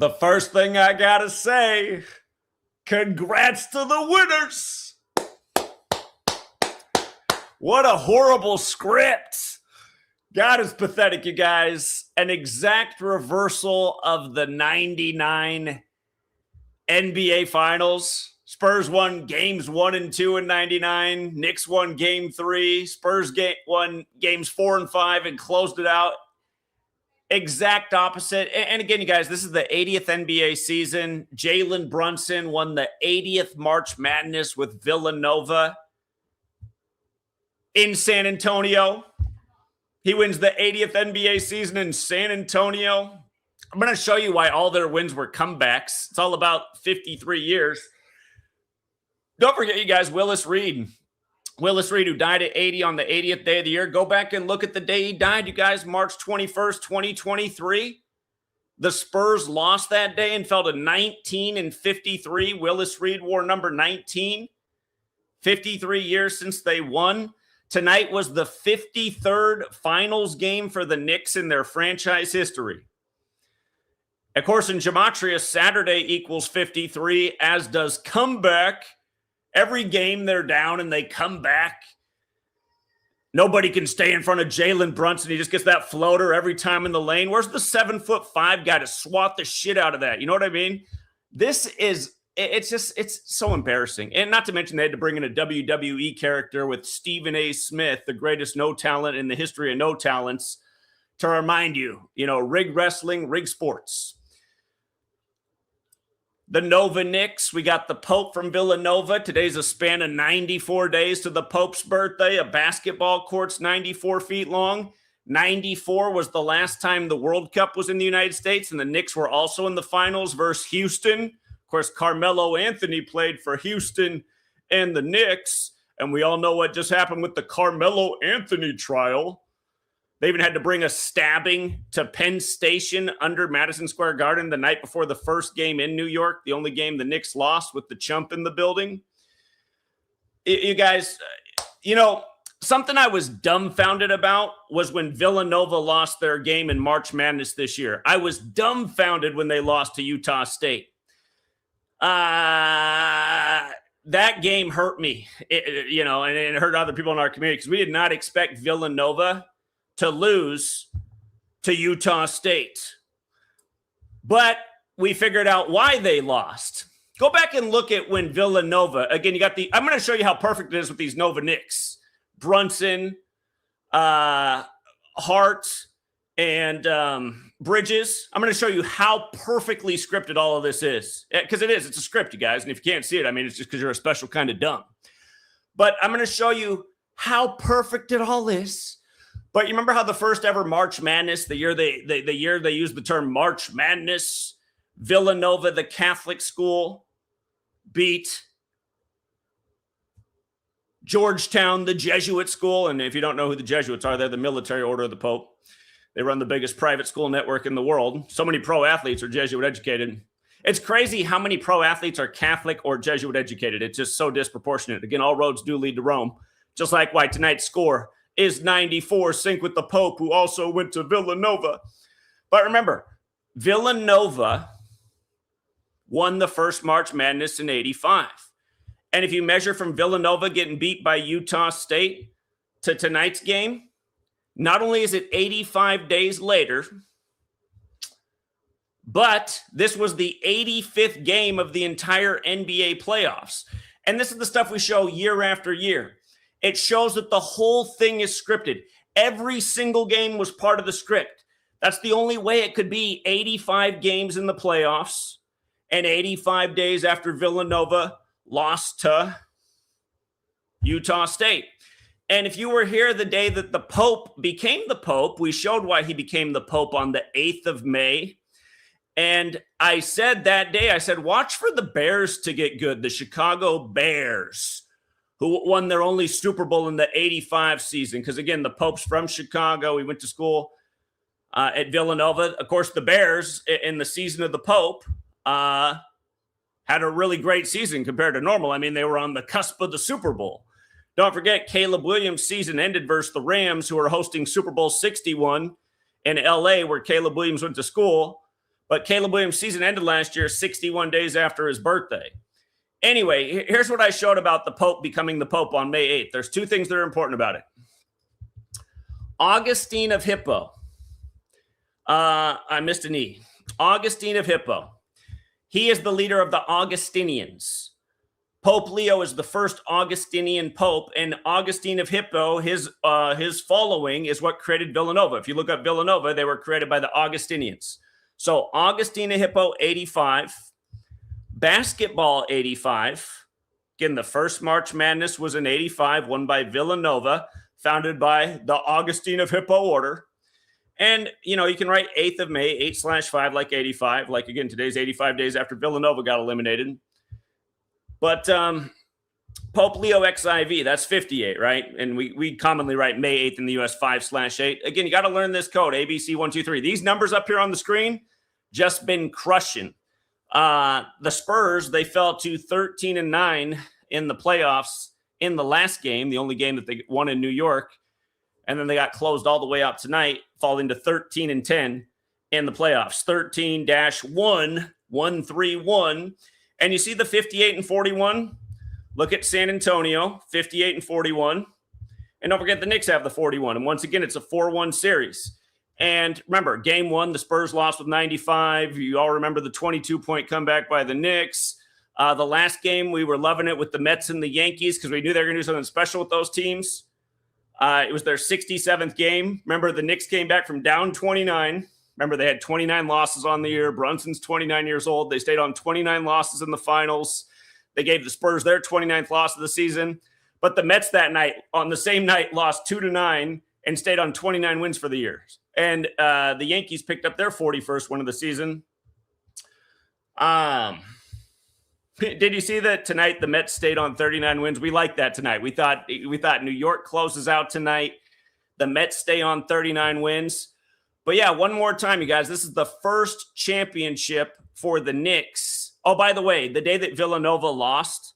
The first thing I gotta say, congrats to the winners. What a horrible script. God is pathetic, you guys. An exact reversal of the 99 NBA Finals. Spurs won games 1 and 2 in 99. Knicks won game 3. Spurs won games 4 and 5 and closed it out. Exact opposite. And again, you guys, this is the 80th NBA season. Jalen Brunson won the 80th March Madness with Villanova in San Antonio. He wins the 80th NBA season in San Antonio. I'm going to show you why all their wins were comebacks. It's all about 53 years. Don't forget, you guys, Willis Reed. Willis Reed, who died at 80 on the 80th day of the year. Go back and look at the day he died, you guys, March 21st, 2023. The Spurs lost that day and fell to 19-53. Willis Reed wore number 19. 53 years since they won. Tonight was the 53rd finals game for the Knicks in their franchise history. Of course, in Gematria, Saturday equals 53, as does comeback. Every game they're down and they come back. Nobody can stay in front of Jalen Brunson. He just gets that floater every time in the lane. Where's the 7'5" guy to swat the shit out of that? You know what I mean? It's so embarrassing. And not to mention they had to bring in a WWE character with Stephen A. Smith, the greatest no talent in the history of no talents, to remind you, rig wrestling, rig sports. The Nova Knicks, we got the Pope from Villanova. Today's a span of 94 days to the Pope's birthday. A basketball court's 94 feet long. 94 was the last time the World Cup was in the United States, and the Knicks were also in the finals versus Houston. Of course, Carmelo Anthony played for Houston and the Knicks, and we all know what just happened with the Carmelo Anthony trial. They even had to bring a stabbing to Penn Station under Madison Square Garden the night before the first game in New York, the only game the Knicks lost with the chump in the building. You guys, something I was dumbfounded about was when Villanova lost their game in March Madness this year. I was dumbfounded when they lost to Utah State. That game hurt me, and it hurt other people in our community because we did not expect Villanova to lose to Utah State. But we figured out why they lost. Go back and look at when Villanova, again, I'm going to show you how perfect it is with these Nova Knicks. Brunson, Hart, and Bridges. I'm going to show you how perfectly scripted all of this is. Because it is. It's a script, you guys. And if you can't see it, it's just because you're a special kind of dumb. But I'm going to show you how perfect it all is. But you remember how the first ever March Madness, the year they used the term March Madness, Villanova, the Catholic school, beat Georgetown, the Jesuit school. And if you don't know who the Jesuits are, they're the military order of the Pope. They run the biggest private school network in the world. So many pro athletes are Jesuit educated. It's crazy how many pro athletes are Catholic or Jesuit educated. It's just so disproportionate. Again, all roads do lead to Rome. Just like why tonight's score is 94, sync with the Pope, who also went to Villanova. But remember, Villanova won the first March Madness in 85. And if you measure from Villanova getting beat by Utah State to tonight's game, not only is it 85 days later, but this was the 85th game of the entire NBA playoffs. And this is the stuff we show year after year. It shows that the whole thing is scripted. Every single game was part of the script. That's the only way it could be 85 games in the playoffs and 85 days after Villanova lost to Utah State. And if you were here the day that the Pope became the Pope, we showed why he became the Pope on the 8th of May. And I said that day, watch for the Bears to get good, the Chicago Bears, who won their only Super Bowl in the 85 season. Because, again, the Pope's from Chicago. He went to school at Villanova. Of course, the Bears, in the season of the Pope, had a really great season compared to normal. They were on the cusp of the Super Bowl. Don't forget, Caleb Williams' season ended versus the Rams, who are hosting Super Bowl 61 in L.A., where Caleb Williams went to school. But Caleb Williams' season ended last year 61 days after his birthday. Anyway, here's what I showed about the Pope becoming the Pope on May 8th. There's two things that are important about it. Augustine of Hippo. I missed an E. Augustine of Hippo. He is the leader of the Augustinians. Pope Leo is the first Augustinian Pope, and Augustine of Hippo, his following is what created Villanova. If you look up Villanova, they were created by the Augustinians. So Augustine of Hippo, 85. Basketball, 85. Again, the first March Madness was in 85, won by Villanova, founded by the Augustine of Hippo order. And, you can write 8th of May, 8/5, like 85. Like, again, today's 85 days after Villanova got eliminated. But Pope Leo XIV, that's 58, right? And we commonly write May 8th in the U.S. 5/8. Again, you got to learn this code, ABC123. These numbers up here on the screen, just been crushing. The Spurs, they fell to 13-9 in the playoffs in the last game, the only game that they won in New York. And then they got closed all the way up tonight, falling to 13-10 in the playoffs. 13-1-1-3-1. And you see the 58-41? Look at San Antonio, 58-41. And don't forget the Knicks have the 41. And once again, it's a 4-1 series. And remember, game one, the Spurs lost with 95. You all remember the 22-point comeback by the Knicks. The last game, we were loving it with the Mets and the Yankees because we knew they were going to do something special with those teams. It was their 67th game. Remember, the Knicks came back from down 29. Remember, they had 29 losses on the year. Brunson's 29 years old. They stayed on 29 losses in the finals. They gave the Spurs their 29th loss of the season. But the Mets that night, on the same night, lost 2-9 and stayed on 29 wins for the year. And the Yankees picked up their 41st win of the season. Did you see that tonight the Mets stayed on 39 wins? We like that tonight. We thought New York closes out tonight. The Mets stay on 39 wins. But yeah, one more time, you guys. This is the first championship for the Knicks. Oh, by the way, the day that Villanova lost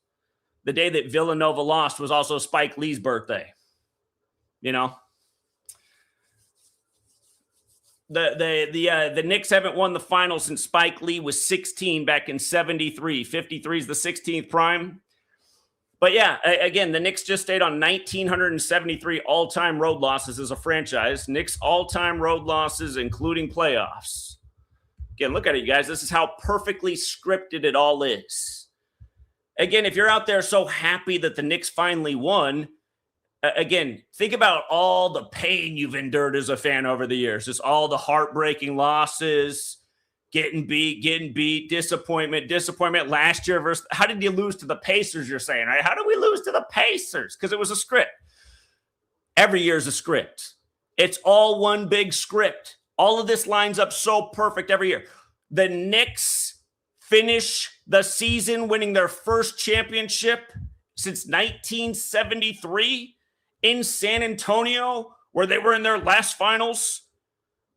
was also Spike Lee's birthday. The Knicks haven't won the finals since Spike Lee was 16 back in 73. 53 is the 16th prime. But yeah, again, the Knicks just stayed on 1,973 all-time road losses as a franchise. Knicks all-time road losses, including playoffs. Again, look at it, you guys. This is how perfectly scripted it all is. Again, if you're out there so happy that the Knicks finally won, again, think about all the pain you've endured as a fan over the years. Just all the heartbreaking losses, getting beat, disappointment. Last year versus, how did you lose to the Pacers, you're saying, right? How did we lose to the Pacers? Because it was a script. Every year is a script. It's all one big script. All of this lines up so perfect every year. The Knicks finish the season winning their first championship since 1973 in San Antonio, where they were in their last finals.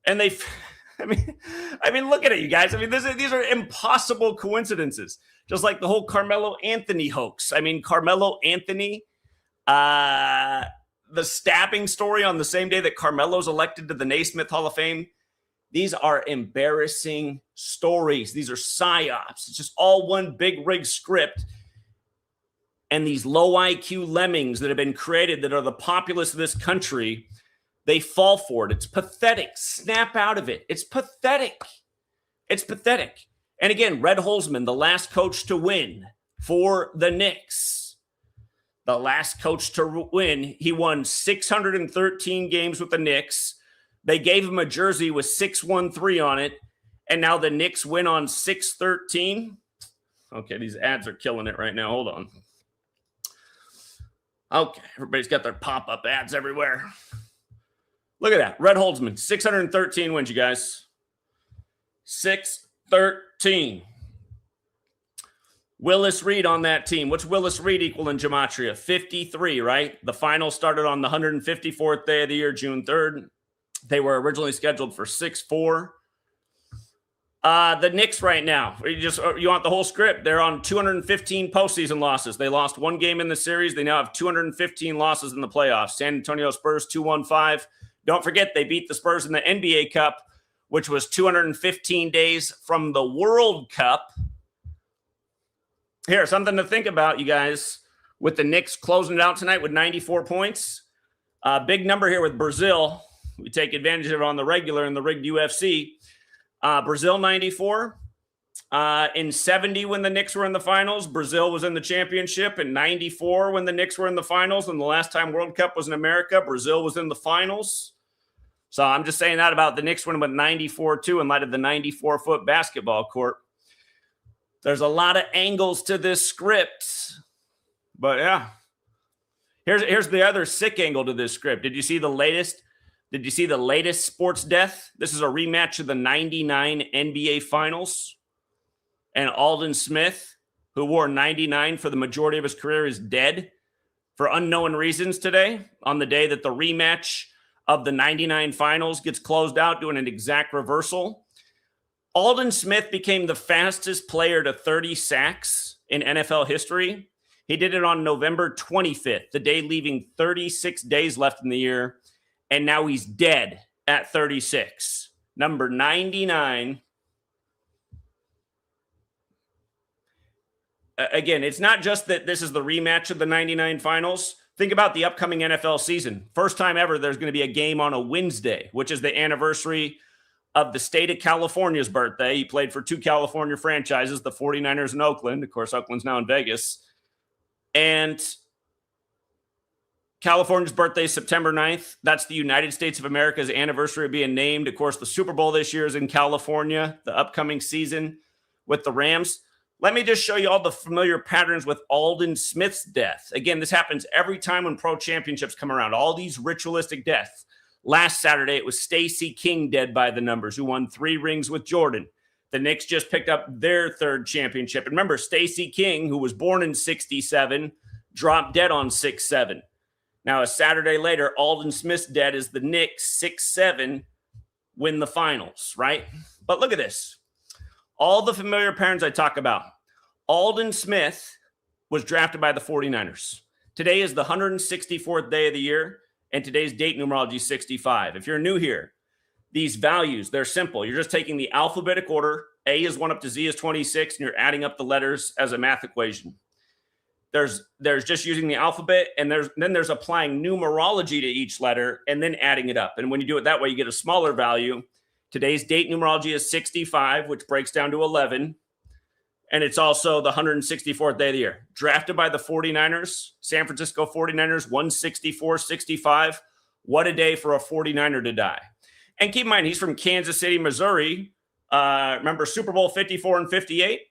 And I mean, look at it, you guys. I mean, these are impossible coincidences. Just like the whole Carmelo Anthony hoax. I mean, Carmelo Anthony, the stabbing story on the same day that Carmelo's elected to the Naismith Hall of Fame. These are embarrassing stories. These are psyops. It's just all one big rig script. And these low IQ lemmings that have been created that are the populace of this country, they fall for it. It's pathetic. Snap out of it. It's pathetic. It's pathetic. And again, Red Holzman, the last coach to win for the Knicks. The last coach to win. He won 613 games with the Knicks. They gave him a jersey with 613 on it. And now the Knicks win on 613. Okay, these ads are killing it right now. Hold on. Okay, everybody's got their pop-up ads everywhere. Look at that. Red Holzman, 613 wins, you guys. 613. Willis Reed on that team. What's Willis Reed equal in Gematria? 53, right? The final started on the 154th day of the year, June 3rd. They were originally scheduled for 6-4. The Knicks right now, you want the whole script? They're on 215 postseason losses. They lost one game in the series. They now have 215 losses in the playoffs. San Antonio Spurs 2-1-5. Don't forget, they beat the Spurs in the NBA Cup which was 215 days from the World Cup. Here, something to think about, you guys, with the Knicks closing it out tonight with 94 points. Big number here with Brazil. We take advantage of it on the regular in the rigged UFC. Brazil 94. In 70 when the Knicks were in the finals, Brazil was in the championship. In 94 when the Knicks were in the finals, and the last time World Cup was in America, Brazil was in the finals. So I'm just saying that about the Knicks winning with 94 too in light of the 94-foot basketball court. There's a lot of angles to this script. But yeah. Here's the other sick angle to this script. Did you see the latest sports death? This is a rematch of the 99 NBA Finals. And Aldon Smith, who wore 99 for the majority of his career, is dead for unknown reasons today, on the day that the rematch of the 99 Finals gets closed out, doing an exact reversal. Aldon Smith became the fastest player to 30 sacks in NFL history. He did it on November 25th, the day leaving 36 days left in the year. And now he's dead at 36. Number 99. Again, it's not just that this is the rematch of the 99 Finals. Think about the upcoming NFL season. First time ever there's going to be a game on a Wednesday, which is the anniversary of the state of California's birthday. He played for two California franchises, the 49ers and Oakland. Of course, Oakland's now in Vegas. And California's birthday is September 9th. That's the United States of America's anniversary of being named. Of course, the Super Bowl this year is in California, the upcoming season with the Rams. Let me just show you all the familiar patterns with Aldon Smith's death. Again, this happens every time when pro championships come around. All these ritualistic deaths. Last Saturday, it was Stacey King dead by the numbers, who won 3 rings with Jordan. The Knicks just picked up their 3rd championship. And remember, Stacey King, who was born in 67, dropped dead on 6-7. Now, a Saturday later, Aldon Smith's dead as the Knicks, 6-7, win the finals, right? But look at this. All the familiar patterns I talk about. Aldon Smith was drafted by the 49ers. Today is the 164th day of the year, and today's date numerology is 65. If you're new here, these values, they're simple. You're just taking the alphabetic order. A is 1 up to Z is 26, and you're adding up the letters as a math equation. There's just using the alphabet, and then there's applying numerology to each letter and then adding it up. And when you do it that way, you get a smaller value. Today's date numerology is 65, which breaks down to 11. And it's also the 164th day of the year. Drafted by the 49ers, San Francisco 49ers, 164-65. What a day for a 49er to die. And keep in mind, he's from Kansas City, Missouri. Remember Super Bowl 54 and 58?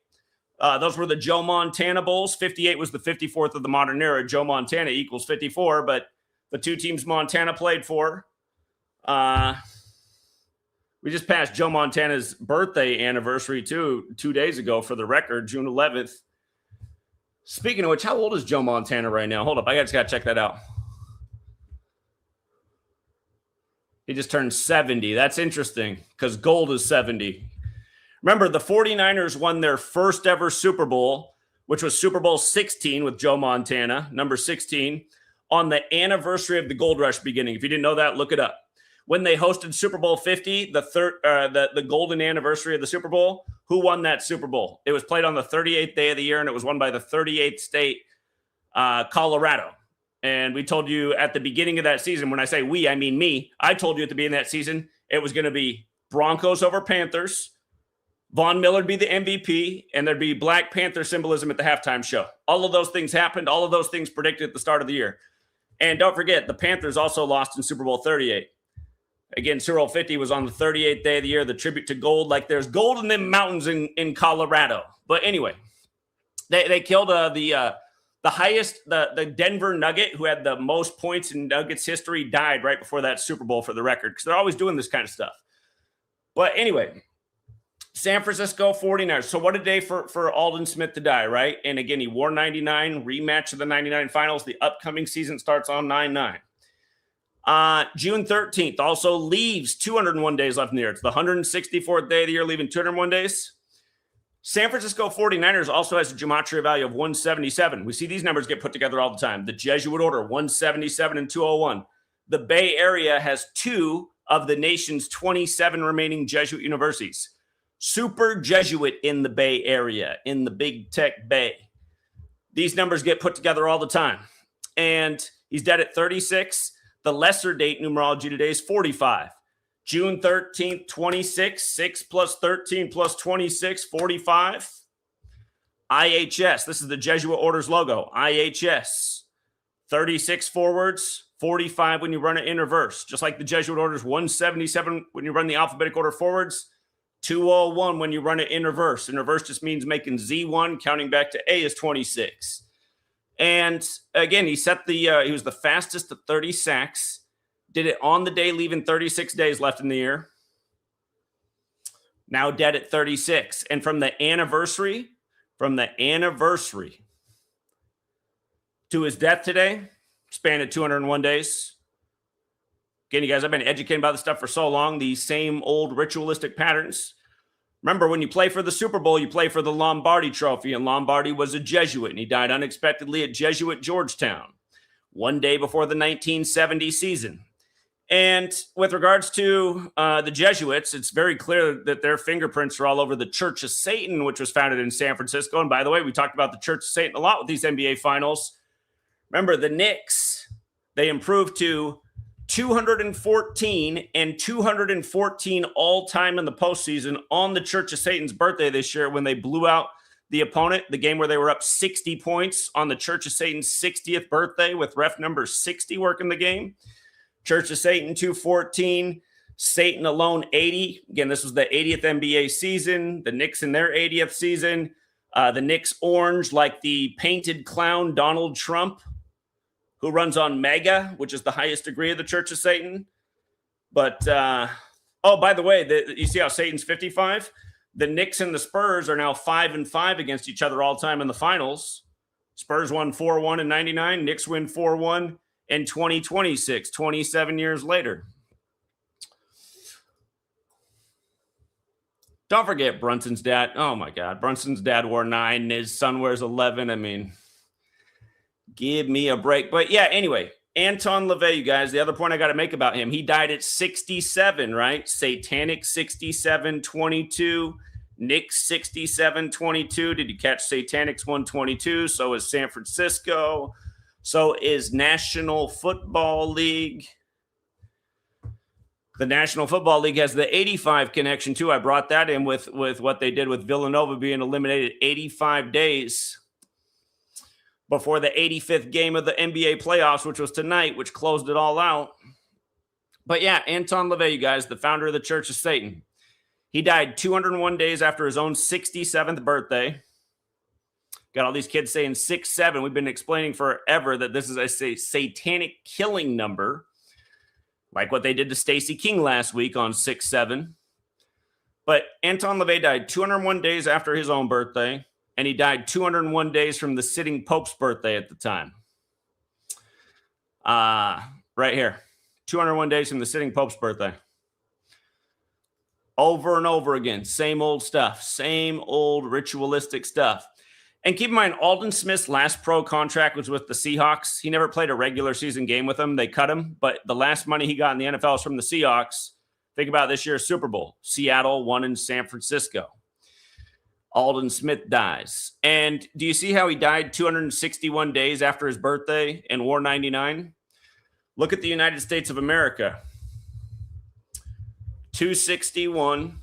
Those were the Joe Montana Bowls. 58 was the 54th of the modern era. Joe Montana equals 54, but the two teams Montana played for. We just passed Joe Montana's birthday anniversary, too, 2 days ago for the record, June 11th. Speaking of which, how old is Joe Montana right now? Hold up. I just got to check that out. He just turned 70. That's interesting because gold is 70. Remember, the 49ers won their first ever Super Bowl, which was Super Bowl 16 with Joe Montana, number 16, on the anniversary of the Gold Rush beginning. If you didn't know that, look it up. When they hosted Super Bowl 50, the golden anniversary of the Super Bowl, who won that Super Bowl? It was played on the 38th day of the year, and it was won by the 38th state, Colorado. And we told you at the beginning of that season, when I say we, I mean me, I told you at the beginning of that season, it was going to be Broncos over Panthers, Von Miller would be the MVP, and there'd be Black Panther symbolism at the halftime show. All of those things happened. All of those things predicted at the start of the year. And don't forget, the Panthers also lost in Super Bowl 38. Again, Super Bowl 50 was on the 38th day of the year, the tribute to gold. Like there's gold in them mountains in Colorado. But anyway, they killed the Denver Nugget, who had the most points in Nuggets history, died right before that Super Bowl for the record, because they're always doing this kind of stuff. But anyway, San Francisco 49ers. So what a day for Aldon Smith to die, right? And again, he wore 99, rematch of the 99 finals. The upcoming season starts on 9/9. June 13th also leaves 201 days left in the year. It's the 164th day of the year, leaving 201 days. San Francisco 49ers also has a gematria value of 177. We see these numbers get put together all the time. The Jesuit order, 177 and 201. The Bay Area has 2 of the nation's 27 remaining Jesuit universities. Super Jesuit in the Bay Area, in the Big Tech Bay. These numbers get put together all the time. And he's dead at 36. The lesser date numerology today is 45. June 13th, 26. 6 plus 13 plus 26, 45. IHS. This is the Jesuit Order's logo. IHS. 36 forwards, 45 when you run it in reverse. Just like the Jesuit Order's 177 when you run the alphabetic order forwards. 201 when you run it in reverse. In reverse just means making Z1, counting back to A is 26. And again, he was the fastest to 30 sacks. Did it on the day, leaving 36 days left in the year. Now dead at 36. And from the anniversary to his death today, span of 201 days. Again, you guys, I've been educated about this stuff for so long, these same old ritualistic patterns. Remember, when you play for the Super Bowl, you play for the Lombardi Trophy, and Lombardi was a Jesuit, and he died unexpectedly at Jesuit Georgetown, one day before the 1970 season. And with regards to the Jesuits, it's very clear that their fingerprints are all over the Church of Satan, which was founded in San Francisco. And by the way, we talked about the Church of Satan a lot with these NBA finals. Remember, the Knicks, they improved to 214 and 214 all-time in the postseason on the Church of Satan's birthday this year when they blew out the opponent, the game where they were up 60 points on the Church of Satan's 60th birthday with ref number 60 working the game. Church of Satan 214, Satan alone 80. Again, this was the 80th NBA season. The Knicks in their 80th season. The Knicks orange like the painted clown Donald Trump, who runs on Mega, which is the highest degree of the Church of Satan. But, by the way, you see how Satan's 55? The Knicks and the Spurs are now 5-5 against each other all time in the finals. Spurs won 4-1 in 99. Knicks win 4-1 in 2026, 27 years later. Don't forget Brunson's dad. Oh, my God. Brunson's dad wore 9 and his son wears 11. I mean, give me a break. But, yeah, anyway, Anton LaVey, you guys, the other point I got to make about him, he died at 67, right? Satanic 67-22. Knicks 67-22. Did you catch Satanic's 122? So is San Francisco. So is National Football League. The National Football League has the 85 connection, too. I brought that in with what they did with Villanova being eliminated 85 days before the 85th game of the NBA playoffs, which was tonight, which closed it all out. But, yeah, Anton LaVey, you guys, the founder of the Church of Satan. He died 201 days after his own 67th birthday. Got all these kids saying 6-7. We've been explaining forever that this is a satanic killing number, like what they did to Stacey King last week on 6-7. But Anton LaVey died 201 days after his own birthday, and he died 201 days from the sitting Pope's birthday at the time. Right here. 201 days from the sitting Pope's birthday. Over and over again. Same old stuff. Same old ritualistic stuff. And keep in mind, Aldon Smith's last pro contract was with the Seahawks. He never played a regular season game with them. They cut him. But the last money he got in the NFL is from the Seahawks. Think about this year's Super Bowl. Seattle won in San Francisco. Aldon Smith dies. And do you see how he died 261 days after his birthday and wore 99? Look at the United States of America. 261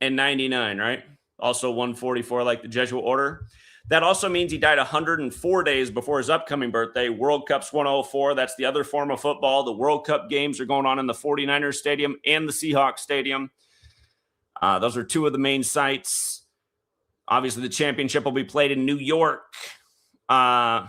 and 99, right? Also 144 like the Jesuit Order. That also means he died 104 days before his upcoming birthday. World Cup's 104. That's the other form of football. The World Cup games are going on in the 49ers Stadium and the Seahawks Stadium. Those are two of the main sites. Obviously, the championship will be played in New York. But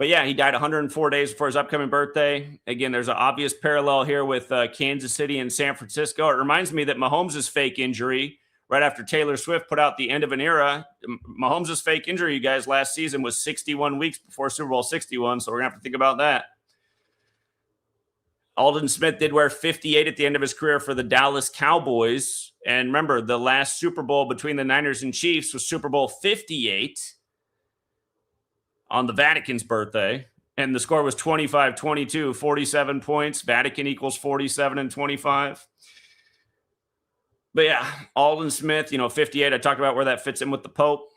yeah, he died 104 days before his upcoming birthday. Again, there's an obvious parallel here with Kansas City and San Francisco. It reminds me that Mahomes' fake injury right after Taylor Swift put out the end of an era. Mahomes' fake injury, you guys, last season was 61 weeks before Super Bowl 61, so we're going to have to think about that. Aldon Smith did wear 58 at the end of his career for the Dallas Cowboys. And remember, the last Super Bowl between the Niners and Chiefs was Super Bowl 58 on the Vatican's birthday. And the score was 25-22, 47 points. Vatican equals 47 and 25. But yeah, Aldon Smith, 58. I talked about where that fits in with the Pope.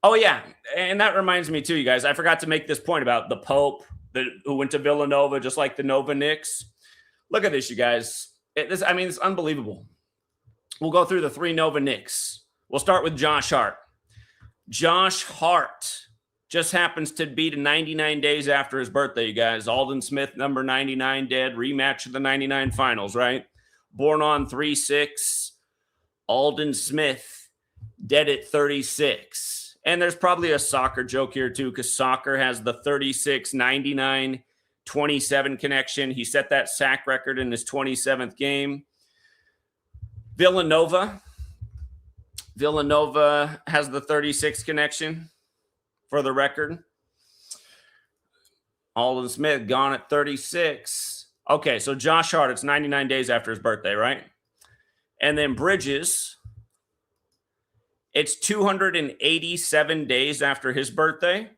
Oh, yeah. And that reminds me, too, you guys. I forgot to make this point about the Pope who went to Villanova, just like the Nova Knicks. Look at this, you guys. It's unbelievable. We'll go through the 3 Nova Knicks. We'll start with Josh Hart. Josh Hart just happens to be 99 days after his birthday, you guys. Aldon Smith, number 99, dead. Rematch of the 99 finals, right? Born on 3/6. Aldon Smith, dead at 36. And there's probably a soccer joke here, too, because soccer has the 36, 99, 27 connection. He set that sack record in his 27th game. Villanova has the 36 connection for the record. Aldon Smith gone at 36. Okay, so Josh Hart, it's 99 days after his birthday, right? And then Bridges, it's 287 days after his birthday.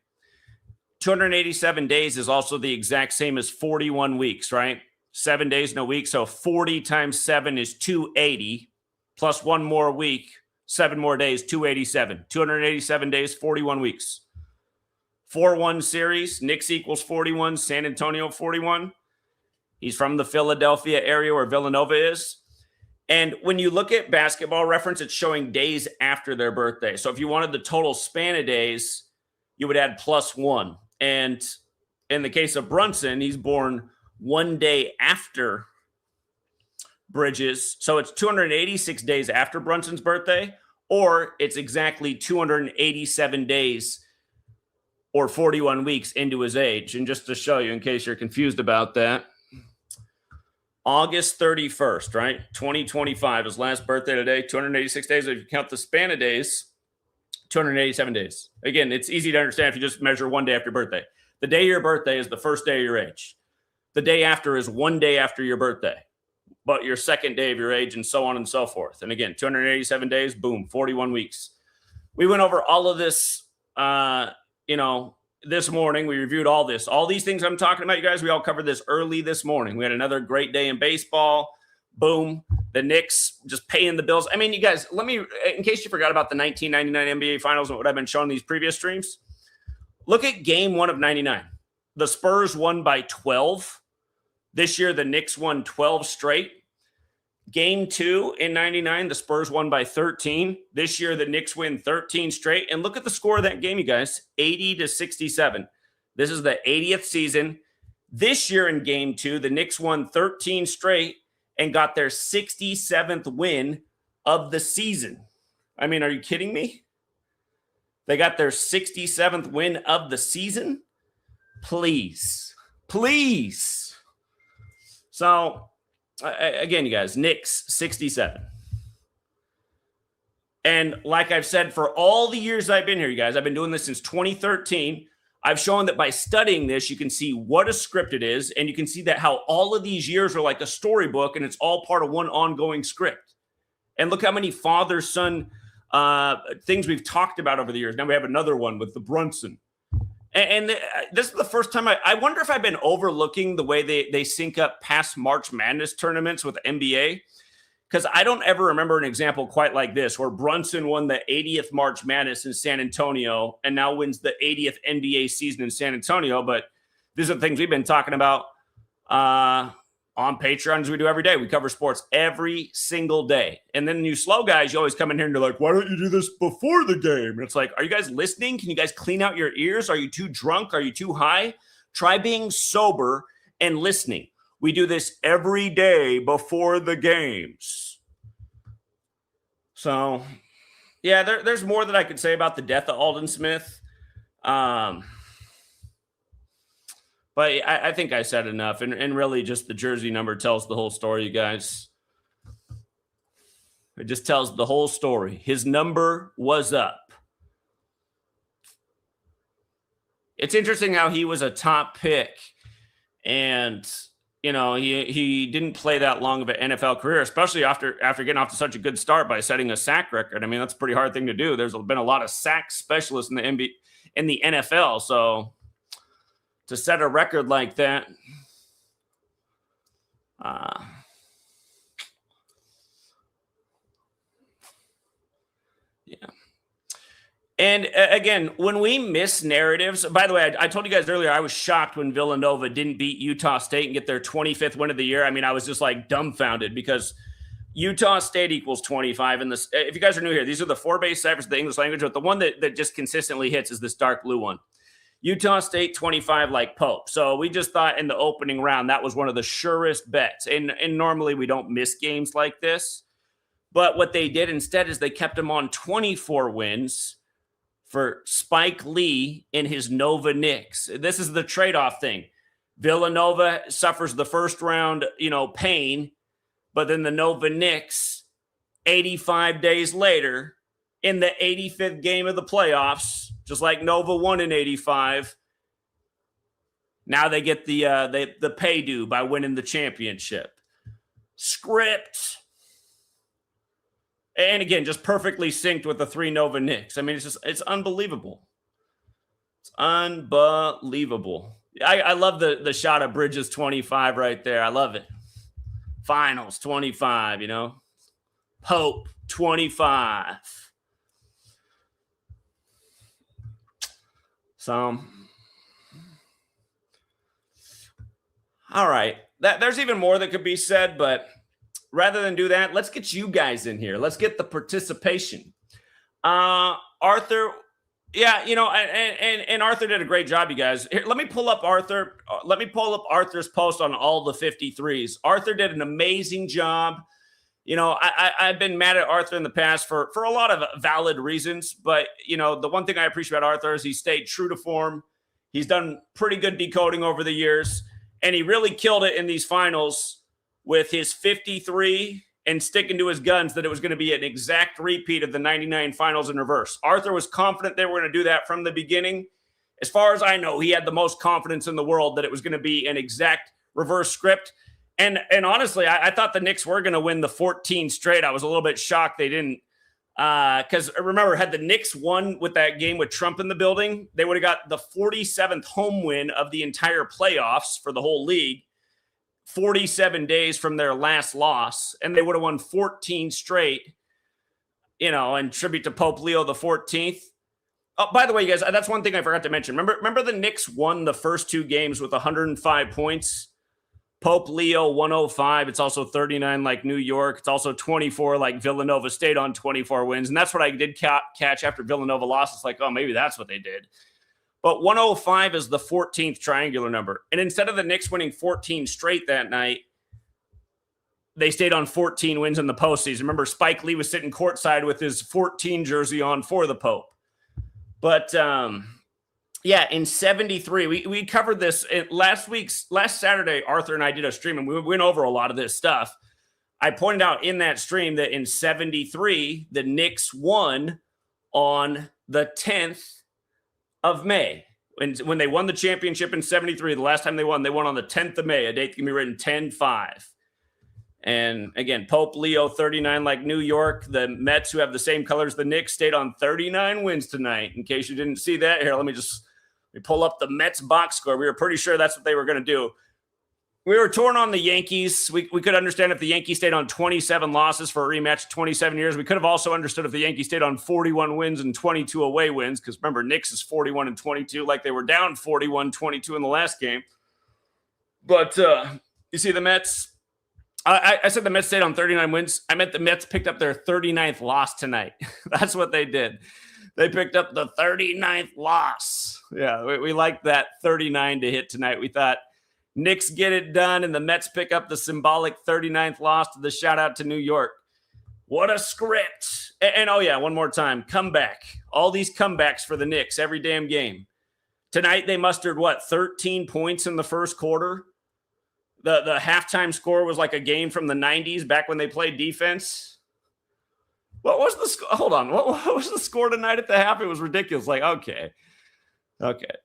287 days is also the exact same as 41 weeks, right? 7 days in a week. So 40 times 7 is 280, plus one more week, 7 more days, 287. 287 days, 41 weeks. 4-1 series. Knicks equals 41. San Antonio 41. He's from the Philadelphia area where Villanova is. And when you look at Basketball Reference, it's showing days after their birthday. So if you wanted the total span of days, you would add +1. And in the case of Brunson, he's born 1 day after Bridges. So it's 286 days after Brunson's birthday, or it's exactly 287 days or 41 weeks into his age. And just to show you, in case you're confused about that, August 31st, right? 2025, his last birthday today, 286 days. If you count the span of days, 287 days. Again, it's easy to understand if you just measure 1 day after your birthday. The day of your birthday is the first day of your age. The day after is 1 day after your birthday, but your second day of your age, and so on and so forth. And again, 287 days, boom, 41 weeks. We went over all of this, this morning. We reviewed all this. All these things I'm talking about, you guys, we all covered this early this morning. We had another great day in baseball. Boom. The Knicks just paying the bills. I mean, you guys, in case you forgot about the 1999 NBA Finals and what I've been showing these previous streams, look at game 1 of 99. The Spurs won by 12. This year, the Knicks won 12 straight. Game 2 in 99, the Spurs won by 13. This year, the Knicks win 13 straight. And look at the score of that game, you guys, 80-67. This is the 80th season. This year in game 2, the Knicks won 13 straight and got their 67th win of the season. I mean, are you kidding me? They got their 67th win of the season? Please. So, again, you guys, Knicks, 67. And like I've said, for all the years I've been here, you guys, I've been doing this since 2013. I've shown that by studying this, you can see what a script it is, and you can see that how all of these years are like a storybook, and it's all part of one ongoing script. And look how many father-son things we've talked about over the years. Now we have another one with the Brunson. And this is the first time I wonder if I've been overlooking the way they sync up past March Madness tournaments with NBA, because I don't ever remember an example quite like this, where Brunson won the 80th March Madness in San Antonio and now wins the 80th NBA season in San Antonio. But these are the things we've been talking about on Patreon, as we do every day. We cover sports every single day. And then you slow guys, you always come in here and you're like, why don't you do this before the game? And it's like, are you guys listening? Can you guys clean out your ears? Are you too drunk? Are you too high? Try being sober and listening. We do this every day before the games. So, yeah, there's more that I could say about the death of Aldon Smith. But I think I said enough. And really just the jersey number tells the whole story, you guys. It just tells the whole story. His number was up. It's interesting how he was a top pick. And, he didn't play that long of an NFL career, especially after getting off to such a good start by setting a sack record. I mean, that's a pretty hard thing to do. There's been a lot of sack specialists in the NFL. So to set a record like that. Yeah. And again, when we miss narratives, by the way, I told you guys earlier, I was shocked when Villanova didn't beat Utah State and get their 25th win of the year. I mean, I was just like dumbfounded because Utah State equals 25. And this, if you guys are new here, these are the 4 base ciphers of the English language, but the one that just consistently hits is this dark blue one. Utah State 25 like Pope. So we just thought in the opening round, that was one of the surest bets. And normally we don't miss games like this. But what they did instead is they kept him on 24 wins for Spike Lee in his Nova Knicks. This is the trade-off thing. Villanova suffers the first round, pain, but then the Nova Knicks, 85 days later, in the 85th game of the playoffs, just like Nova won in 85, now they get the pay due by winning the championship. Script. And again, just perfectly synced with the 3 Nova Knicks. I mean, it's unbelievable. It's unbelievable. I love the shot of Bridges 25 right there. I love it. Finals 25, Pope 25. So, all right. There's even more that could be said, but rather than do that, let's get you guys in here. Let's get the participation. Arthur, yeah, and Arthur did a great job, you guys. Here, let me pull up Arthur. Let me pull up Arthur's post on all the 53s. Arthur did an amazing job. I've been mad at Arthur in the past for a lot of valid reasons, but, the one thing I appreciate about Arthur is he stayed true to form. He's done pretty good decoding over the years, and he really killed it in these finals with his 53 and sticking to his guns that it was going to be an exact repeat of the 99 finals in reverse. Arthur was confident they were going to do that from the beginning. As far as I know, he had the most confidence in the world that it was going to be an exact reverse script. And honestly, I thought the Knicks were going to win the 14 straight. I was a little bit shocked they didn't. Because remember, had the Knicks won with that game with Trump in the building, they would have got the 47th home win of the entire playoffs for the whole league, 47 days from their last loss, and they would have won 14 straight, in tribute to Pope Leo the 14th. Oh, by the way, guys, that's one thing I forgot to mention. Remember the Knicks won the first 2 games with 105 points? Pope Leo 105. It's also 39 like New York. It's also 24 like Villanova stayed on 24 wins. And that's what I did catch after Villanova lost. It's like, oh, maybe that's what they did. But 105 is the 14th triangular number. And instead of the Knicks winning 14 straight that night, they stayed on 14 wins in the postseason. Remember, Spike Lee was sitting courtside with his 14 jersey on for the Pope. But, yeah, in 73, we covered this last Saturday. Arthur and I did a stream, and we went over a lot of this stuff. I pointed out in that stream that in 73, the Knicks won on the 10th of May. When they won the championship in 73, the last time they won on the 10th of May, a date that can be written 10-5. And again, Pope Leo 39 like New York. The Mets, who have the same colors as the Knicks, stayed on 39 wins tonight. In case you didn't see that, here, let me pull up the Mets box score. We were pretty sure that's what they were going to do. We were torn on the Yankees. We could understand if the Yankees stayed on 27 losses for a rematch 27 years. We could have also understood if the Yankees stayed on 41 wins and 22 away wins, because remember, Knicks is 41 and 22, like they were down 41-22 in the last game. But you see the Mets, I said the Mets stayed on 39 wins. I meant the Mets picked up their 39th loss tonight. That's what they did. They picked up the 39th loss. Yeah, we liked that 39 to hit tonight. We thought Knicks get it done, and the Mets pick up the symbolic 39th loss to the shout out to New York. What a script. And oh yeah, one more time, comeback. All these comebacks for the Knicks every damn game. Tonight they mustered, 13 points in the first quarter? The halftime score was like a game from the 90s back when they played defense. What was the score? Hold on. What was the score tonight at the half? It was ridiculous. Like, okay.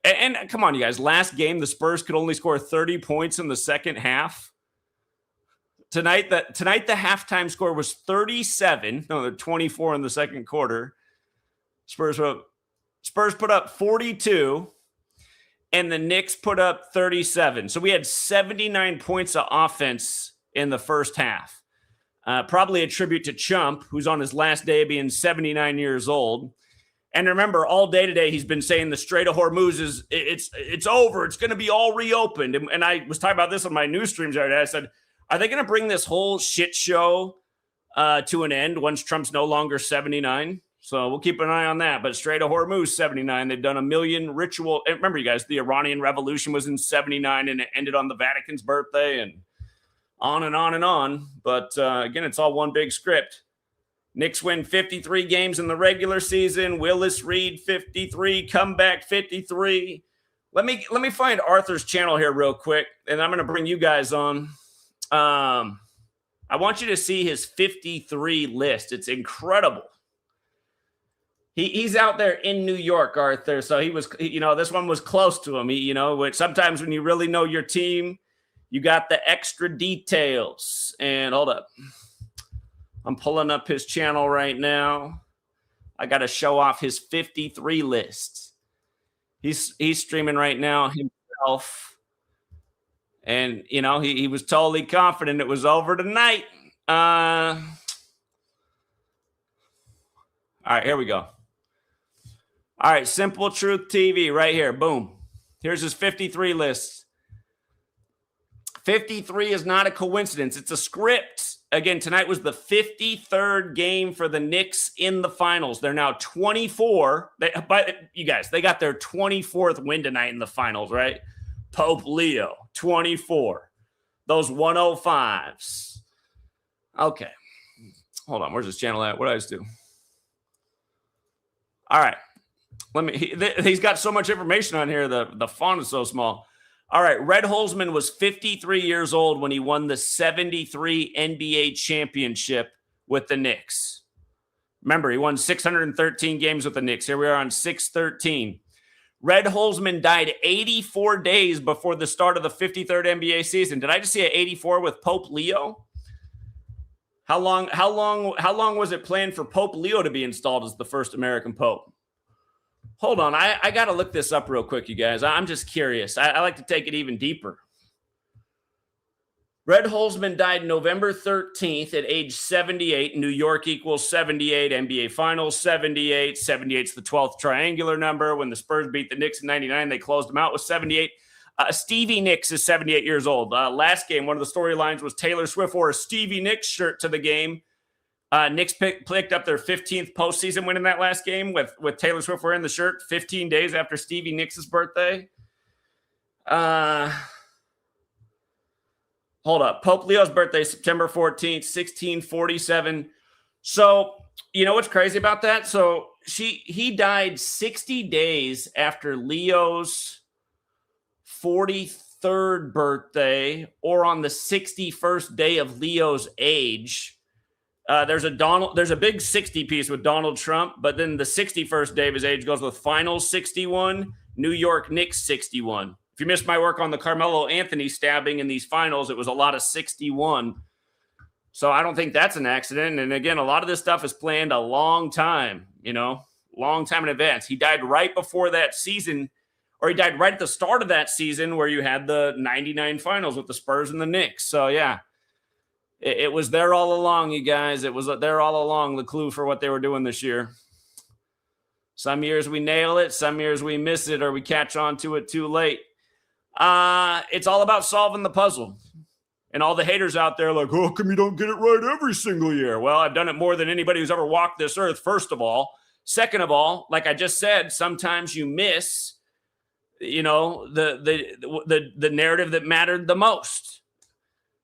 And come on, you guys. Last game, the Spurs could only score 30 points in the second half. Tonight, the halftime score was 37. No, 24 in the second quarter. Spurs put up 42. and the Knicks put up 37. So we had 79 points of offense in the first half. Probably a tribute to Chump, who's on his last day being 79 years old. And remember, all day today, he's been saying the Strait of Hormuz it's over. It's going to be all reopened. And I was talking about this on my news streams the other day. I said, are they going to bring this whole shit show to an end once Trump's no longer 79? So we'll keep an eye on that. But Strait of Hormuz, 79. They've done a million ritual. And remember, you guys, the Iranian Revolution was in 79, and it ended on the Vatican's birthday, and on and on and on. But again, it's all one big script. Knicks win 53 games in the regular season. Willis Reed 53, comeback 53. Let me find Arthur's channel here real quick, and I'm going to bring you guys on. I want you to see his 53 list. It's incredible. He's out there in New York, Arthur. So he was, this one was close to him. Which sometimes when you really know your team, you got the extra details. And hold up. I'm pulling up his channel right now. I got to show off his 53 list. He's streaming right now himself. And, he was totally confident it was over tonight. All right, here we go. All right, Simple Truth TV right here. Boom. Here's his 53 list. 53 is not a coincidence. It's a script. Again, tonight was the 53rd game for the Knicks in the finals. They're now 24. You guys, they got their 24th win tonight in the finals, right? Pope Leo, 24. Those 105s. Okay. Hold on. Where's this channel at? What did I just do? All right. He's got so much information on here. The font is so small. All right. Red Holzman was 53 years old when he won the 73 NBA championship with the Knicks. Remember, he won 613 games with the Knicks. Here we are on 613. Red Holzman died 84 days before the start of the 53rd NBA season. Did I just see an 84 with Pope Leo? How long was it planned for Pope Leo to be installed as the first American Pope? Hold on. I got to look this up real quick, you guys. I'm just curious. I like to take it even deeper. Red Holzman died November 13th at age 78. New York equals 78. NBA Finals 78. 78's the 12th triangular number. When the Spurs beat the Knicks in 99, they closed them out with 78. Stevie Nicks is 78 years old. Last game, one of the storylines was Taylor Swift wore a Stevie Nicks shirt to the game. Knicks picked up their 15th postseason win in that last game with Taylor Swift wearing the shirt 15 days after Stevie Nicks' birthday. Hold up. Pope Leo's birthday, September 14th, 1647. So, you know what's crazy about that? So he died 60 days after Leo's 43rd birthday, or on the 61st day of Leo's age. There's a big 60 piece with Donald Trump, but then the 61st day of his age goes with Finals 61, New York Knicks 61. If you missed my work on the Carmelo Anthony stabbing in these finals, it was a lot of 61. So I don't think that's an accident. And again, a lot of this stuff is planned a long time, long time in advance. He died right before that season, or he died right at the start of that season where you had the 99 finals with the Spurs and the Knicks. So yeah, it was there all along, you guys. It was there all along, the clue for what they were doing this year. Some years we nail it. Some years we miss it, or we catch on to it too late. It's all about solving the puzzle. And all the haters out there like, oh, how come you don't get it right every single year? Well, I've done it more than anybody who's ever walked this earth, first of all. Second of all, like I just said, sometimes you miss, the narrative that mattered the most.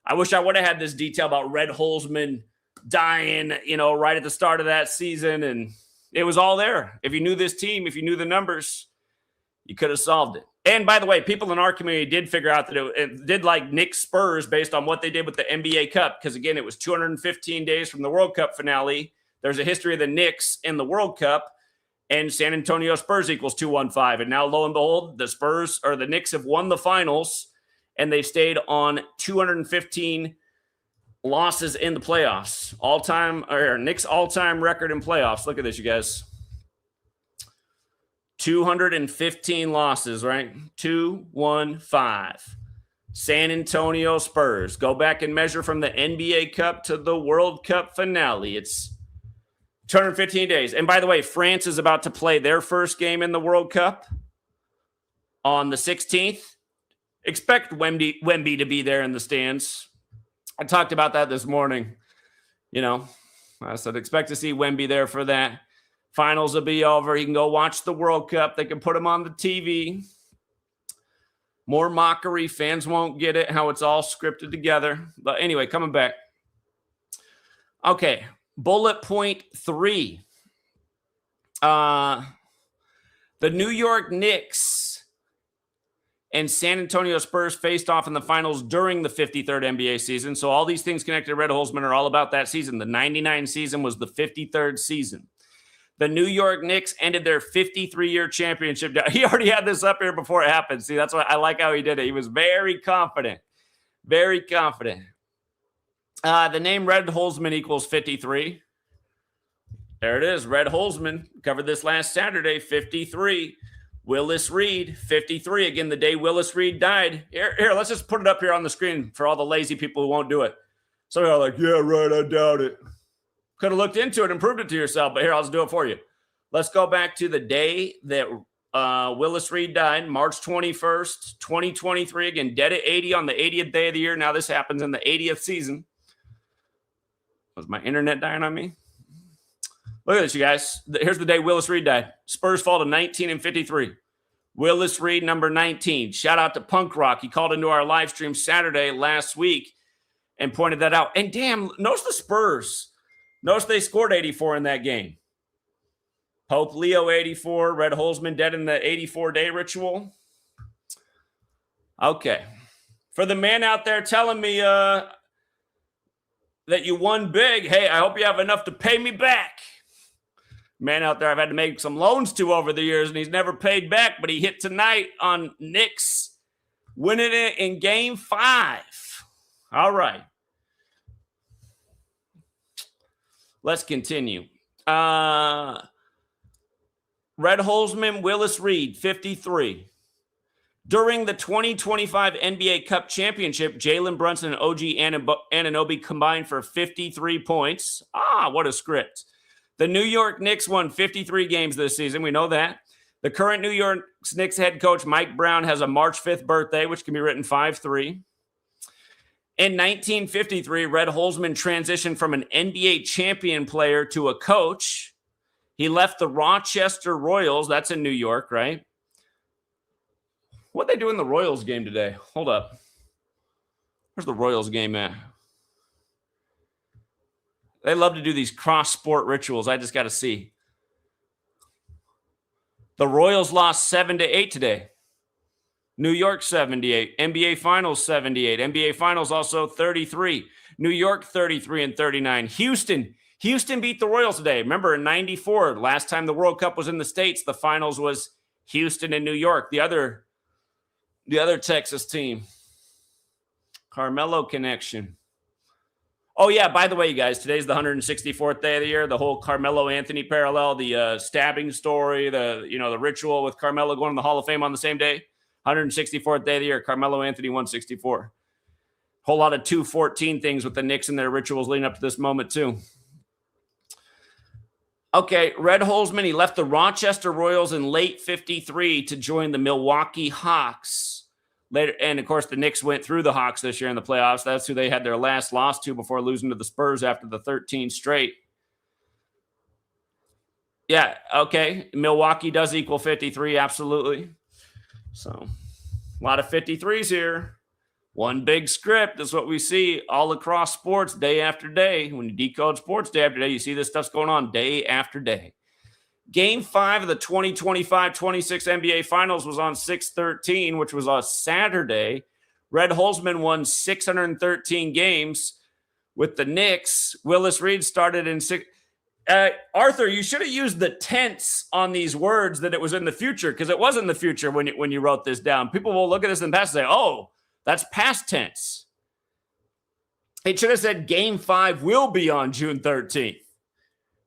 I wish I would have had this detail about Red Holzman dying, right at the start of that season. And it was all there. If you knew this team, if you knew the numbers, you could have solved it. And by the way, people in our community did figure out that it did like Knicks Spurs based on what they did with the NBA Cup. Because again, it was 215 days from the World Cup finale. There's a history of the Knicks in the World Cup, and San Antonio Spurs equals 215. And now, lo and behold, the Knicks have won the finals, and they've stayed on 215 losses in the playoffs. Knicks all-time record in playoffs. Look at this, you guys. 215 losses, right? 2-1-5. San Antonio Spurs. Go back and measure from the NBA Cup to the World Cup finale. It's 215 days. And by the way, France is about to play their first game in the World Cup on the 16th. Expect Wemby to be there in the stands. I talked about that this morning. I said expect to see Wemby there for that. Finals will be over. He can go watch the World Cup. They can put him on the TV. More mockery. Fans won't get it, how it's all scripted together. But anyway, coming back. Okay, bullet point 3. The New York Knicks and San Antonio Spurs faced off in the finals during the 53rd NBA season. So all these things connected to Red Holzman are all about that season. The 99 season was the 53rd season. The New York Knicks ended their 53-year championship. He already had this up here before it happened. See, that's why I like how he did it. He was very confident. Very confident. The name Red Holzman equals 53. There it is. Red Holzman. Covered this last Saturday. 53. Willis Reed. 53. Again, the day Willis Reed died. Here, let's just put it up here on the screen for all the lazy people who won't do it. Some are like, yeah, right, I doubt it. Could have looked into it and proved it to yourself, but here, I'll just do it for you. Let's go back to the day that Willis Reed died, March 21st, 2023. Again, dead at 80 on the 80th day of the year. Now this happens in the 80th season. Was my internet dying on me? Look at this, you guys. Here's the day Willis Reed died. Spurs fall to 19-53. Willis Reed, number 19. Shout out to Punk Rock. He called into our live stream Saturday last week and pointed that out. And damn, notice the Spurs. Notice they scored 84 in that game. Pope Leo 84, Red Holzman dead in the 84-day ritual. Okay. For the man out there telling me that you won big, hey, I hope you have enough to pay me back. Man out there I've had to make some loans to over the years, and he's never paid back, but he hit tonight on Knicks winning it in Game 5. All right. Let's continue. Red Holzman, Willis Reed, 53. During the 2025 NBA Cup Championship, Jalen Brunson and OG Anunoby combined for 53 points. What a script. The New York Knicks won 53 games this season. We know that. The current New York Knicks head coach, Mike Brown, has a March 5th birthday, which can be written 5-3. In 1953, Red Holzman transitioned from an NBA champion player to a coach. He left the Rochester Royals. That's in New York, right? What'd they do in the Royals game today? Hold up. Where's the Royals game at? They love to do these cross-sport rituals. I just got to see. The Royals lost 7-8 today. New York 78, NBA Finals 78, NBA Finals also 33, New York 33-39. Houston beat the Royals today. Remember in 94, last time the World Cup was in the States, the finals was Houston and New York, the other Texas team. Carmelo connection. Oh yeah, by the way, you guys, today's the 164th day of the year, the whole Carmelo Anthony parallel, the stabbing story, the ritual with Carmelo going to the Hall of Fame on the same day. 164th day of the year, Carmelo Anthony 164. Whole lot of 214 things with the Knicks and their rituals leading up to this moment too. Okay, Red Holzman, he left the Rochester Royals in late 53 to join the Milwaukee Hawks. Later, and of course, the Knicks went through the Hawks this year in the playoffs. That's who they had their last loss to before losing to the Spurs after the 13 straight. Yeah, okay. Milwaukee does equal 53, absolutely. So, a lot of 53s here. One big script is what we see all across sports day after day. When you decode sports day after day, you see this stuff's going on day after day. Game 5 of the 2025-26 NBA Finals was on 6/13, which was on Saturday. Red Holzman won 613 games with the Knicks. Willis Reed started in 6. Arthur, you should have used the tense on these words that it was in the future, because it was in the future when you wrote this down. People will look at this in the past and say, oh, that's past tense. It should have said Game 5 will be on June 13th.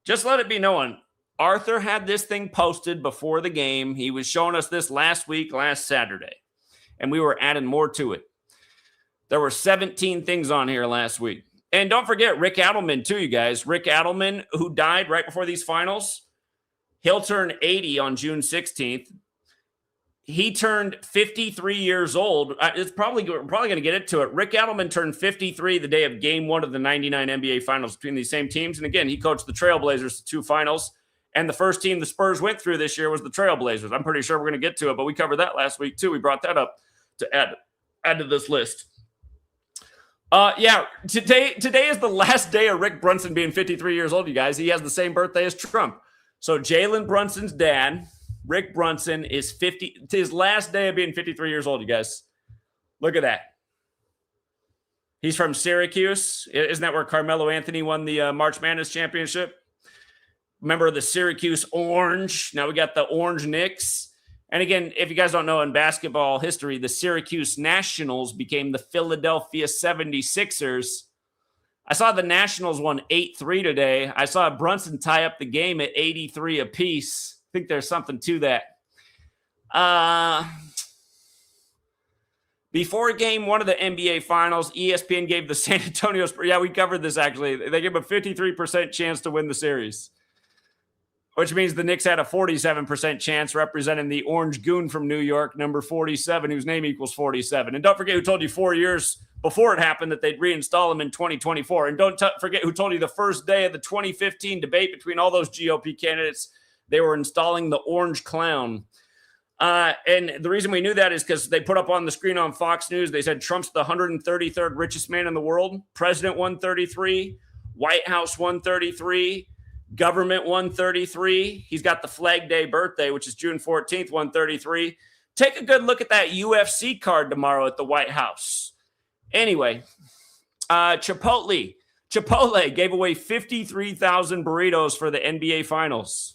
Just let it be known. Arthur had this thing posted before the game. He was showing us this last Saturday, and we were adding more to it. There were 17 things on here last week. And don't forget Rick Adelman, too, you guys. Rick Adelman, who died right before these finals, he'll turn 80 on June 16th. He turned 53 years old. We're probably going to get into it. Rick Adelman turned 53 the day of Game 1 of the 99 NBA Finals between these same teams. And again, he coached the Trailblazers to 2 finals. And the first team the Spurs went through this year was the Trailblazers. I'm pretty sure we're going to get to it, but we covered that last week, too. We brought that up to add to this list. Today is the last day of Rick Brunson being 53 years old, you guys. He has the same birthday as Trump. So Jalen Brunson's dad, Rick Brunson, is 50. It's his last day of being 53 years old, you guys. Look at that. He's from Syracuse. Isn't that where Carmelo Anthony won the March Madness championship? Remember the Syracuse Orange? Now we got the Orange Knicks. And again, if you guys don't know in basketball history, the Syracuse Nationals became the Philadelphia 76ers. I saw the Nationals won 8-3 today. I saw Brunson tie up the game at 83 apiece. I think there's something to that. Before Game 1 of the NBA Finals, ESPN gave the San Antonio Spurs. Yeah, we covered this actually. They gave a 53% chance to win the series, which means the Knicks had a 47% chance representing the Orange Goon from New York, number 47, whose name equals 47. And don't forget who told you 4 years before it happened that they'd reinstall him in 2024. And don't forget who told you the first day of the 2015 debate between all those GOP candidates, they were installing the Orange Clown. And the reason we knew that is because they put up on the screen on Fox News, they said Trump's the 133rd richest man in the world, President 133, White House 133, Government 133. He's got the Flag Day birthday, which is June 14th, 133. Take a good look at that UFC card tomorrow at the White House. Anyway, Chipotle gave away 53,000 burritos for the NBA Finals.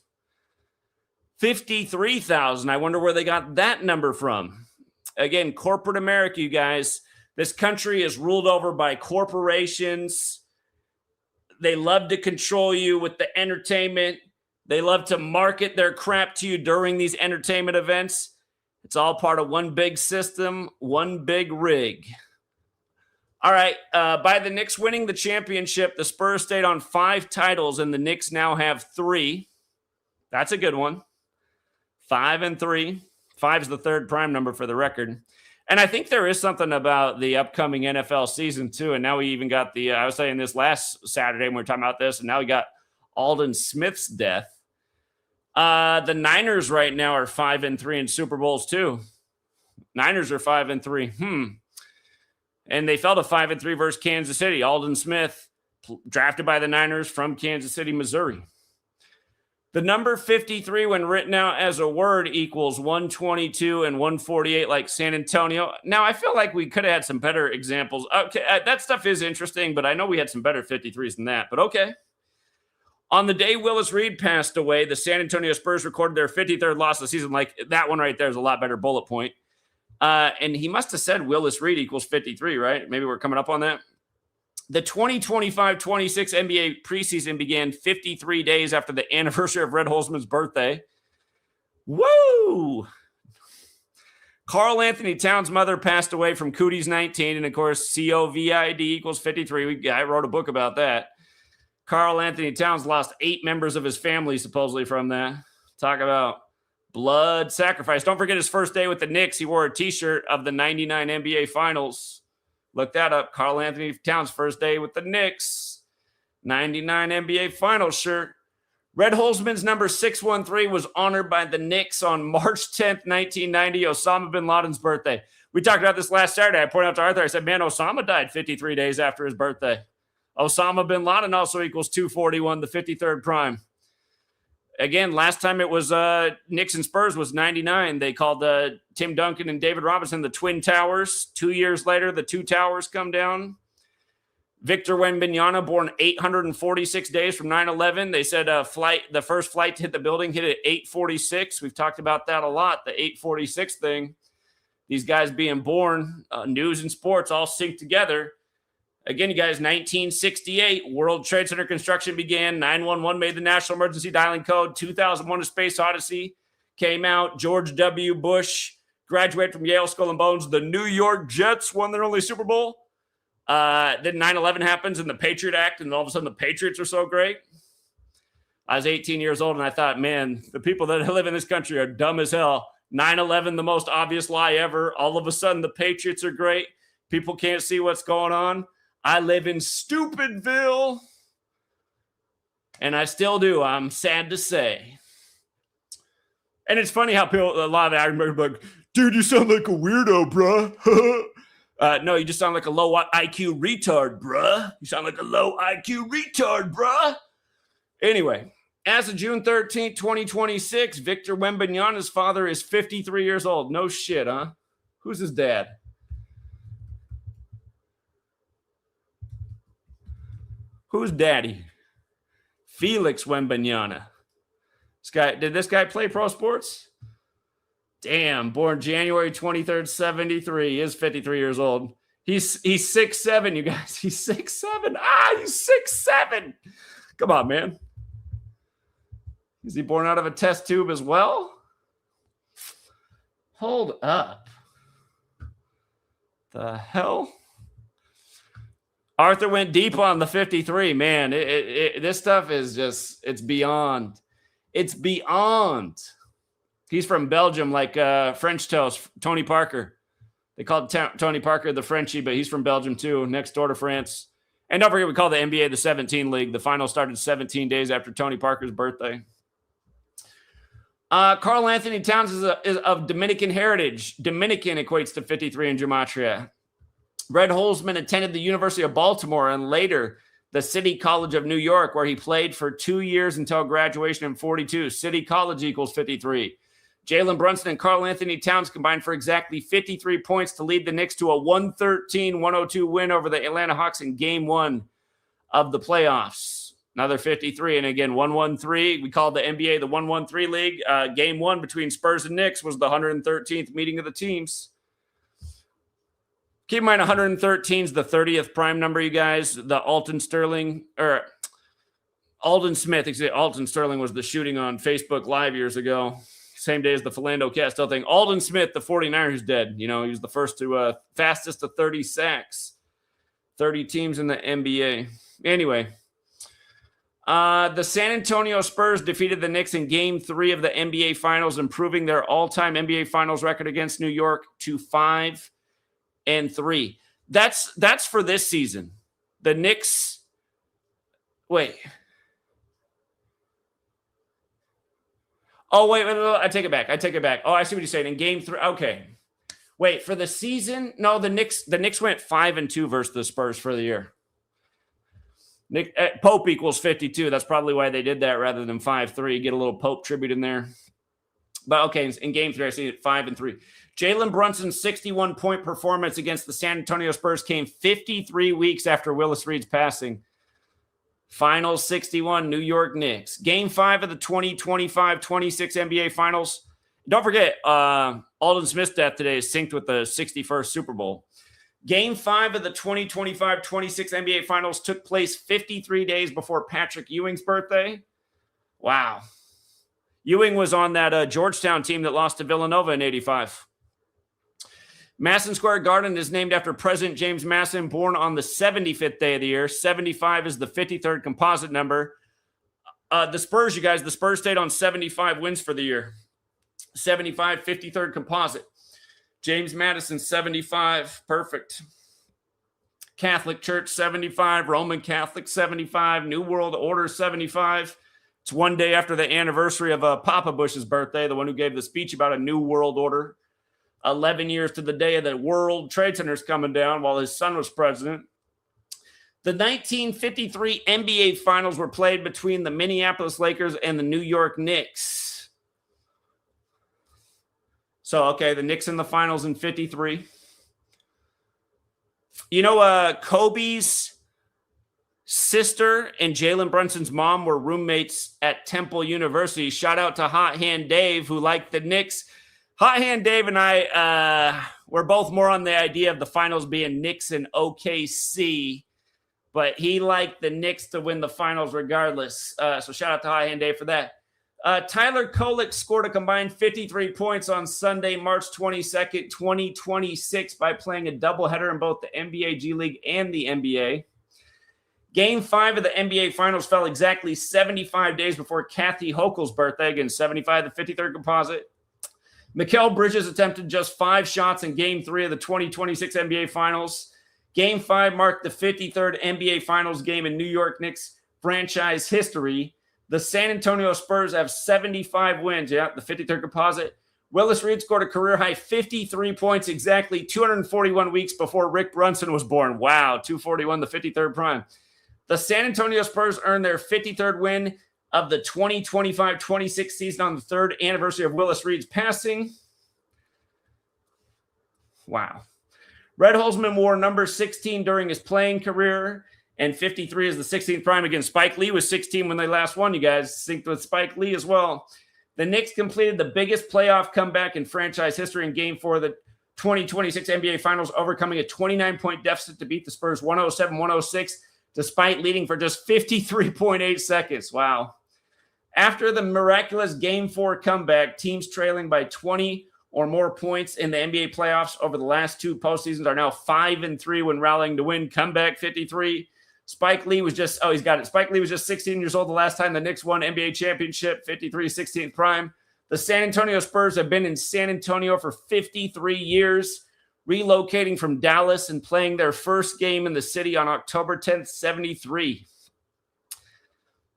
53,000. I wonder where they got that number from. Again, corporate America, you guys. This country is ruled over by corporations. They love to control you with the entertainment. They love to market their crap to you during these entertainment events. It's all part of one big system, one big rig. All right, by the Knicks winning the championship, the Spurs stayed on 5 titles, and the Knicks now have 3. That's a good one. 5-3. 5's the third prime number for the record. And I think there is something about the upcoming NFL season, too. And now we even got I was saying this last Saturday when we were talking about this, and now we got Aldon Smith's death. The Niners right now are 5-3 in Super Bowls, too. Niners are 5-3. And they fell to 5-3 versus Kansas City. Aldon Smith, drafted by the Niners from Kansas City, Missouri. The number 53, when written out as a word, equals 122 and 148, like San Antonio. Now, I feel like we could have had some better examples. Okay, that stuff is interesting, but I know we had some better 53s than that. But okay. On the day Willis Reed passed away, the San Antonio Spurs recorded their 53rd loss of the season. Like, that one right there is a lot better bullet point. And he must have said Willis Reed equals 53, right? Maybe we're coming up on that. The 2025-26 NBA preseason began 53 days after the anniversary of Red Holzman's birthday. Woo! Karl Anthony Towns' mother passed away from Cooties 19, and of course, COVID equals 53. I wrote a book about that. Karl Anthony Towns lost 8 members of his family, supposedly, from that. Talk about blood sacrifice. Don't forget his first day with the Knicks. He wore a T-shirt of the 99 NBA Finals. Look that up. Karl Anthony Towns' first day with the Knicks. 99 NBA Finals shirt. Red Holzman's number 613 was honored by the Knicks on March 10th, 1990, Osama bin Laden's birthday. We talked about this last Saturday. I pointed out to Arthur, I said, man, Osama died 53 days after his birthday. Osama bin Laden also equals 241, the 53rd prime. Again, last time it was Knicks and Spurs was 99. They called Tim Duncan and David Robinson the Twin Towers. 2 years later, the 2 towers come down. Victor Wembanyama, born 846 days from 9/11. They said the first flight to hit the building hit at 8:46. We've talked about that a lot, the 8:46 thing. These guys being born, news and sports all sync together. Again, you guys, 1968, World Trade Center construction began. 911 made the national emergency dialing code. 2001, A Space Odyssey came out. George W. Bush graduated from Yale Skull and Bones. The New York Jets won their only Super Bowl. Then 9/11 happens and the Patriot Act, and all of a sudden the Patriots are so great. I was 18 years old, and I thought, man, the people that live in this country are dumb as hell. 9/11, the most obvious lie ever. All of a sudden, the Patriots are great. People can't see what's going on. I live in Stupidville, and I still do. I'm sad to say. And it's funny how people, a lot of Americans are like, dude, you sound like a weirdo, bruh. No, you just sound like a low IQ retard, bruh. You sound like a low IQ retard, bruh. Anyway, as of June 13th, 2026, Victor Wembanyama's father is 53 years old. No shit, huh? Who's his dad? Who's daddy? Felix Wembanyama. Did this guy play pro sports? Damn, born January 23rd, 73. He is 53 years old. He's 6'7", you guys. He's 6'7". He's 6'7". Come on, man. Is he born out of a test tube as well? Hold up. The hell? Arthur went deep on the 53. Man, this stuff is just, it's beyond. It's beyond. He's from Belgium, like French toast, Tony Parker. They called Tony Parker the Frenchie, but he's from Belgium too, next door to France. And don't forget, we call the NBA the 17 League. The final started 17 days after Tony Parker's birthday. Karl Anthony Towns is of Dominican heritage. Dominican equates to 53 in Gematria. Red Holzman attended the University of Baltimore and later the City College of New York, where he played for 2 years until graduation in 42. City College equals 53. Jalen Brunson and Karl Anthony Towns combined for exactly 53 points to lead the Knicks to a 113-102 win over the Atlanta Hawks in Game 1 of the playoffs. Another 53, and again, 113. We called the NBA the 113 League. Game 1 between Spurs and Knicks was the 113th meeting of the teams. Keep in mind, 113 is the 30th prime number, you guys. The Aldon Smith. Aldon Sterling was the shooting on Facebook Live years ago. Same day as the Philando Castile thing. Aldon Smith, the 49ers, dead. You know, he was the first to fastest to 30 sacks. 30 teams in the NBA. Anyway, the San Antonio Spurs defeated the Knicks in Game 3 of the NBA Finals, improving their all-time NBA Finals record against New York to 5-3. That's for this season. The Knicks. Wait. Oh, wait. I take it back. Oh, I see what you're saying. In Game 3. Okay. Wait, for the season? No, the Knicks went 5-2 versus the Spurs for the year. Pope equals 52. That's probably why they did that rather than 5-3. Get a little Pope tribute in there. But okay, in Game 3, I see it 5-3. Jalen Brunson's 61-point performance against the San Antonio Spurs came 53 weeks after Willis Reed's passing. Finals 61, New York Knicks. Game 5 of the 2025-26 NBA Finals. Don't forget, Aldon Smith's death today is synced with the 61st Super Bowl. Game 5 of the 2025-26 NBA Finals took place 53 days before Patrick Ewing's birthday. Wow. Ewing was on that Georgetown team that lost to Villanova in 85. Madison Square Garden is named after President James Madison, born on the 75th day of the year. 75 is the 53rd composite number. The Spurs, you guys, the Spurs stayed on 75 wins for the year. 75, 53rd composite. James Madison, 75. Perfect. Catholic Church, 75. Roman Catholic, 75. New World Order, 75. It's one day after the anniversary of Papa Bush's birthday, the one who gave the speech about a new world order. 11 years to the day of the World Trade Center's coming down while his son was president. The 1953 NBA Finals were played between the Minneapolis Lakers and the New York Knicks. So, okay, the Knicks in the finals in 53. You know, Kobe's sister and Jalen Brunson's mom were roommates at Temple University. Shout out to Hot Hand Dave, who liked the Knicks. Hot Hand Dave and I were both more on the idea of the finals being Knicks and OKC. but he liked the Knicks to win the finals regardless. So shout out to High Hand Dave for that. Tyler Kolek scored a combined 53 points on Sunday, March 22nd, 2026 by playing a doubleheader in both the NBA G League and the NBA. Game 5 of the NBA Finals fell exactly 75 days before Kathy Hochul's birthday. Again, 75, the 53rd composite. Mikal Bridges attempted just 5 shots in Game 3 of the 2026 NBA Finals. Game 5 marked the 53rd NBA Finals game in New York Knicks franchise history. The San Antonio Spurs have 75 wins. Yeah, the 53rd composite. Willis Reed scored a career-high 53 points exactly 241 weeks before Rick Brunson was born. Wow, 241, the 53rd prime. The San Antonio Spurs earned their 53rd win of the 2025-26 season on the 3rd anniversary of Willis Reed's passing. Wow. Red Holzman wore number 16 during his playing career, and 53 is the 16th prime. Again, Spike Lee was 16 when they last won. You guys synced with Spike Lee as well. The Knicks completed the biggest playoff comeback in franchise history in Game 4 of the 2026 NBA Finals, overcoming a 29-point deficit to beat the Spurs 107-106, despite leading for just 53.8 seconds. Wow. After the miraculous Game 4 comeback, teams trailing by 20 or more points in the NBA playoffs over the last 2 postseasons are now 5-3 when rallying to win comeback 53. Spike Lee was just, he's got it. Spike Lee was just 16 years old the last time the Knicks won NBA championship, 53, 16th prime. The San Antonio Spurs have been in San Antonio for 53 years, relocating from Dallas and playing their first game in the city on October 10th, 73.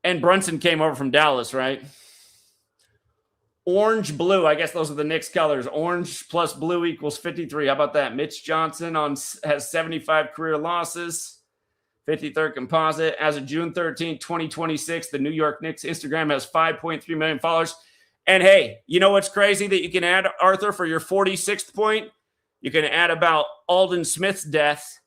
And Brunson came over from Dallas, right? Orange, blue. I guess those are the Knicks colors. Orange plus blue equals 53. How about that? Mitch Johnson has 75 career losses. 53rd composite. As of June 13, 2026, the New York Knicks Instagram has 5.3 million followers. And hey, you know what's crazy that you can add, Arthur, for your 46th point? You can add about Aldon Smith's death.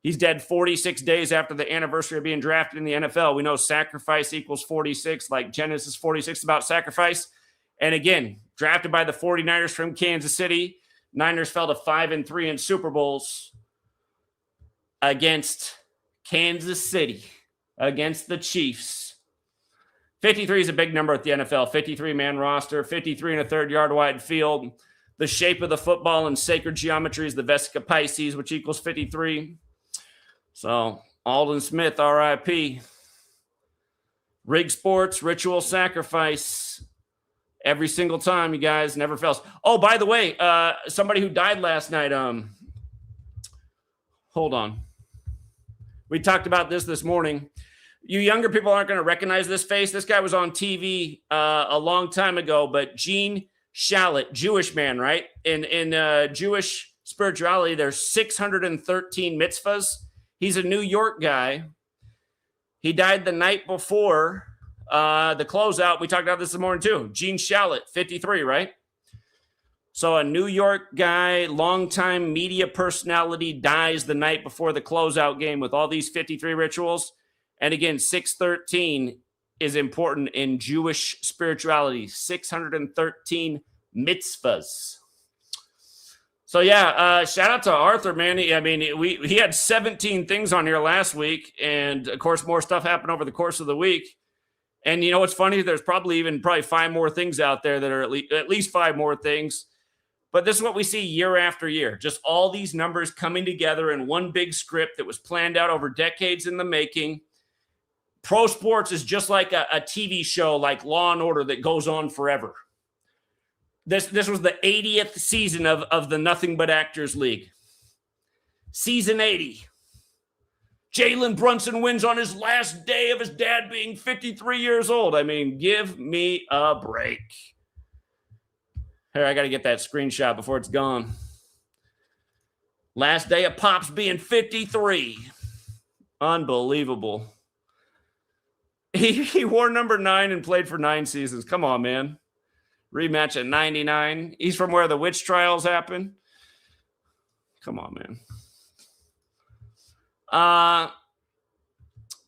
He's dead 46 days after the anniversary of being drafted in the NFL. We know sacrifice equals 46, like Genesis 46 is about sacrifice. And again, drafted by the 49ers from Kansas City. Niners fell to 5-3 in Super Bowls against Kansas City, against the Chiefs. 53 is a big number at the NFL. 53-man roster, 53 and a third yard wide field. The shape of the football in sacred geometry is the Vesica Pisces, which equals 53. So, Aldon Smith, RIP. Rig sports, ritual sacrifice. Every single time, you guys, never fails. Oh, by the way, somebody who died last night, hold on. We talked about this morning. You younger people aren't going to recognize this face. This guy was on TV a long time ago, but Gene Shalit, Jewish man, right? In Jewish spirituality, there's 613 mitzvahs. He's a New York guy. He died the night before the closeout. We talked about this morning too. Gene Shalit, 53, right? So a New York guy, longtime media personality, dies the night before the closeout game with all these 53 rituals. And again, 613 is important in Jewish spirituality. 613 mitzvahs. So yeah, shout out to Arthur, man. He had 17 things on here last week, and of course, more stuff happened over the course of the week. And you know what's funny? There's probably 5 more things out there that are at least 5 more things. But this is what we see year after year. Just all these numbers coming together in one big script that was planned out over decades in the making. Pro sports is just like a TV show like Law and Order that goes on forever. This was the 80th season of the Nothing But Actors League. Season 80. Jalen Brunson wins on his last day of his dad being 53 years old. I mean, give me a break. Here, I got to get that screenshot before it's gone. Last day of Pops being 53. Unbelievable. He wore number 9 and played for 9 seasons. Come on, man. Rematch at 99. He's from where the witch trials happen. Come on, man.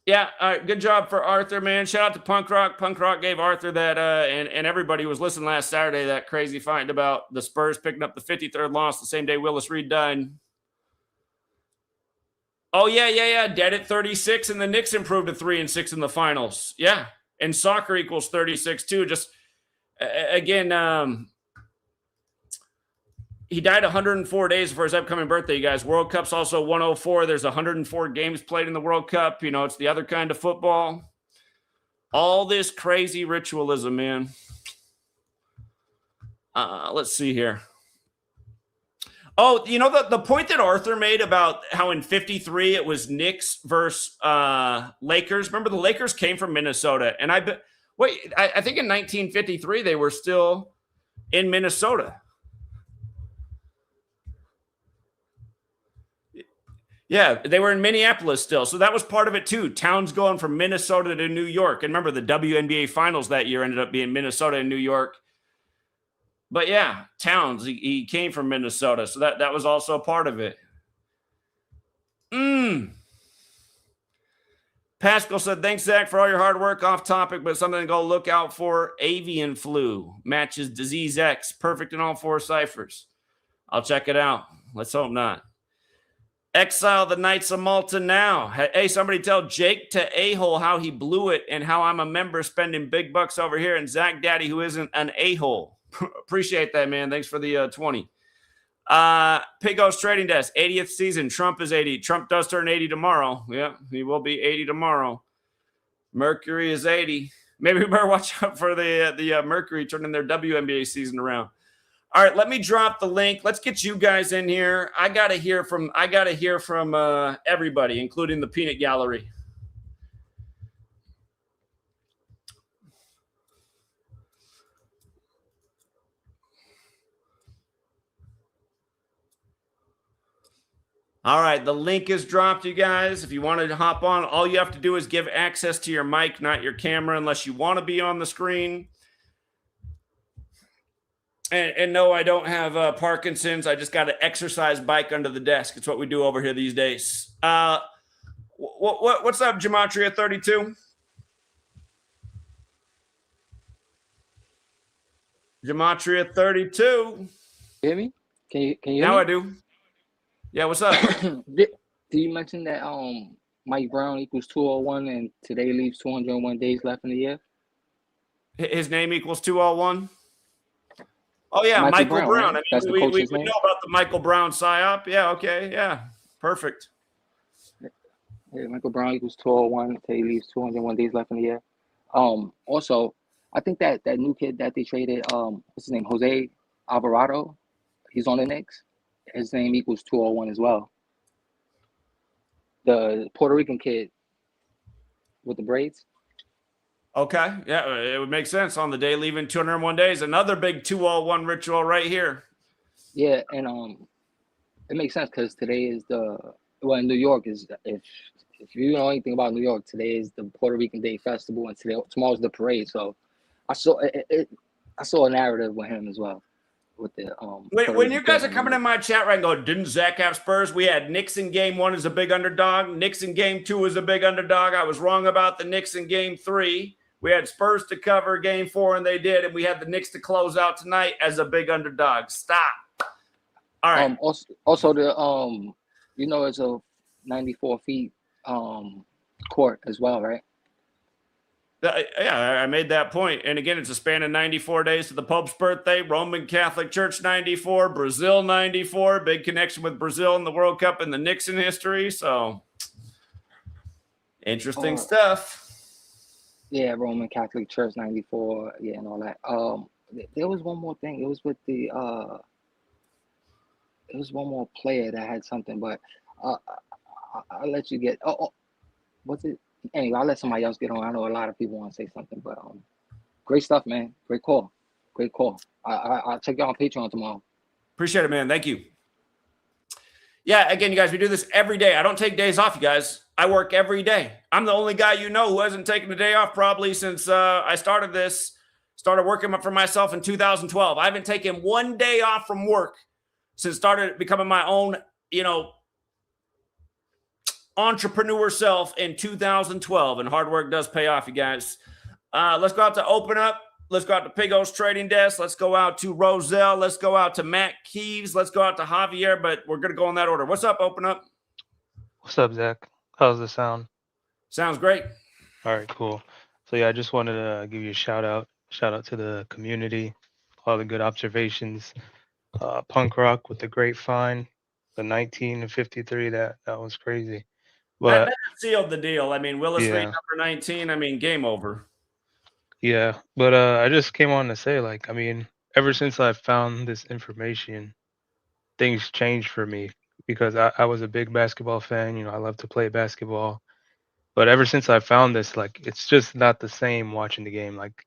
Yeah, all right, good job for Arthur, man. Shout out to Punk Rock. Punk Rock gave Arthur that, and everybody who was listening last Saturday, that crazy find about the Spurs picking up the 53rd loss the same day Willis Reed died. Oh, yeah. Dead at 36, and the Knicks improved to 3-6 in the finals. Yeah, and soccer equals 36 too. Just again, he died 104 days before his upcoming birthday, you guys. World Cup's also 104. There's 104 games played in the World Cup. You know, it's the other kind of football. All this crazy ritualism, man. Let's see here. Oh, you know, the point that Arthur made about how in 53 it was Knicks versus Lakers. Remember, the Lakers came from Minnesota. And I think in 1953 they were still in Minnesota. Yeah, they were in Minneapolis still. So that was part of it too. Towns going from Minnesota to New York. And remember, the WNBA finals that year ended up being Minnesota and New York. But yeah, Towns, he came from Minnesota, so that was also a part of it. Pascal said, thanks, Zach, for all your hard work. Off topic, but something to go look out for. Avian flu matches disease X. Perfect in all 4 ciphers. I'll check it out. Let's hope not. Exile the Knights of Malta now. Hey, somebody tell Jake to a-hole how he blew it and how I'm a member spending big bucks over here and Zach Daddy, who isn't an a-hole. Appreciate that, man. Thanks for the 20. Pigos Trading Desk, 80th season. Trump is 80. Trump does turn 80 tomorrow. Yeah, he will be 80 tomorrow. Mercury is 80. Maybe we better watch out for the Mercury turning their WNBA season around. All right, let me drop the link. Let's get you guys in here. I gotta hear from everybody, including the Peanut Gallery. All right, the link is dropped, you guys. If you want to hop on, all you have to do is give access to your mic, not your camera, unless you want to be on the screen. And no, I don't have Parkinson's. I just got an exercise bike under the desk. It's what we do over here these days. What's up, Gematria32? Gematria32. Hear me? Can you hear now me? I do. Yeah, what's up? Did you mention that Mike Brown equals 201 and today leaves 201 days left in the year? His name equals 201? Oh, yeah, Michael Brown. Right? I mean, we know about the Michael Brown PSYOP. Yeah, okay, yeah, perfect. Yeah, Michael Brown equals 201 today leaves 201 days left in the year. Also, I think that new kid that they traded, what's his name, Jose Alvarado, he's on the Knicks. His name equals 201 as well. The Puerto Rican kid with the braids. Okay, yeah, it would make sense on the day leaving 201 days. Another big 201 ritual right here. Yeah, and it makes sense because today is in New York is if you know anything about New York, today is the Puerto Rican Day Festival and tomorrow's the parade. So I saw a narrative with him as well. With the when you guys are coming in my chat right and go, didn't Zach have Spurs? We had Knicks in game 1 as a big underdog. Knicks in game 2 as a big underdog. I was wrong about the Knicks in game 3. We had Spurs to cover game 4, and they did. And we had the Knicks to close out tonight as a big underdog. Stop. All right. Also the it's a 94 feet court as well, right? Yeah, I made that point. And again, it's a span of 94 days to the Pope's birthday, Roman Catholic Church 94, Brazil 94, big connection with Brazil in the World Cup and the Nixon history. So interesting stuff. Yeah, Roman Catholic Church 94, yeah, and all that. There was one more thing. It was with the it was one more player that had something, but I'll let you get what's it? Anyway, I'll let somebody else get on. I know a lot of people want to say something, but great stuff, man. Great call. I'll check you out on Patreon tomorrow. Appreciate it, man. Thank you. Yeah, again, you guys, we do this every day. I don't take days off, you guys. I work every day. I'm the only guy you know who hasn't taken a day off probably since I started working for myself in 2012. I haven't taken one day off from work since started becoming my own, entrepreneur self in 2012, and hard work does pay off, you guys. Let's go out to Open Up. Let's go out to Pigos Trading Desk. Let's go out to Roselle. Let's go out to Matt Keeves. Let's go out to Javier, but we're going to go in that order. What's up, Open Up? What's up, Zach? How's the sound? Sounds great. All right, cool. So yeah, I just wanted to give you a shout out. Shout out to the community, all the good observations. Punk rock with the great find, the 19 and 53. That was crazy. That But sealed the deal. I mean, Willis Reed yeah, number 19. I mean, game over. yeah. But I just came on to say, like, I mean, ever since I found this information, things changed for me because I was a big basketball fan. I love to play basketball. But ever since I found this, like, it's just not the same watching the game. Like,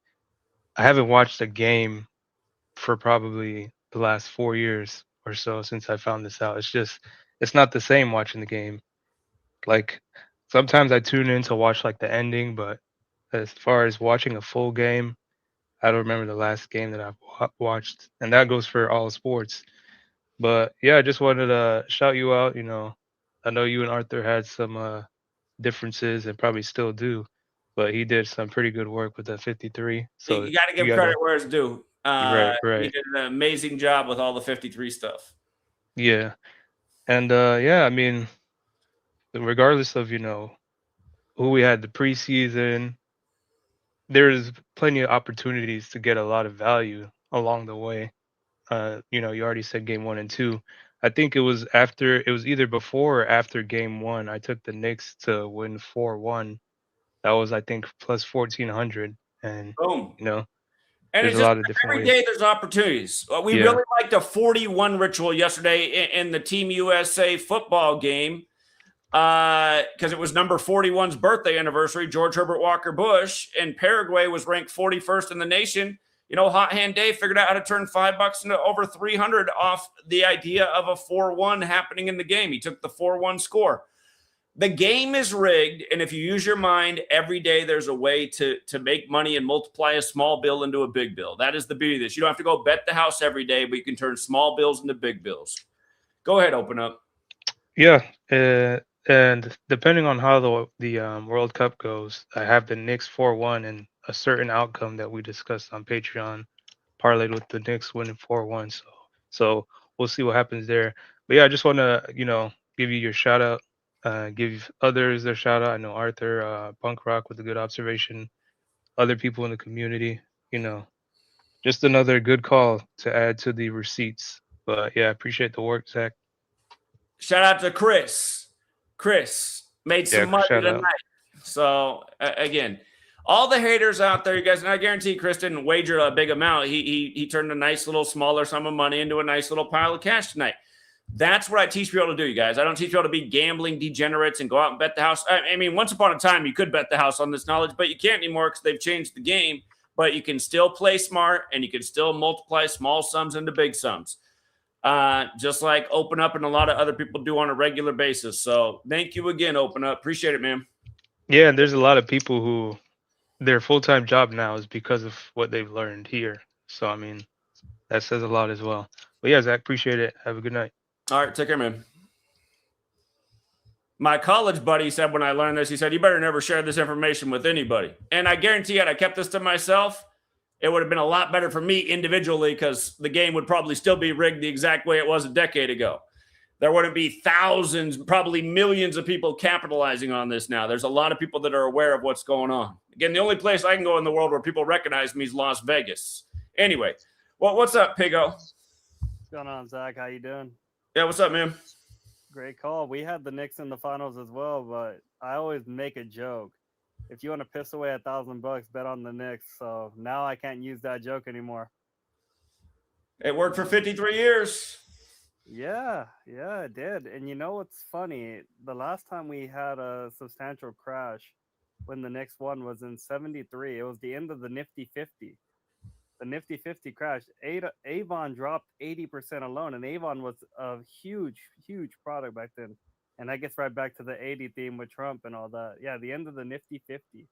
I haven't watched a game for probably the last 4 years or so since I found this out. It's not the same watching the game. Like, sometimes I tune in to watch like the ending, but as far as watching a full game, I don't remember the last game that I've watched, and that goes for all sports. But yeah, I just wanted to shout you out. I know you and Arthur had some differences and probably still do, but he did some pretty good work with that 53. So You got to you give gotta, credit where it's due. you're right, He right, did an amazing job with all the 53 stuff. yeah, and yeah, I mean, regardless of who we had the preseason, there's plenty of opportunities to get a lot of value along the way. You already said game one and two. I think it was either before or after game one. I took the Knicks to win 4-1. That was, I think, plus 1400. And, Boom. you know, And there's it's a just lot of different every ways. day there's opportunities. We Yeah. really liked a 41 ritual yesterday in the Team USA football game because it was number 41's birthday anniversary, George Herbert Walker Bush, and Paraguay was ranked 41st in the nation. Hot Hand Dave figured out how to turn $5 into over 300 off the idea of a 4-1 happening in the game. He took the 4-1 score. The game is rigged, and if you use your mind every day, there's a way to make money and multiply a small bill into a big bill. That is the beauty of this. You don't have to go bet the house every day, but you can turn small bills into big bills. Go ahead, open up. Yeah. And depending on how the World Cup goes, I have the Knicks 4-1 and a certain outcome that we discussed on Patreon parlayed with the Knicks winning 4-1. So we'll see what happens there. But yeah, I just want to give you your shout out, give others their shout out. I know Arthur, Punk Rock with a good observation. Other people in the community, you know, just another good call to add to the receipts. But yeah, I appreciate the work, Zach. Shout out to Chris. Chris made some Yeah, money shout tonight. out. So again, all the haters out there, you guys, and I guarantee Chris didn't wager a big amount. He turned a nice little smaller sum of money into a nice little pile of cash tonight. That's what I teach people to do, you guys. I don't teach people to be gambling degenerates and go out and bet the house. I mean, once upon a time, you could bet the house on this knowledge, but you can't anymore because they've changed the game. But you can still play smart and you can still multiply small sums into big sums. Just like Open Up and a lot of other people do on a regular basis. So thank you again, Open Up. Appreciate it, man. Yeah, and there's a lot of people who their full-time job now is because of what they've learned here. So I mean, that says a lot as well. But yeah, Zach, appreciate it. Have a good night. All right, take care, man. My college buddy said when I learned this, he said, you better never share this information with anybody. And I guarantee had I kept this to myself, it would have been a lot better for me individually because the game would probably still be rigged the exact way it was a decade ago. There wouldn't be thousands, probably millions of people capitalizing on this now. There's a lot of people that are aware of what's going on. Again, the only place I can go in the world where people recognize me is Las Vegas. Anyway, well, what's up, Pigo? What's going on, Zach? How you doing? Yeah, what's up, man? Great call. We had the Knicks in the finals as well, but I always make a joke. If you want to piss away $1,000, bet on the Knicks. So now I can't use that joke anymore. It worked for 53 years. Yeah, it did. And you know what's funny? The last time we had a substantial crash when the Knicks won was in 73. It was the end of the Nifty 50. The Nifty 50 crashed. Avon dropped 80% alone, and Avon was a huge product back then. And that gets right back to the 80 theme with Trump and all that. Yeah, the end of the Nifty 50.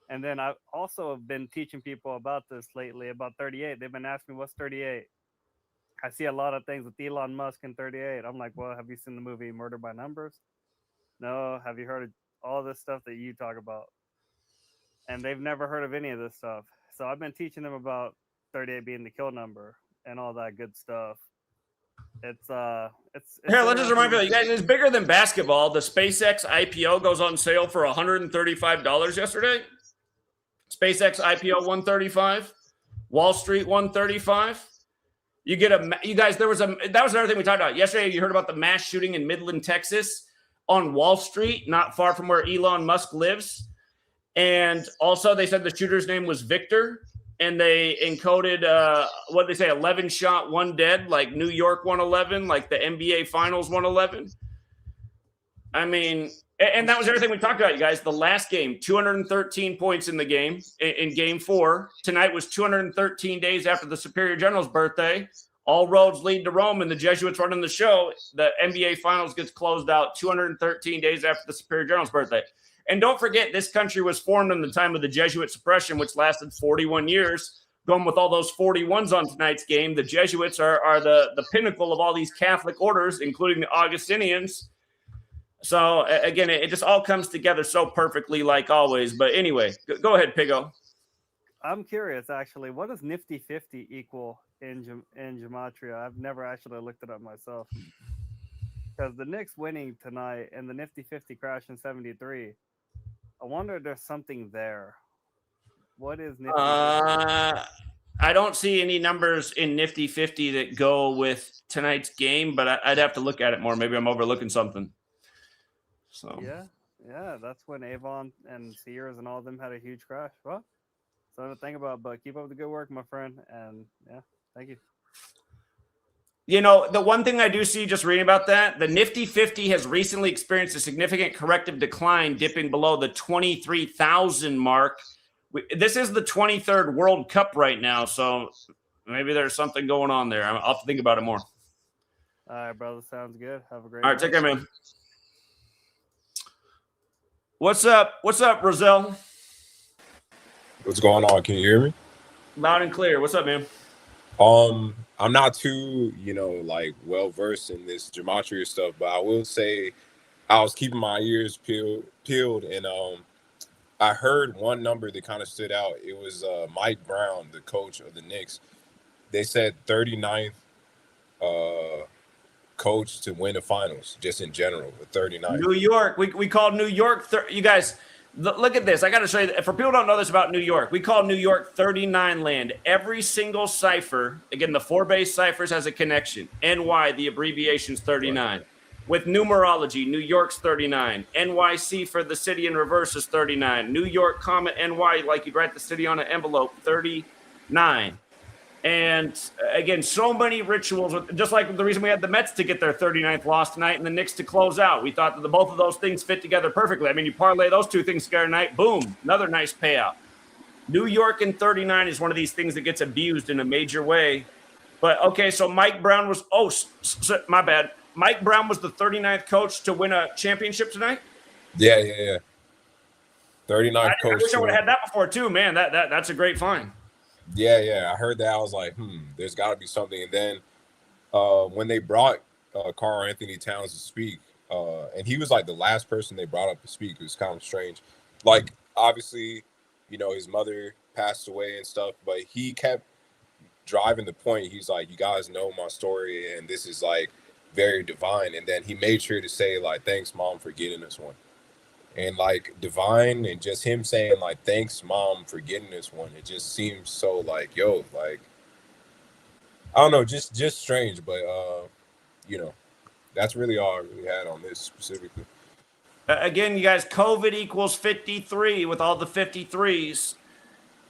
And then I also have been teaching people about this lately, about 38. They've been asking me, what's 38? I see a lot of things with Elon Musk and 38. I'm like, well, have you seen the movie Murder by Numbers? No. Have you heard of all this stuff that you talk about? And they've never heard of any of this stuff. So I've been teaching them about 38 being the kill number and all that good stuff. It's Here, let's just remind you guys, it's bigger than basketball. The SpaceX IPO goes on sale for $135 yesterday. SpaceX IPO 135, Wall Street 135. You get you guys. That was another thing we talked about yesterday. You heard about the mass shooting in Midland, Texas, on Wall Street, not far from where Elon Musk lives. And also, they said the shooter's name was Victor. And they encoded, what they say, 11 shot, 1 dead, like New York 111, like the NBA Finals 111. I mean, and that was everything we talked about, you guys. The last game, 213 points in the game, in game 4. Tonight was 213 days after the Superior General's birthday. All roads lead to Rome, and the Jesuits running the show. The NBA Finals gets closed out 213 days after the Superior General's birthday. And don't forget, this country was formed in the time of the Jesuit suppression, which lasted 41 years. Going with all those 41s on tonight's game, the Jesuits are the pinnacle of all these Catholic orders, including the Augustinians. So, again, it just all comes together so perfectly, like always. But anyway, go ahead, Pigo. I'm curious, actually. What does Nifty 50 equal in Gematria? I've never actually looked it up myself. Because the Knicks winning tonight and the Nifty 50 crashing 73, I wonder if there's something there. What is Nifty 50? I don't see any numbers in Nifty 50 that go with tonight's game, but I'd have to look at it more. Maybe I'm overlooking something. So Yeah, that's when Avon and Sears and all of them had a huge crash. Well, something to think about, but keep up the good work, my friend. And yeah, thank you. You know, the one thing I do see just reading about that, the Nifty 50 has recently experienced a significant corrective decline, dipping below the 23,000 mark. This is the 23rd World Cup right now, so maybe there's something going on there. I'll have to think about it more. All right, brother. Sounds good. Have a great All right, night. take care, man. What's up? What's up, Roselle? What's going on? Can you hear me? Loud and clear. What's up, man? I'm not too, like well-versed in this gematria stuff, but I will say I was keeping my ears peeled and I heard one number that kind of stood out. It was Mike Brown, the coach of the Knicks. They said 39th coach to win the finals, just in general, with 39. New York. We called New York. You guys, look at this. I got to show you. For people who don't know this about New York, we call New York 39 land. Every single cipher, again, the 4 base ciphers has a connection. NY, the abbreviation's 39. Right. With numerology, New York's 39. NYC for the city in reverse is 39. New York, comma, NY, like you'd write the city on an envelope, 39. And again, so many rituals, just like the reason we had the Mets to get their 39th loss tonight and the Knicks to close out. We thought that both of those things fit together perfectly. I mean, you parlay those two things together tonight, boom, another nice payout. New York and 39 is one of these things that gets abused in a major way. But, okay, so Mike Brown was, my bad. Mike Brown was the 39th coach to win a championship tonight? Yeah. 39th coach. I wish I would have had that before, too, man. That's a great find. Yeah. I heard that. I was like, there's got to be something. And then when they brought Karl Anthony Towns to speak, and he was like the last person they brought up to speak, it was kind of strange. Like, obviously, his mother passed away and stuff, but he kept driving the point. He's like, you guys know my story, and this is like very divine. And then he made sure to say, like, thanks, Mom, for getting us one. And like divine, and just him saying like, thanks, Mom, for getting this one. It just seems so like, like, I don't know, just strange. But that's really all I really had on this specifically. Again, you guys, COVID equals 53 with all the 53s.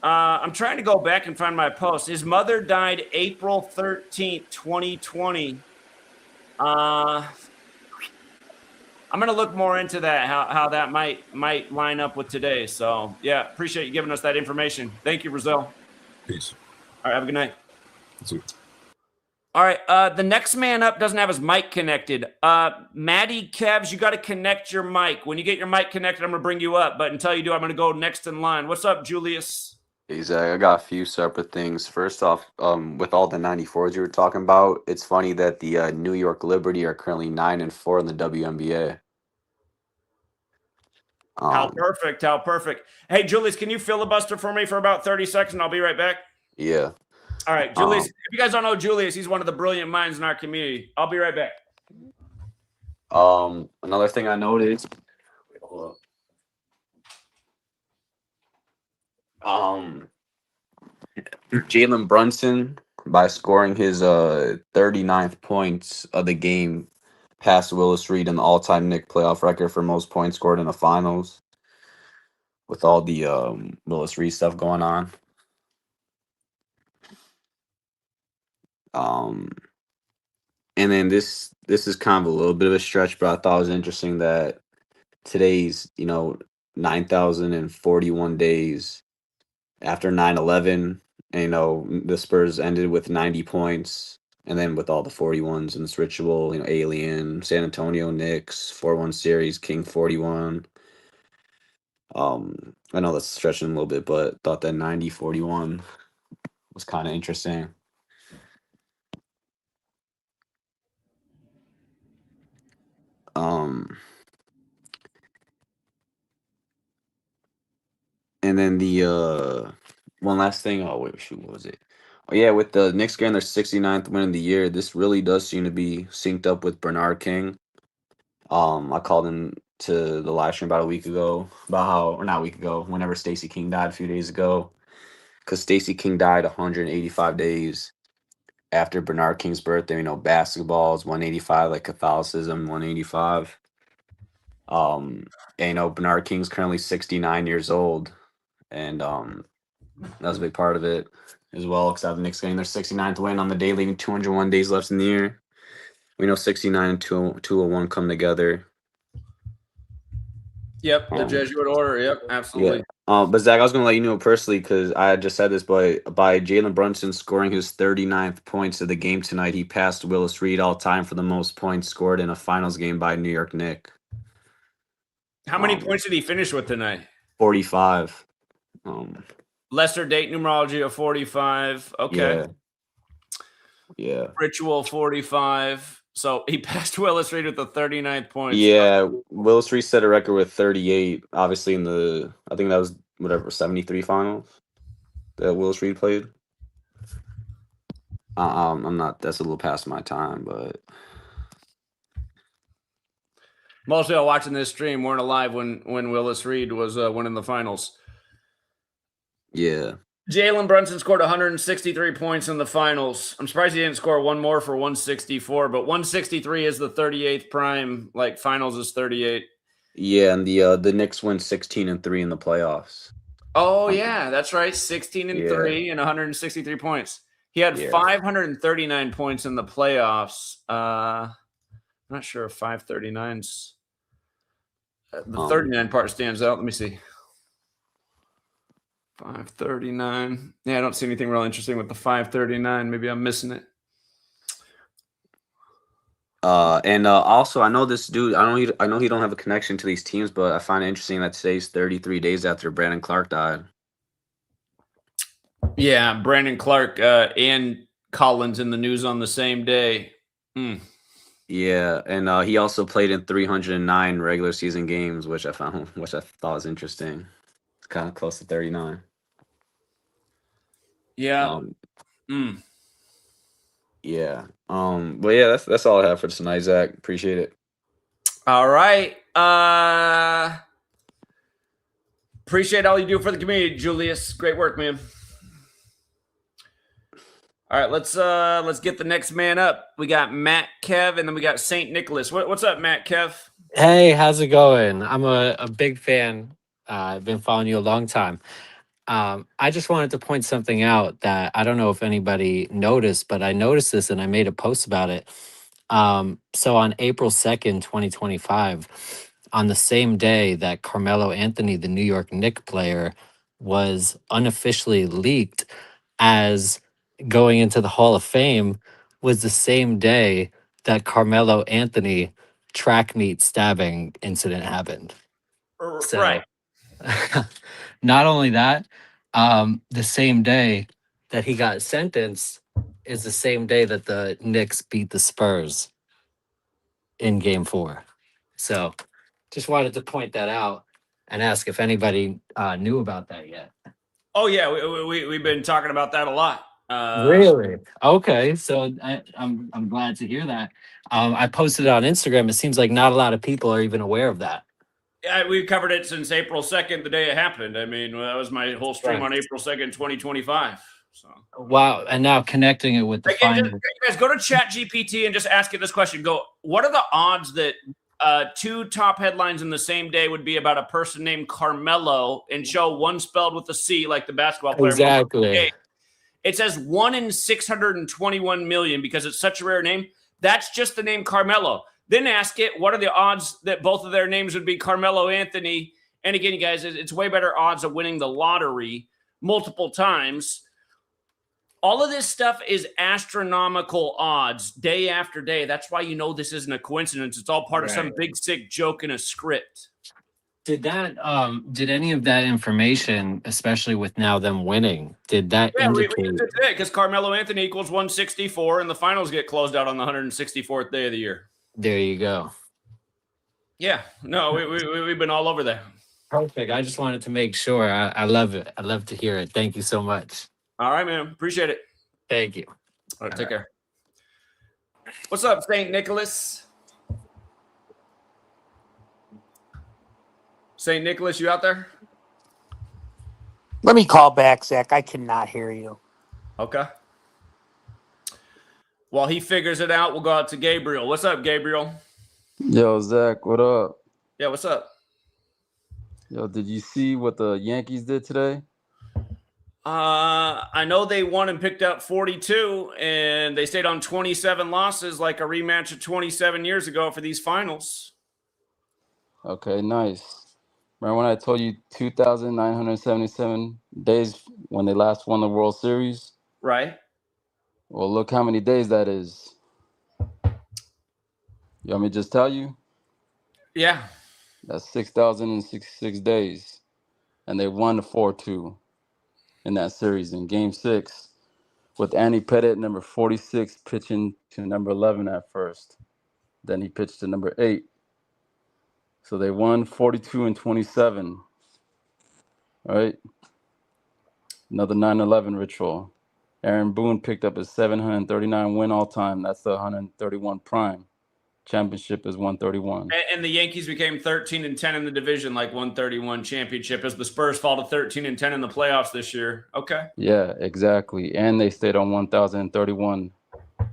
I'm trying to go back and find my post. His mother died April 13th, 2020. I'm going to look more into that, how that might line up with today. So, yeah, appreciate you giving us that information. Thank you, Roselle. Peace. All right, have a good night. You too. All right, the next man up doesn't have his mic connected. Maddie Kevs, you got to connect your mic. When you get your mic connected, I'm going to bring you up. But until you do, I'm going to go next in line. What's up, Julius? Hey, Zach, I got a few separate things. First off, with all the 94s you were talking about, it's funny that the New York Liberty are currently 9-4 in the WNBA. How perfect, how perfect. Hey, Julius, can you filibuster for me for about 30 seconds and I'll be right back? Yeah. All right, Julius. If you guys don't know Julius, he's one of the brilliant minds in our community. I'll be right back. Another thing I noticed. Wait, hold up. Jalen Brunson, by scoring his 39th points of the game, passed Willis Reed in the all-time Knick playoff record for most points scored in the finals. With all the Willis Reed stuff going on. And then this is kind of a little bit of a stretch, but I thought it was interesting that today's 9,041 days after 9/11, and the Spurs ended with 90 points, and then with all the 41s in this ritual, Alien, San Antonio Knicks 4-1 series, King 41. I know that's stretching a little bit, but thought that 90-41 was kind of interesting. And then the one last thing. Oh wait, shoot, what was it? Oh yeah, with the Knicks getting their 69th win of the year, this really does seem to be synced up with Bernard King. I called him to the live stream about a week ago about how, or not a week ago, whenever Stacey King died a few days ago, because Stacey King died 185 days after Bernard King's birthday. Basketball is 185, like Catholicism 185. And Bernard King's currently 69 years old, and that was a big part of it as well, because I have the Knicks getting their 69th win on the day, leaving 201 days left in the year. We know 69 and 201 come together. Yep, the Jesuit order. Yep, absolutely. Yeah. But Zach, I was going to let you know personally, because I had just said this, but by Jalen Brunson scoring his 39th points of the game tonight, he passed Willis Reed all time for the most points scored in a finals game by a New York Knick. How many points did he finish with tonight? 45. Lesser date numerology of 45. Okay. Yeah. Ritual 45. So he passed Willis Reed with the 39th points. Yeah, Willis Reed set a record with 38. Obviously, I think that was 73 finals that Willis Reed played. I'm not. That's a little past my time, but most of y'all watching this stream weren't alive when Willis Reed was winning the finals. Yeah. Jalen Brunson scored 163 points in the finals. I'm surprised he didn't score one more for 164, but 163 is the 38th prime. Like finals is 38. Yeah, and the Knicks win 16-3 in the playoffs. Oh yeah, that's right. 16-3 and 163 points. He had 539 points in the playoffs. I'm not sure if 539's the 39 part stands out. Let me see. 539. Yeah, I don't see anything real interesting with the 539. Maybe I'm missing it. And also, I know this dude. I know he don't have a connection to these teams, but I find it interesting that today's 33 days after Brandon Clark died. Yeah, Brandon Clark and Collins in the news on the same day. Yeah, and he also played in 309 regular season games, which I thought was interesting. It's kind of close to 39. Yeah. Yeah. But yeah, that's all I have for tonight, Zach. Appreciate it. All right. Appreciate all you do for the community, Julius. Great work, man. All right, let's get the next man up. We got Matt Kev, and then we got St. Nicholas. What's up, Matt Kev? Hey, how's it going? I'm a big fan. I've been following you a long time. I just wanted to point something out that I don't know if anybody noticed, but I noticed this and I made a post about it. So on April 2nd, 2025, on the same day that Carmelo Anthony, the New York Knicks player, was unofficially leaked as going into the Hall of Fame, was the same day that Carmelo Anthony track meet stabbing incident happened. So, right. Not only that, the same day that he got sentenced is the same day that the Knicks beat the Spurs in Game 4. So just wanted to point that out and ask if anybody knew about that yet. Oh yeah, we've been talking about that a lot. Really? Okay. So I'm glad to hear that. I posted it on Instagram. It seems like not a lot of people are even aware of that. Yeah, we've covered it since April 2nd, the day it happened. I mean, that was my whole stream on April 2nd, 2025. So Wow. And now connecting it with the again, final. guys, go to ChatGPT and just ask it this question. Go, what are the odds that two top headlines in the same day would be about a person named Carmelo, and show one spelled with a C like the basketball player? Exactly. It says 1 in 621 million because it's such a rare name. That's just the name Carmelo. Then ask it, what are the odds that both of their names would be Carmelo Anthony? And again, you guys, it's way better odds of winning the lottery multiple times. All of this stuff is astronomical odds day after day. That's why you know this isn't a coincidence. It's all part of some big, sick joke in a script. Did any of that information, especially with now them winning, did that indicate? We did it today because Carmelo Anthony equals 164, and the finals get closed out on the 164th day of the year. There you go. Yeah, no, we've been all over that. Perfect. I just wanted to make sure. I love it. I love to hear it. Thank you so much. All right, man. Appreciate it. Thank you. All right, take care. What's up, St. Nicholas? St. Nicholas, you out there? Let me call back, Zach. I cannot hear you. Okay. While he figures it out, we'll go out to Gabriel. What's up, Gabriel? Yo, Zach, what up? Yeah, what's up? Yo, did you see what the Yankees did today? I know they won and picked up 42, and they stayed on 27 losses, like a rematch of 27 years ago for these finals. Okay, nice. Remember when I told you 2,977 days when they last won the World Series? Right. Well, look how many days that is. You want me to just tell you? Yeah. That's 6,066 days. And they won 4-2 in that series in Game 6 with Andy Pettitte, number 46, pitching to number 11 at first. Then he pitched to number 8. So they won 42-27, right? Another 9/11 ritual. Aaron Boone picked up his 739 win all time. That's the 131 prime. Championship is 131. And the Yankees became 13-10 in the division, like 131 championship, as the Spurs fall to 13-10 in the playoffs this year. Okay. Yeah, exactly. And they stayed on 1,031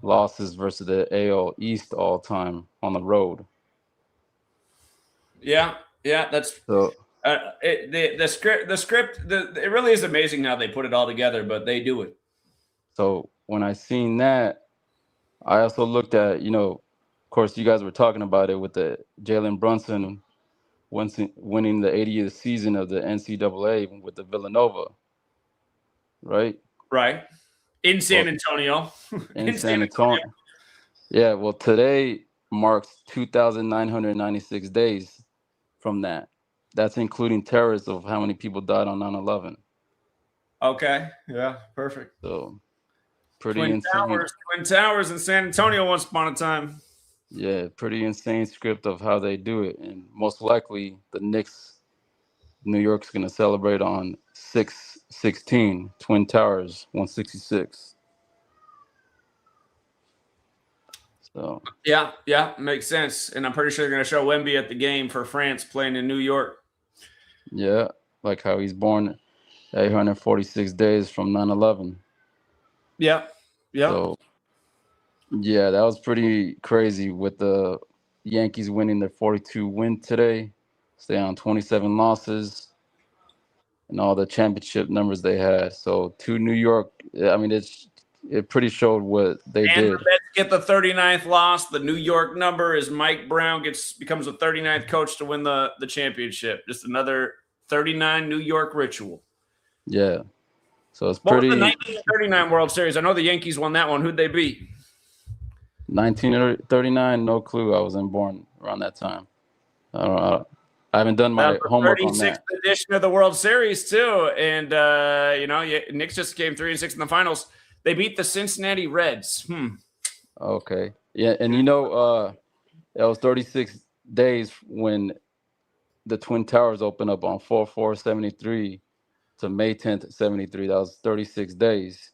losses versus the AL East all time on the road. Yeah, that's so. The script. It really is amazing how they put it all together, but they do it. So when I seen that, I also looked at, of course, you guys were talking about it with the Jalen Brunson winning the 80th season of the NCAA with the Villanova, right? Right. In San Antonio. In San Antonio. Yeah, well, today marks 2,996 days from that. That's including terrorists of how many people died on 9/11. Okay. Yeah, perfect. So pretty insane. Twin Towers in San Antonio once upon a time. Yeah, pretty insane script of how they do it. And most likely the Knicks, New York's going to celebrate on 6/16, Twin Towers, 166. So yeah, makes sense. And I'm pretty sure they're going to show Wemby at the game for France playing in New York. Yeah, like how he's born 846 days from 9/11. Yeah. So, yeah, that was pretty crazy with the Yankees winning their 42 win today, stay on 27 losses, and all the championship numbers they had. So to New York, I mean, it pretty showed what they did. Let's get the 39th loss. The New York number is Mike Brown becomes the 39th coach to win the championship. Just another 39 New York ritual. Yeah. So it's what pretty. Was the 1939 World Series? I know the Yankees won that one. Who'd they beat? 1939. No clue. I wasn't born around that time. I don't know. I haven't done my homework on that. 36th edition of the World Series too, and Knicks just came 3-6 in the finals. They beat the Cincinnati Reds. Okay. Yeah, and it was 36 days when the Twin Towers opened up on 4/4/73 to May 10th, 73. That was 36 days.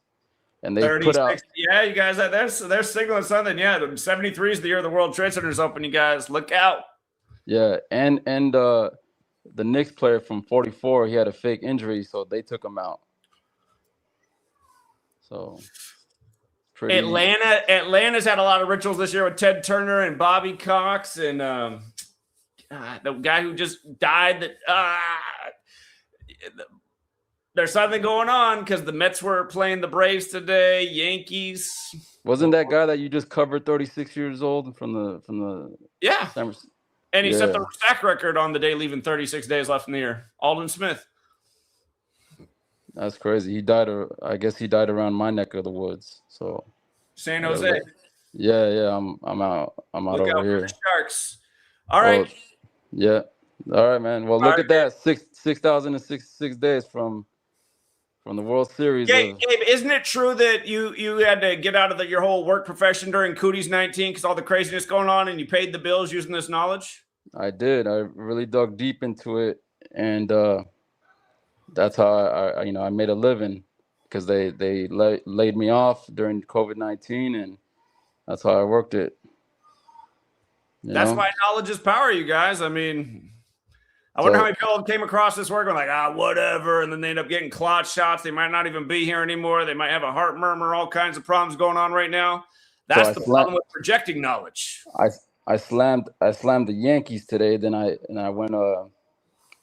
and they put 36. out. Yeah, you guys, they're signaling something. Yeah, the 73 is the year the World Trade Center is open. You guys, look out. Yeah, and the Knicks player from 44, he had a fake injury, so they took him out. So pretty. Atlanta's had a lot of rituals this year with Ted Turner and Bobby Cox and the guy who just died. There's something going on because the Mets were playing the Braves today. Yankees. Wasn't that guy that you just covered 36 years old from the Yeah. And he set the Yeah. sack record on the day, leaving 36 days left in the year. Aldon Smith. That's crazy. He died. I guess he died around my neck of the woods. So San Jose. Yeah. I'm out. I'm out Look over out here. for the Sharks. All right. Well, yeah. All right, man. Well, look at that. 6,066 days from the World Series. Gabe, isn't it true that you had to get out of your whole work profession during Cooties 19 because all the craziness going on, and you paid the bills using this knowledge? I did. I really dug deep into it, and that's how I made a living, because they laid me off during COVID-19, and that's how I worked it. That's why knowledge is power, you guys. I mean, I wonder how many people came across this work going like, whatever, and then they end up getting clot shots. They might not even be here anymore. They might have a heart murmur, all kinds of problems going on right now. That's the problem with projecting knowledge. I slammed the Yankees today. Then I went a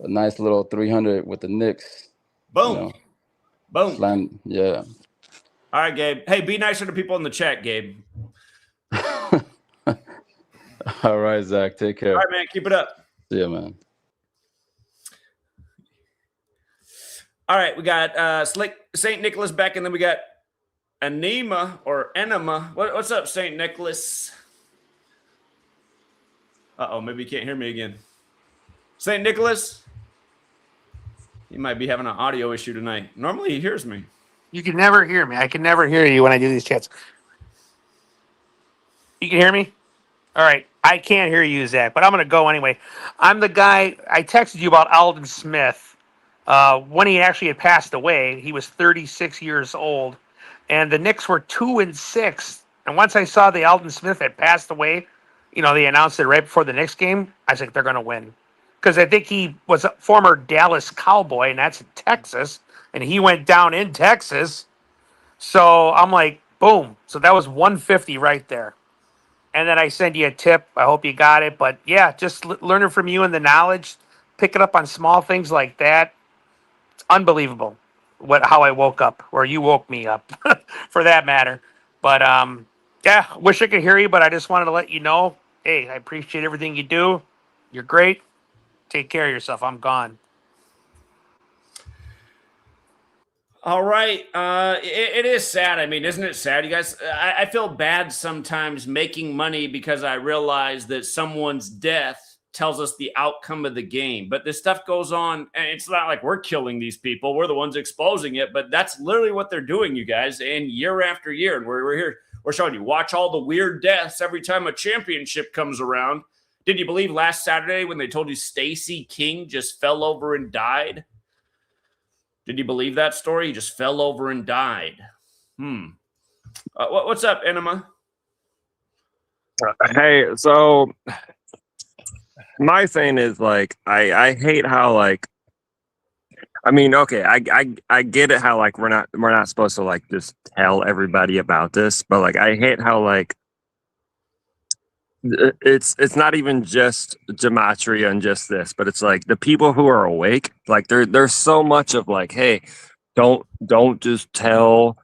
nice little 300 with the Knicks. Boom. Boom. Slammed, yeah. All right, Gabe. Hey, be nicer to people in the chat, Gabe. All right, Zach. Take care. All right, man. Keep it up. See ya, man. All right, we got Slick St. Nicholas back, and then we got Enema. What's up, St. Nicholas? Uh-oh, maybe you can't hear me again. St. Nicholas? He might be having an audio issue tonight. Normally he hears me. You can never hear me. I can never hear you when I do these chats. You can hear me? All right. I can't hear you, Zach, but I'm going to go anyway. I'm the guy, I texted you about Aldon Smith. When he actually had passed away, he was 36 years old, and the Knicks were 2-6. And once I saw the Aldon Smith had passed away, they announced it right before the Knicks game. I was like, they're going to win. Because I think he was a former Dallas Cowboy, and that's in Texas, and he went down in Texas. So I'm like, boom. So that was 150 right there. And then I send you a tip. I hope you got it. But yeah, just learning from you and the knowledge, pick it up on small things like that. It's unbelievable how I woke up, or you woke me up for that matter. But yeah, wish I could hear you, but I just wanted to let you know, hey, I appreciate everything you do. You're great. Take care of yourself. I'm gone. All right. It is sad. I mean, isn't it sad, you guys? I feel bad sometimes making money because I realize that someone's death tells us the outcome of the game. But this stuff goes on, and it's not like we're killing these people. We're the ones exposing it, but that's literally what they're doing, you guys. And year after year, and we're here. We're showing you. Watch all the weird deaths every time a championship comes around. Did you believe last Saturday when they told you Stacey King just fell over and died? Did you believe that story? He just fell over and died. What's up, Enema? Hey, so my thing is, like, I hate how, like, I mean, okay, I get it how, like, we're not supposed to, like, just tell everybody about this, but, like, I hate how, like, it's not even just gematria and just this, but it's like the people who are awake, like there's so much of like, hey, don't just tell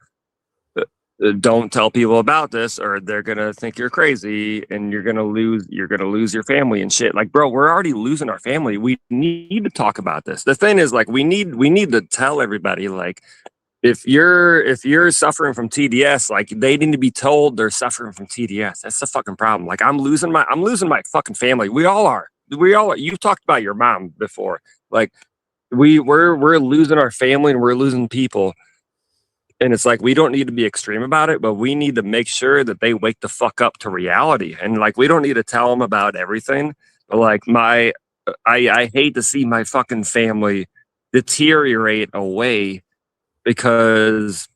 people about this, or they're gonna think you're crazy and you're gonna lose your family and shit. Like, bro, we're already losing our family. We need to talk about this. The thing is, like, we need to tell everybody, like, if you're suffering from TDS, like, they need to be told they're suffering from TDS. That's the fucking problem. Like, I'm losing my fucking family. We all are. You've talked about your mom before. Like, we're losing our family and we're losing people. And it's like, we don't need to be extreme about it, but we need to make sure that they wake the fuck up to reality. And like, we don't need to tell them about everything. But like, I hate to see my fucking family deteriorate away because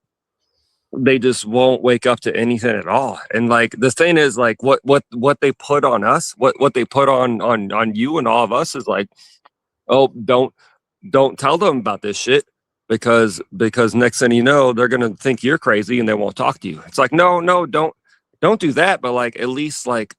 they just won't wake up to anything at all. And like the thing is like what they put on us, what they put on you and all of us is like, oh, don't tell them about this shit because next thing you know, they're gonna think you're crazy and they won't talk to you. It's like, no, don't do that, but like at least like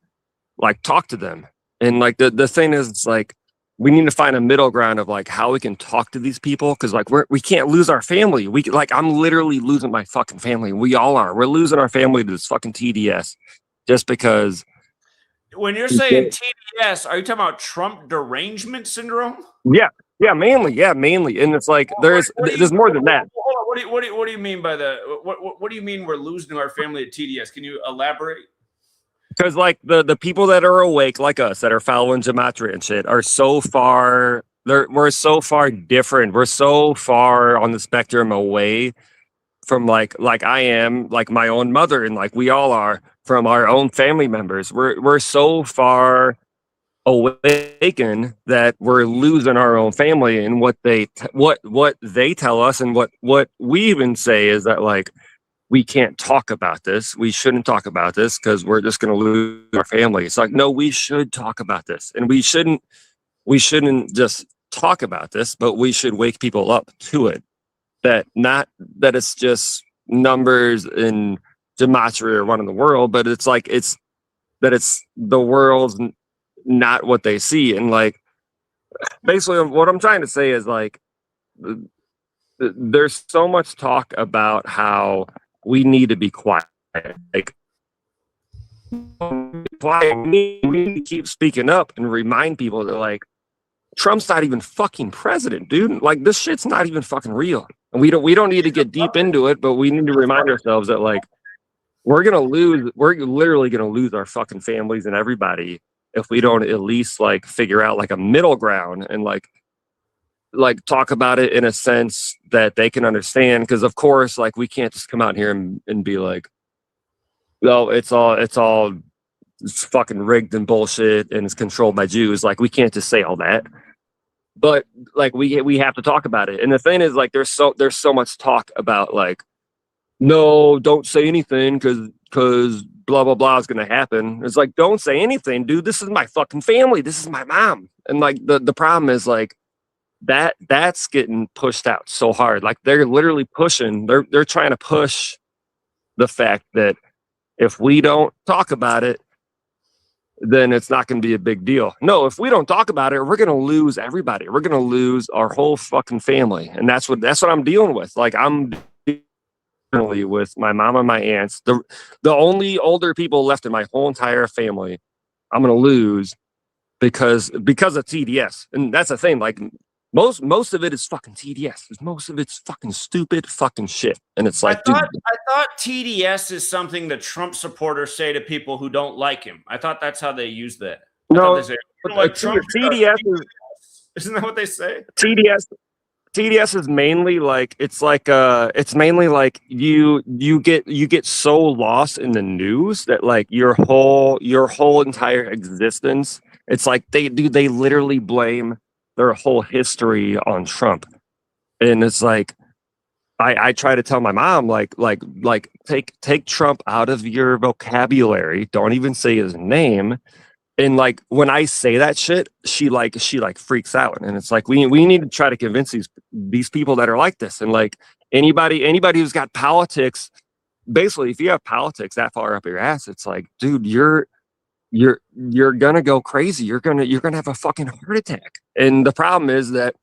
talk to them. And like the thing is, it's like we need to find a middle ground of like how we can talk to these people, because like we can't lose our family. I'm literally losing my fucking family. We all are. We're losing our family to this fucking TDS just because. When you're saying TDS, are you talking about Trump derangement syndrome? Yeah, mainly. And it's like there's more than that. What do you mean by the what do you mean we're losing our family at TDS? Can you elaborate? Because like the people that are awake like us that are following Gematria and shit are so far we're so far different. We're so far on the spectrum away from like I am, like my own mother, and like we all are from our own family members. We're so far awakened that we're losing our own family. And what they tell us and what we even say is that like we can't talk about this. We shouldn't talk about this because we're just going to lose our family. It's like, no, we should talk about this, and we shouldn't just talk about this, but we should wake people up to it. That it's just numbers in Gematria are running the world, but it's like it's the world's not what they see. And like basically what I'm trying to say is like there's so much talk about how we need to be quiet. Like we need to keep speaking up and remind people that like Trump's not even fucking president, dude. Like this shit's not even fucking real. And we don't need to get deep into it, but we need to remind ourselves that like we're literally gonna lose our fucking families and everybody if we don't at least like figure out like a middle ground and like talk about it in a sense that they can understand. Because of course, like we can't just come out here and be like, well, it's all fucking rigged and bullshit and it's controlled by Jews. Like we can't just say all that. But like we have to talk about it. And the thing is like there's so much talk about like, no, don't say anything because blah blah blah is gonna happen. It's like, don't say anything, dude. This is my fucking family. This is my mom. And like the problem is like that's getting pushed out so hard. Like they're literally pushing, they're trying to push the fact that if we don't talk about it, then it's not going to be a big deal. No, if we don't talk about it, we're going to lose everybody. We're going to lose our whole fucking family. And that's what I'm dealing with. Like I'm dealing with my mom and my aunts. The only older people left in my whole entire family, I'm going to lose because of TDS. And that's the thing. Like most of it is fucking TDS. Most of it's fucking stupid fucking shit. And it's like, I thought TDS is something that Trump supporters say to people who don't like him. I thought that's how they use that. No, like Trump, TDS isn't that what they say? TDS is mainly like it's mainly like you get so lost in the news that like your whole entire existence. It's like they literally blame their whole history on Trump. And it's like I try to tell my mom like take Trump out of your vocabulary. Don't even say his name. And like when I say that shit, she freaks out. And it's like we need to try to convince these people that are like this. And like anybody who's got politics, basically if you have politics that far up your ass, it's like, dude, you're gonna go crazy. You're gonna have a fucking heart attack. And the problem is that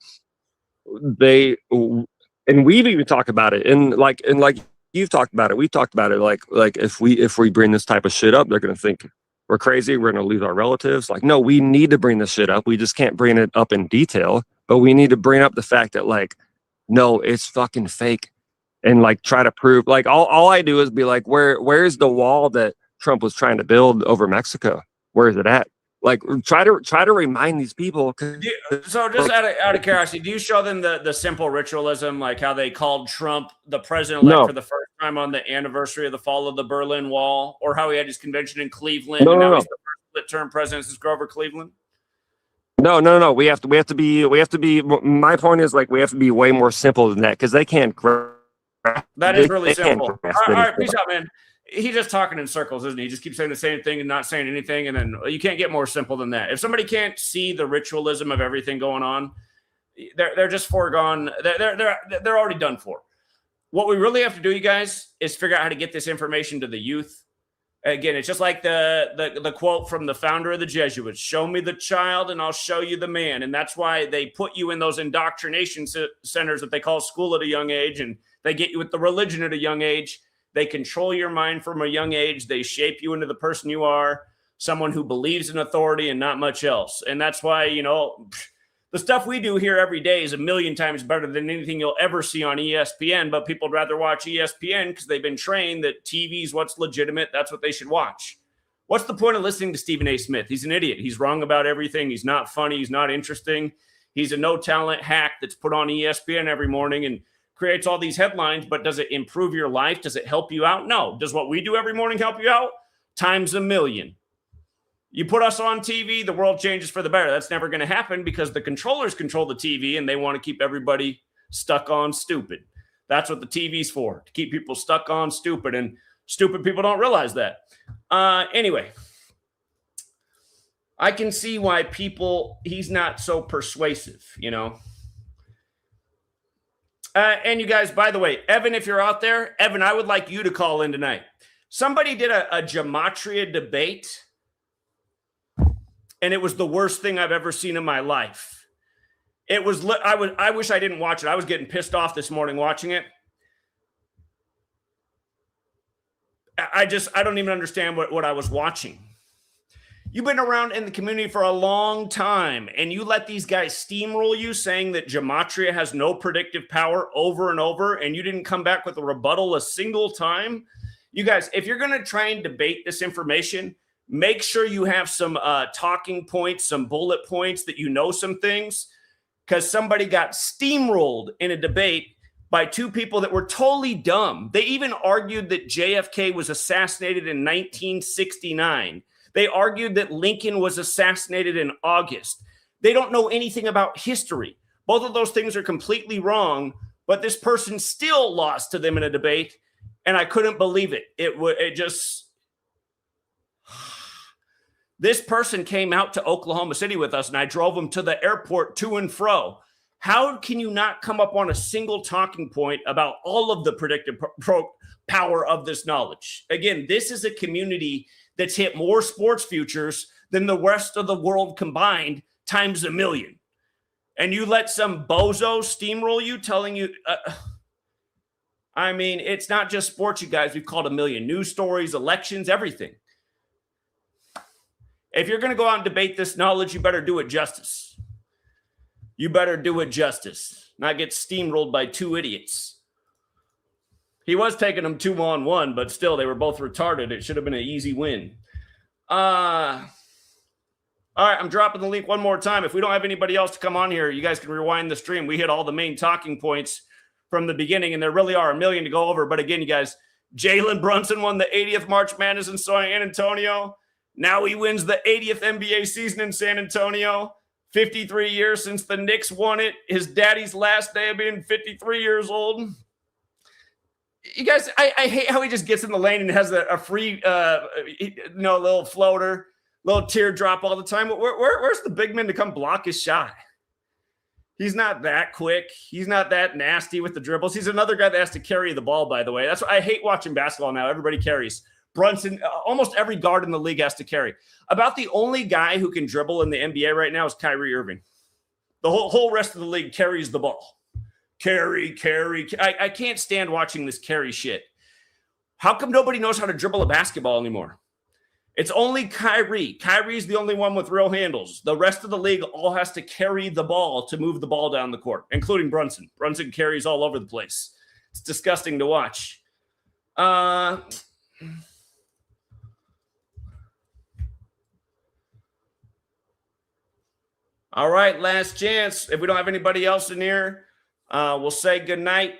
and we've even talked about it, and like you've talked about it, we've talked about it. Like if we bring this type of shit up, they're gonna think we're crazy. We're gonna lose our relatives. Like, no, we need to bring this shit up. We just can't bring it up in detail, but we need to bring up the fact that like, no, it's fucking fake, and like try to prove. Like all I do is be like, where's the wall that Trump was trying to build over Mexico? Where is it at? Like try to remind these people. So just out of curiosity, do you show them the simple ritualism, like how they called Trump the president-elect for the first time on the anniversary of the fall of the Berlin Wall, or how he had his convention in Cleveland and now he's the first split-term president since Grover Cleveland? No. We have to be. My point is like we have to be way more simple than that because they can't grasp That is Big really fan simple. for All right, peace out, man. He's just talking in circles, isn't he? He just keeps saying the same thing and not saying anything, and then you can't get more simple than that. If somebody can't see the ritualism of everything going on, they're just foregone. They're already done for. What we really have to do, you guys, is figure out how to get this information to the youth. Again, it's just like the quote from the founder of the Jesuits: "Show me the child, and I'll show you the man." And that's why they put you in those indoctrination centers that they call school at a young age, and they get you with the religion at a young age. They control your mind from a young age. They shape you into the person you are, someone who believes in authority and not much else. And that's why, the stuff we do here every day is a million times better than anything you'll ever see on ESPN, but people would rather watch ESPN because they've been trained that TV is what's legitimate. That's what they should watch. What's the point of listening to Stephen A. Smith? He's an idiot. He's wrong about everything. He's not funny. He's not interesting. He's a no-talent hack that's put on ESPN every morning and creates all these headlines, but does it improve your life? Does it help you out? No. Does what we do every morning help you out? Times a million. You put us on TV, the world changes for the better. That's never going to happen because the controllers control the TV and they want to keep everybody stuck on stupid. That's what the TV's for, to keep people stuck on stupid, and stupid people don't realize that. Anyway, I can see why he's not so persuasive, and you guys, by the way, Evan, if you're out there, Evan, I would like you to call in tonight. Somebody did a Gematria debate, and it was the worst thing I've ever seen in my life. It was. I wish I didn't watch it. I was getting pissed off this morning watching it. I don't even understand what I was watching. You've been around in the community for a long time, and you let these guys steamroll you saying that Gematria has no predictive power over and over, and you didn't come back with a rebuttal a single time. You guys, if you're going to try and debate this information, make sure you have some talking points, some bullet points, that you know some things, because somebody got steamrolled in a debate by two people that were totally dumb. They even argued that JFK was assassinated in 1969. They argued that Lincoln was assassinated in August. They don't know anything about history. Both of those things are completely wrong, but this person still lost to them in a debate, and I couldn't believe it. This person came out to Oklahoma City with us, and I drove him to the airport to and fro. How can you not come up on a single talking point about all of the predictive power of this knowledge? Again, this is a community that's hit more sports futures than the rest of the world combined times a million. And you let some bozo steamroll you, telling you, it's not just sports, you guys. We've called a million news stories, elections, everything. If you're going to go out and debate this knowledge, you better do it justice. You better do it justice, not get steamrolled by two idiots. He was taking them 2-on-1, but still, they were both retarded. It should have been an easy win. All right, I'm dropping the link one more time. If we don't have anybody else to come on here, you guys can rewind the stream. We hit all the main talking points from the beginning, and there really are a million to go over. But again, you guys, Jalen Brunson won the 80th March Madness in San Antonio. Now he wins the 80th NBA season in San Antonio. 53 years since the Knicks won it. His daddy's last day of being 53 years old. You guys, I hate how he just gets in the lane and has a free, little floater, little teardrop all the time. Where's the big man to come block his shot? He's not that quick. He's not that nasty with the dribbles. He's another guy that has to carry the ball, by the way. That's why I hate watching basketball now. Everybody carries. Brunson, almost every guard in the league has to carry. About the only guy who can dribble in the NBA right now is Kyrie Irving. The whole rest of the league carries the ball. Carry. I can't stand watching this carry shit. How come nobody knows how to dribble a basketball anymore? It's only Kyrie. Kyrie's the only one with real handles. The rest of the league all has to carry the ball to move the ball down the court, including Brunson. Brunson carries all over the place. It's disgusting to watch. All right, last chance. If we don't have anybody else in here, we'll say goodnight.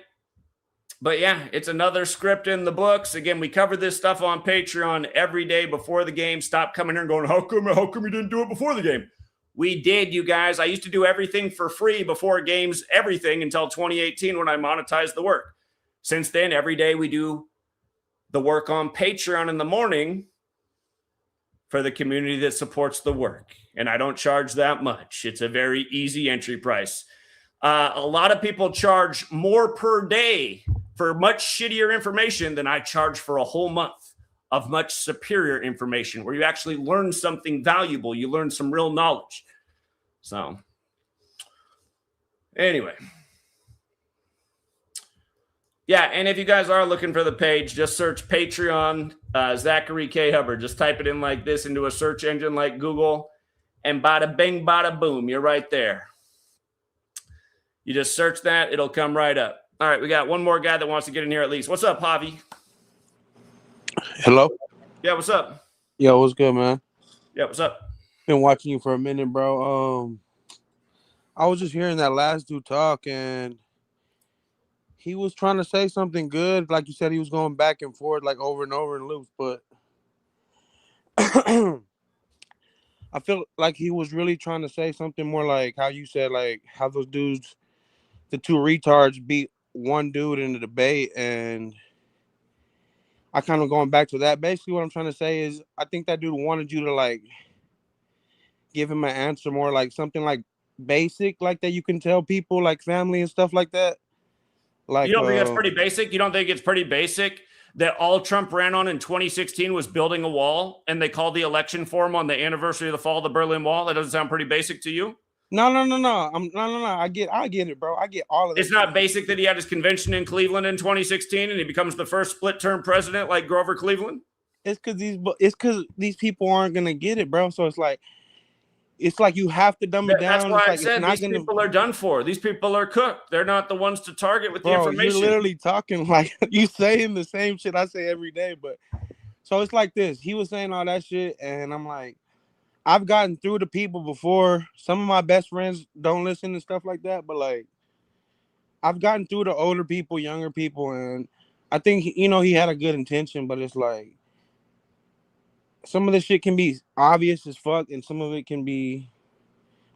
But yeah, it's another script in the books. Again, we cover this stuff on Patreon every day before the game. Stop coming here and going, how come you didn't do it before the game? We did, you guys. I used to do everything for free before games, everything until 2018 when I monetized the work. Since then, every day we do the work on Patreon in the morning for the community that supports the work. And I don't charge that much. It's a very easy entry price. A lot of people charge more per day for much shittier information than I charge for a whole month of much superior information where you actually learn something valuable. You learn some real knowledge. So anyway. Yeah, and if you guys are looking for the page, just search Patreon, Zachary K. Hubbard. Just type it in like this into a search engine like Google, and bada bing, bada boom, you're right there. You just search that, it'll come right up. All right, we got one more guy that wants to get in here at least. What's up, Javi? Hello? Yeah, what's up? Yo, what's good, man? Yeah, what's up? Been watching you for a minute, bro. I was just hearing that last dude talk, and he was trying to say something good. Like you said, he was going back and forth, like over and over in loops, but I feel like he was really trying to say something more like how you said, like how those dudes, the two retards beat one dude in the debate, and I kind of going back to that. Basically, what I'm trying to say is I think that dude wanted you to like give him an answer more like something like basic, like that you can tell people, like family and stuff like that. Like, you don't think that's pretty basic? You don't think it's pretty basic that all Trump ran on in 2016 was building a wall, and they called the election for him on the anniversary of the fall of the Berlin Wall? That doesn't sound pretty basic to you? No. I get it, bro. I get all of it. It's not basic that he had his convention in Cleveland in 2016 and he becomes the first split-term president like Grover Cleveland? It's because these people aren't gonna get it, bro. So it's like you have to dumb it down. That's why I like, said these people are done for. These people are cooked. They're not the ones to target with the information. You're literally talking like you saying the same shit I say every day. But so it's like this. He was saying all that shit, and I'm like, I've gotten through to people before. Some of my best friends don't listen and stuff like that, but like I've gotten through to older people, younger people, and I think he had a good intention, but it's like some of the shit can be obvious as fuck, and some of it can be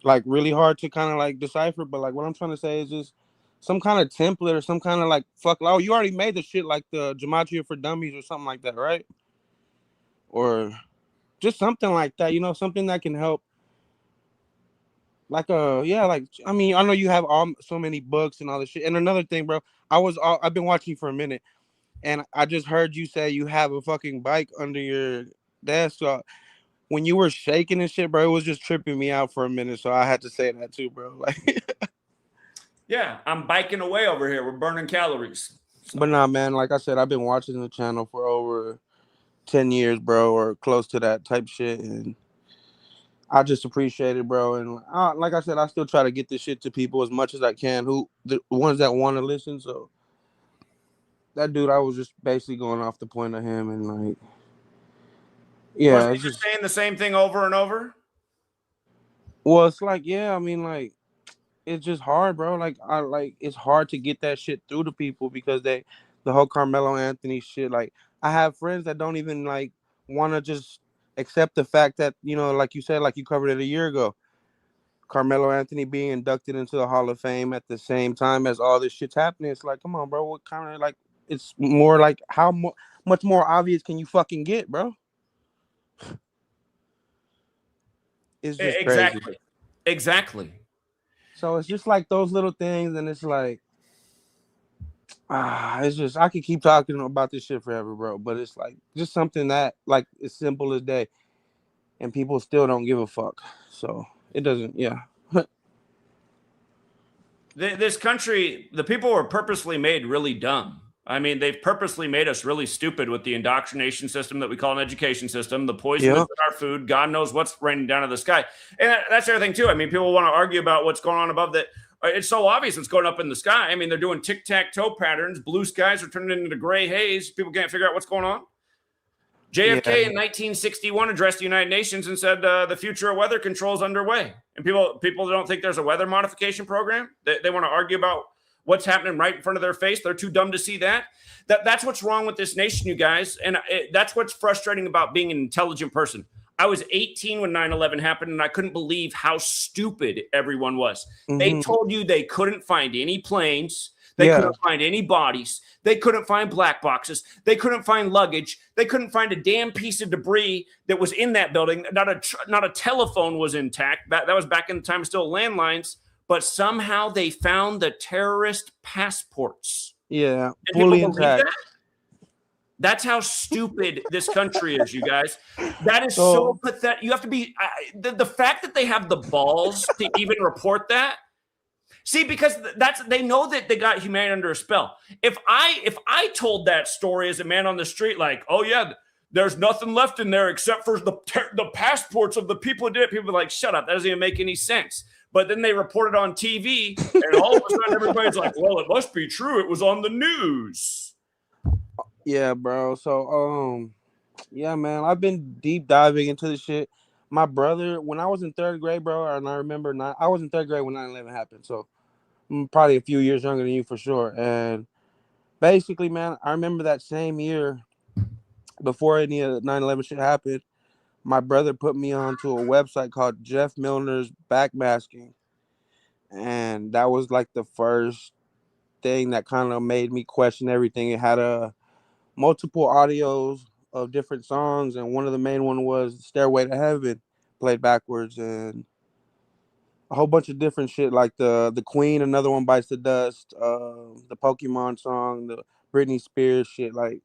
like really hard to kind of like decipher. But like what I'm trying to say is just some kind of template or some kind of like oh, you already made the shit like the Gematria for Dummies or something like that, right? Or just something like that, something that can help. Like I mean, I know you have so many books and all this shit. And another thing, bro, I've been watching you for a minute, and I just heard you say you have a fucking bike under your desk. So when you were shaking and shit, bro, it was just tripping me out for a minute. So I had to say that too, bro. Like, yeah, I'm biking away over here. We're burning calories. So. But nah, man, like I said, I've been watching the channel for over 10 years, bro, or close to that type shit, and I just appreciate it, bro. And like I said, I still try to get this shit to people as much as I can, the ones that want to listen. So that dude, I was just basically going off the point of him, and like, yeah, it's just saying the same thing over and over. Well, it's like, yeah, I mean, like, it's just hard, bro. Like, it's hard to get that shit through to people because the whole Carmelo Anthony shit. Like, I have friends that don't even like want to just accept the fact that, like you said, like you covered it a year ago, Carmelo Anthony being inducted into the Hall of Fame at the same time as all this shit's happening. It's like, come on, bro. What kind of like? It's more like how much more obvious can you fucking get, bro? It's just crazy. Exactly. So it's just like those little things, and it's like, it's just I could keep talking about this shit forever, bro. But it's like just something that like as simple as day, and people still don't give a fuck. So it doesn't, yeah. This country, the people were purposely made really dumb. I mean, they've purposely made us really stupid with the indoctrination system that we call an education system, the poison that's in our food. God knows what's raining down to the sky. And that's the other thing, too. I mean, people want to argue about what's going on above that. It's so obvious what's going up in the sky. I mean, they're doing tic-tac-toe patterns. Blue skies are turning into gray haze. People can't figure out what's going on. JFK in 1961 addressed the United Nations and said the future of weather control is underway. And people don't think there's a weather modification program. They want to argue about what's happening right in front of their face. They're too dumb to see that. That's what's wrong with this nation, you guys. And that's what's frustrating about being an intelligent person. I was 18 when 9/11 happened, and I couldn't believe how stupid everyone was. Mm-hmm. They told you they couldn't find any planes. They Yeah. couldn't find any bodies. They couldn't find black boxes. They couldn't find luggage. They couldn't find a damn piece of debris that was in that building. Not a telephone was intact. That was back in the time of still landlines. But somehow they found the terrorist passports. Yeah, Did fully people believe intact. that? That's how stupid this country is, you guys. That is So- so pathetic. You have to be the fact that they have the balls to even report that. See, because they know that they got humanity under a spell. If I told that story as a man on the street, like, oh yeah, there's nothing left in there except for the passports of the people who did it, people are like, shut up, that doesn't even make any sense. But then they report it on TV, and all of a sudden everybody's like, well, it must be true. It was on the news. Yeah, bro. So, yeah, man, I've been deep diving into this shit. My brother, when I was in third grade, bro, and I remember I was in third grade when 9/11 happened. So I'm probably a few years younger than you for sure. And basically, man, I remember that same year before any of the 9/11 shit happened, my brother put me onto a website called Jeff Milner's Backmasking. And that was like the first thing that kind of made me question everything. It had multiple audios of different songs, and one of the main one was Stairway to Heaven played backwards, and a whole bunch of different shit like the Queen, Another One Bites the Dust, the Pokemon song, the Britney Spears shit. Like,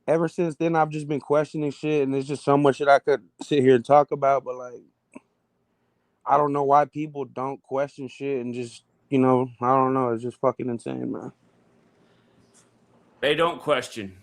ever since then, I've just been questioning shit, and there's just so much shit I could sit here and talk about, but like, I don't know why people don't question shit and just, I don't know. It's just fucking insane, man. They don't question.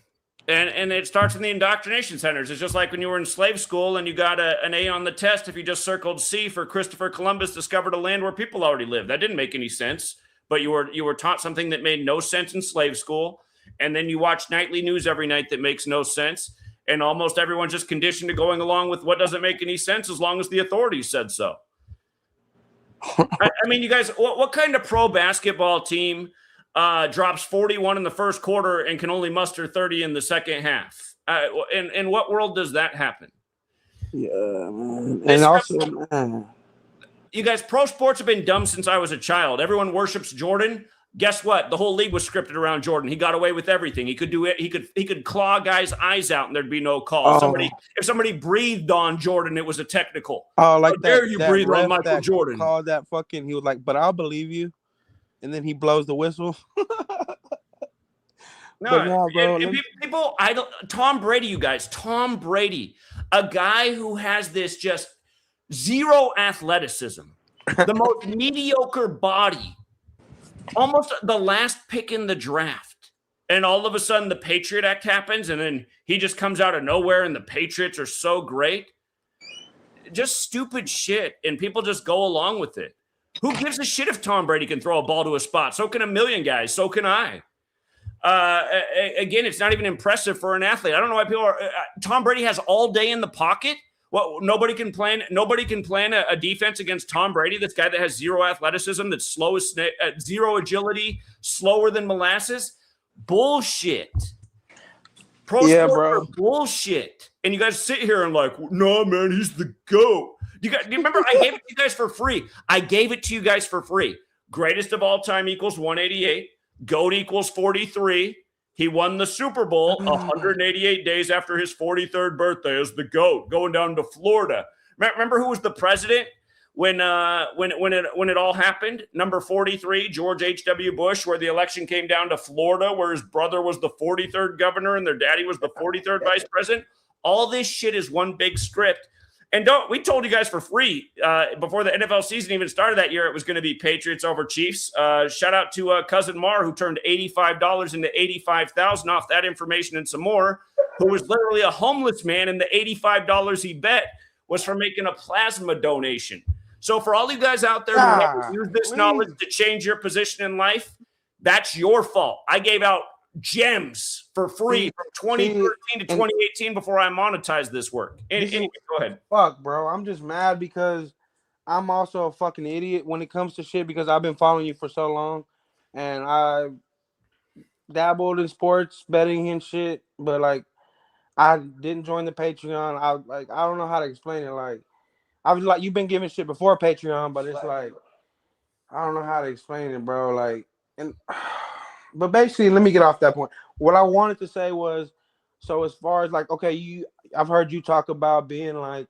And it starts in the indoctrination centers. It's just like when you were in slave school and you got an A on the test if you just circled C for Christopher Columbus discovered a land where people already lived. That didn't make any sense, but you were taught something that made no sense in slave school. And then you watch nightly news every night that makes no sense. And almost everyone's just conditioned to going along with what doesn't make any sense as long as the authorities said so. I mean, you guys, what kind of pro basketball team drops 41 in the first quarter and can only muster 30 in the second half? In what world does that happen? Yeah, man. And also, man, you guys, pro sports have been dumb since I was a child. Everyone worships Jordan. Guess what? The whole league was scripted around Jordan. He got away with everything. He could do it. He could claw guys' eyes out and there'd be no call. If somebody breathed on Jordan, it was a technical. Oh, like How dare you breathe on Michael Jordan? Called that fucking. He was like, "But I'll believe you," and then he blows the whistle. No, bro. People, Tom Brady, you guys, Tom Brady, a guy who has this just zero athleticism, the most mediocre body, almost the last pick in the draft. And all of a sudden the Patriot Act happens and then he just comes out of nowhere and the Patriots are so great. Just stupid shit. And people just go along with it. Who gives a shit if Tom Brady can throw a ball to a spot? So can a million guys. So can I. Again, it's not even impressive for an athlete. I don't know why people are. Tom Brady has all day in the pocket. Well, nobody can plan a defense against Tom Brady. This guy that has zero athleticism, that's slow as zero agility, slower tthan molasses. Bullshit. Pro sports are bullshit. And you guys sit here and like, no, man, he's the GOAT. Do you remember I gave it to you guys for free? I gave it to you guys for free. Greatest of all time equals 188. GOAT equals 43. He won the Super Bowl 188 days after his 43rd birthday as the GOAT, going down to Florida. Remember who was the president when it all happened? Number 43, George H.W. Bush, where the election came down to Florida, where his brother was the 43rd governor and their daddy was the 43rd vice president. All this shit is one big script. And we told you guys for free before the NFL season even started that year, it was going to be Patriots over Chiefs. Shout out to Cousin Mar, who turned $85 into $85,000 off that information and some more, who was literally a homeless man. And the $85 he bet was from making a plasma donation. So for all you guys out there who have used this knowledge to change your position in life, that's your fault. I gave out gems for free from 2013 to 2018 before I monetized this work. Anyway, go ahead. Fuck, bro. I'm just mad because I'm also a fucking idiot when it comes to shit because I've been following you for so long and I dabbled in sports betting and shit, but like I didn't join the Patreon. I don't know how to explain it. Like I was like, you've been giving shit before Patreon, but it's like I don't know how to explain it, bro. Like and but basically, let me get off that point. What I wanted to say was, so as far as like, okay, I've heard you talk about being like,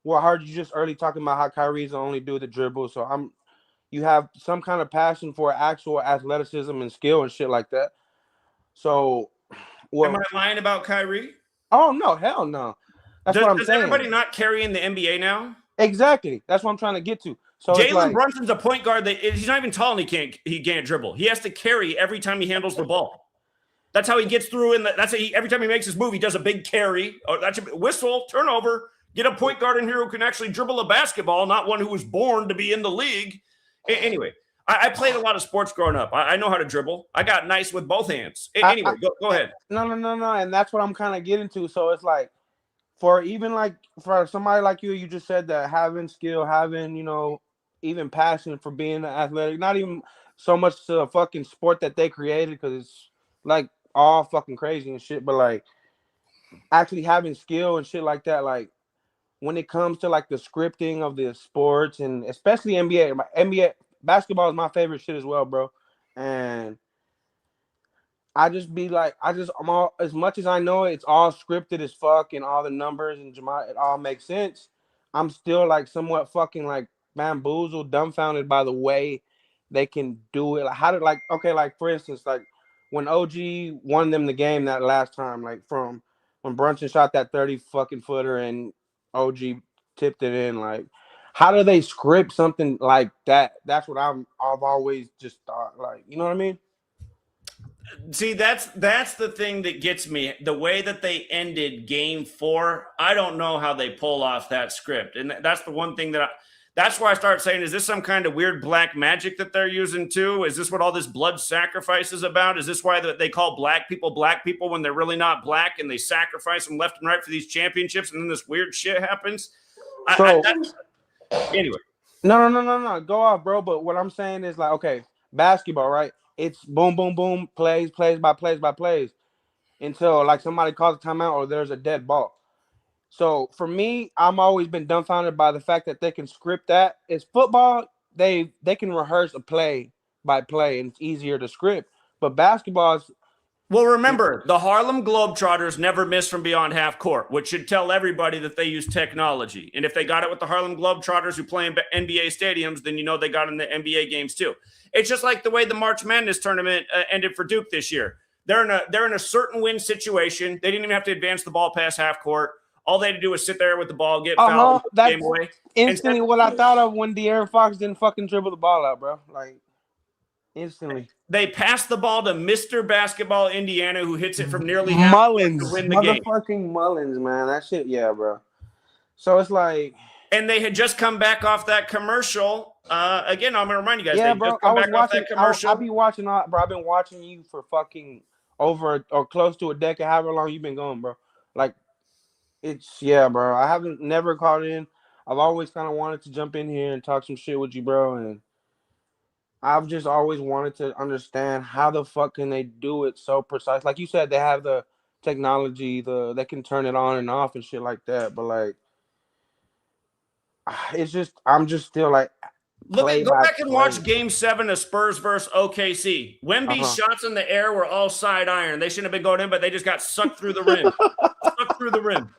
well, I heard you just early talking about how Kyrie's the only dude that dribbles. So you have some kind of passion for actual athleticism and skill and shit like that. So, well, Am I lying about Kyrie? oh no, hell no. That's what I'm Does saying. everybody not carry in the NBA now? Exactly. That's what I'm trying to get to. So it's Jalen like, Brunson's a point guard that he's not even tall and he can't dribble. He has to carry every time he handles the ball. That's how he gets through. Every time he makes his move, he does a big carry. Or that's a whistle, turnover. Get a point guard in here who can actually dribble a basketball, not one who was born to be in the league. Anyway, I played a lot of sports growing up. I know how to dribble. I got nice with both hands. Anyway, go ahead. No. And that's what I'm kind of getting to. So it's like, for somebody like you just said that having skill, having, even passion for being athletic, not even so much to a fucking sport that they created, because it's like all fucking crazy and shit, but like actually having skill and shit like that, like when it comes to like the scripting of the sports, and especially NBA basketball is my favorite shit as well, bro. And I'm all, as much as I know it's all scripted as fuck and all the numbers and it all makes sense, I'm still like somewhat fucking like bamboozled, dumbfounded by the way they can do it. Like how did, like, okay, like for instance, like when OG won them the game that last time, like from when Brunson shot that 30 fucking footer and OG tipped it in, like how do they script something like that? That's what I've always just thought, like, you know what I mean? See, that's the thing that gets me. The way that they ended Game 4, I don't know how they pull off that script, and that's the one thing that's why I start saying, is this some kind of weird black magic that they're using too? Is this what all this blood sacrifice is about? Is this why they call black people when they're really not black, and they sacrifice them left and right for these championships, and then this weird shit happens? Anyway. No. Go off, bro. But what I'm saying is, like, okay, basketball, right? It's boom, boom, boom, plays by plays until like somebody calls a timeout or there's a dead ball. So for me, I'm always been dumbfounded by the fact that they can script that. It's football. They can rehearse a play by play, and it's easier to script. But basketball is. Well, remember, the Harlem Globetrotters never miss from beyond half court, which should tell everybody that they use technology. And if they got it with the Harlem Globetrotters who play in NBA stadiums, then you know they got in the NBA games too. It's just like the way the March Madness tournament ended for Duke this year. They're in a certain win situation. They didn't even have to advance the ball past half court. All they had to do was sit there with the ball, get fouled, put the game away. Instantly what I thought of when De'Aaron Fox didn't fucking dribble the ball out, bro. Like, instantly. They passed the ball to Mr. Basketball Indiana, who hits it from nearly half Mullins to win the game. Motherfucking Mullins, man. That shit, yeah, bro. So it's like. And they had just come back off that commercial. Again, I'm going to remind you guys. Yeah, they bro. just come back off that commercial. I'll be watching, bro. I've been watching you for fucking over or close to a decade, however long you've been going, bro. Like, yeah, bro. I haven't never called in. I've always kind of wanted to jump in here and talk some shit with you, bro. And I've just always wanted to understand how the fuck can they do it so precise. Like you said, they have the technology, they can turn it on and off and shit like that. But like, it's just, I'm just still like, go back and watch Game 7 of Spurs versus OKC. Wemby's shots in the air were all side iron. They shouldn't have been going in, but they just got sucked through the rim. Sucked through the rim.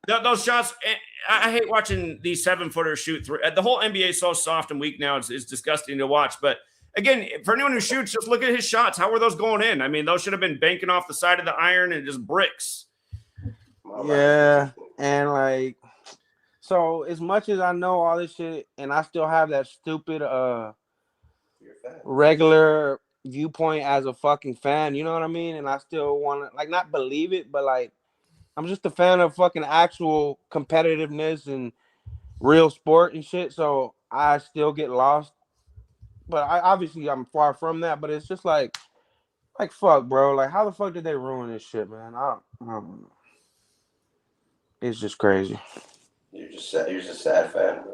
Those shots, I hate watching these 7-footers shoot through. The whole NBA is so soft and weak now. It's disgusting to watch. But again, for anyone who shoots, just look at his shots. How were those going in? I mean, those should have been banking off the side of the iron and just bricks. Yeah, and like, so as much as I know all this shit, and I still have that stupid regular viewpoint as a fucking fan, you know what I mean? And I still want to, like, not believe it, but like, I'm just a fan of fucking actual competitiveness and real sport and shit. So I still get lost, but I'm far from that. But it's just like fuck, bro. Like, how the fuck did they ruin this shit, man? I don't know. It's just crazy. You're just a sad fan.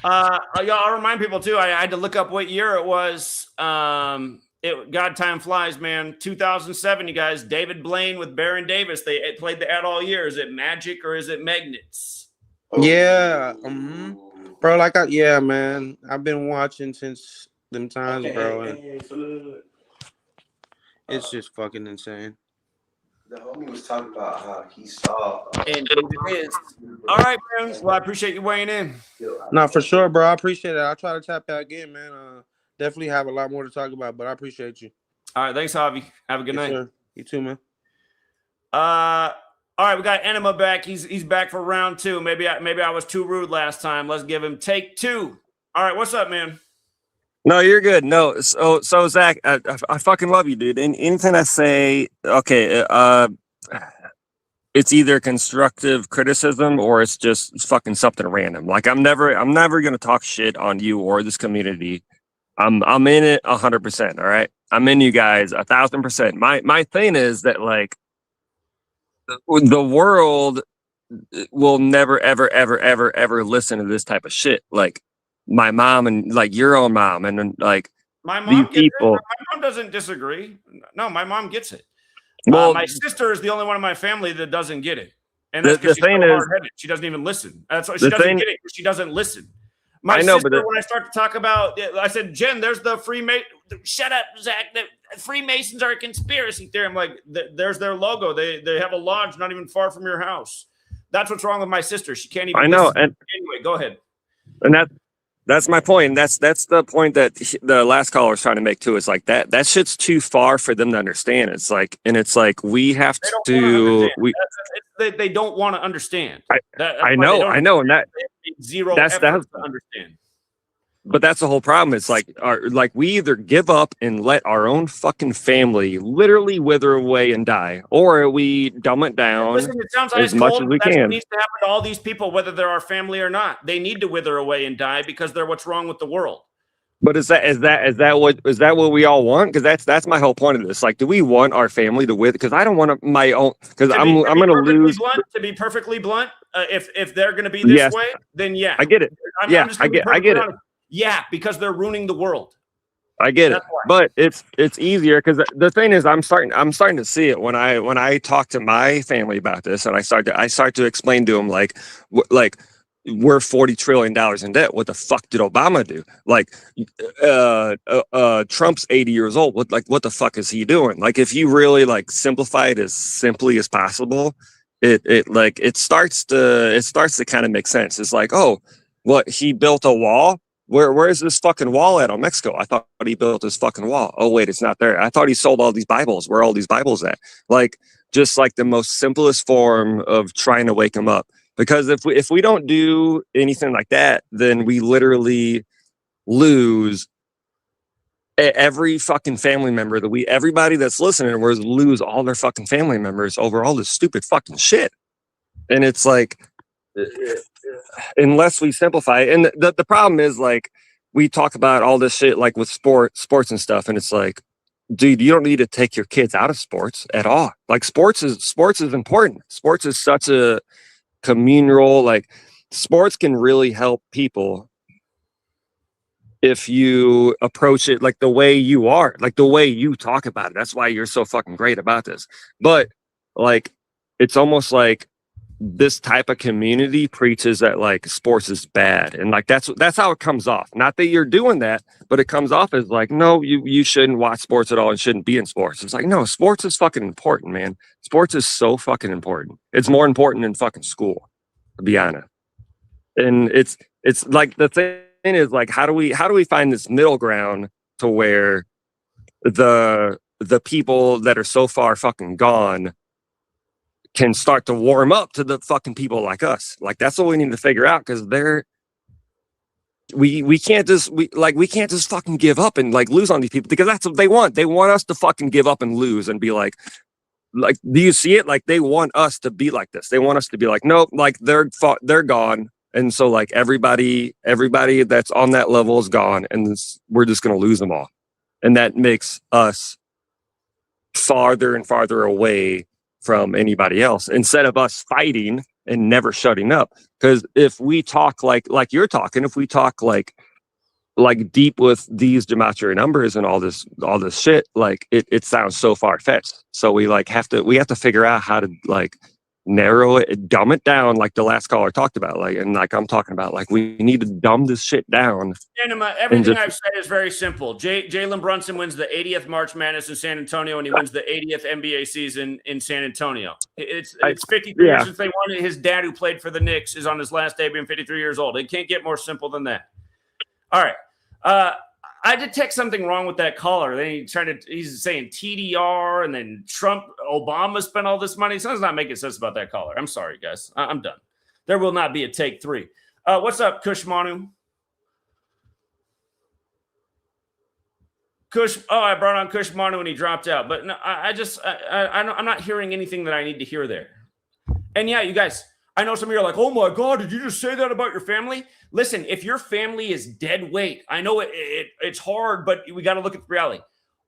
I'll remind people too. I had to look up what year it was. God, time flies, man. 2007, you guys. David Blaine with Baron Davis. They played the ad all year. Is it Magic or is it Magnets? Yeah. Bro, yeah, man. I've been watching since them times, bro. And it's just fucking insane. The homie was talking about how he saw. And it is. All right, man. Well, I appreciate you weighing in. No, for sure, bro. I appreciate it. I'll try to tap that again, man. Definitely have a lot more to talk about, but I appreciate you. All right, thanks, Javi. Have a good night. Sir. You too, man. All right, we got Enema back. He's back for round 2. Maybe I was too rude last time. Let's give him take 2. All right, what's up, man? No, you're good. No, so Zach, I fucking love you, dude. And anything I say, okay, it's either constructive criticism or it's just fucking something random. Like I'm never gonna talk shit on you or this community. I'm in it 100%. All right, I'm in you guys 1,000%. My thing is that like the world will never ever listen to this type of shit. Like my mom and like your own mom and like my mom these people. My mom doesn't disagree. No, my mom gets it. Well, my sister is the only one in my family that doesn't get it, and that's because she's so hard-headed. She doesn't even listen. That's why she doesn't get it. She doesn't listen. My sister, when I start to talk about, I said, Jen, there's the shut up, Zach. The Freemasons are a conspiracy theory. I'm like, there's their logo. They have a lodge not even far from your house. That's what's wrong with my sister. She can't even. I know. Listen. And anyway, go ahead. And that's my point. That's the point that the last caller was trying to make too. Is like that shit's too far for them to understand. It's like we have to. They don't want to understand. I know, and that zero effort to understand. But that's the whole problem. It's like we either give up and let our own fucking family literally wither away and die, or we dumb it down. Listen, it sounds as much as we can. What needs to happen to all these people, whether they're our family or not. They need to wither away and die because they're what's wrong with the world. But is that what we all want? Because that's my whole point of this. Like, do we want our family to wither? Because I don't want my own. Because I'm going to lose. To be perfectly blunt, if they're going to be this way, then yeah, I get it. I get it. Yeah, because they're ruining the world. I get it, but it's easier because the thing is, I'm starting to see it when I talk to my family about this, and I start to explain to them like we're $40 trillion in debt. What the fuck did Obama do? Like, Trump's 80 years old. What the fuck is he doing? Like, if you really like simplify it as simply as possible, it starts to kind of make sense. It's like, oh, what, he built a wall. Where is this fucking wall at on Mexico? I thought he built this fucking wall. Oh wait, it's not there. I thought he sold all these Bibles. Where are all these Bibles at? Like, just like the most simplest form of trying to wake him up. Because if we don't do anything like that, then we literally lose every fucking family member everybody that's listening, we lose all their fucking family members over all this stupid fucking shit. And it's like, unless we simplify it. And the problem is, like, we talk about all this shit like with sports and stuff, and it's like, dude, you don't need to take your kids out of sports at all. Like, sports is important. Sports is such a communal, like, sports can really help people if you approach it like the way you are, like the way you talk about it. That's why you're so fucking great about this. But like, it's almost like this type of community preaches that like sports is bad, and like that's how it comes off. Not that you're doing that, but it comes off as like, no, you shouldn't watch sports at all and shouldn't be in sports. It's like, no, sports is fucking important, man. Sports is so fucking important. It's more important than fucking school, to be honest. And it's like, the thing is, like, how do we find this middle ground to where the people that are so far fucking gone can start to warm up to the fucking people like us? Like, that's what we need to figure out, because we can't just fucking give up and like lose on these people, because that's what they want. They want us to fucking give up and lose and be like, do you see it? Like, they want us to be like this. They want us to be like, nope, like they're gone. And so like everybody that's on that level is gone, and we're just going to lose them all. And that makes us farther and farther away from anybody else, instead of us fighting and never shutting up. Because if we talk like you're talking, if we talk like deep with these gematria numbers and all this shit, like it sounds so far-fetched. So we have to figure out how to like narrow it, dumb it down, like the last caller talked about, like, and like I'm talking about, like, we need to dumb this shit down. Everything I've said is very simple. Jalen Brunson wins the 80th March Madness in San Antonio, and he wins the 80th NBA season in San Antonio. It's 53 years since they won it. His dad, who played for the Knicks, is on his last day being 53 years old. It can't get more simple than that. All right. I detect something wrong with that caller. Then he's saying TDR, and then Trump, Obama spent all this money. Something's not making sense about that caller. I'm sorry, guys. I'm done. There will not be a take 3. What's up, Kush Manu? I brought on Kush Manu and he dropped out. But no, I'm not hearing anything that I need to hear there. And yeah, you guys, I know some of you are like, oh my God, did you just say that about your family? Listen, if your family is dead weight, I know it's hard, but we got to look at the reality.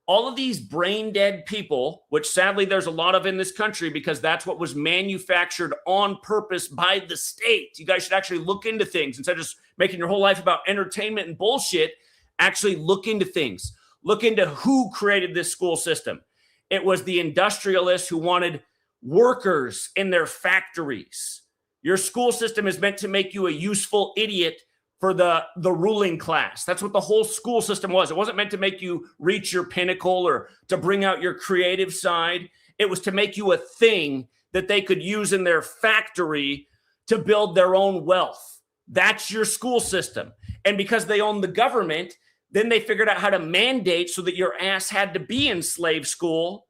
All of these brain dead people, which sadly there's a lot of in this country because that's what was manufactured on purpose by the state. You guys should actually look into things instead of just making your whole life about entertainment and bullshit. Actually look into things. Look into who created this school system. It was the industrialists who wanted workers in their factories. Your school system is meant to make you a useful idiot for the ruling class. That's what the whole school system was. It wasn't meant to make you reach your pinnacle or to bring out your creative side. It was to make you a thing that they could use in their factory to build their own wealth. That's your school system. And because they own the government, then they figured out how to mandate so that your ass had to be in slave school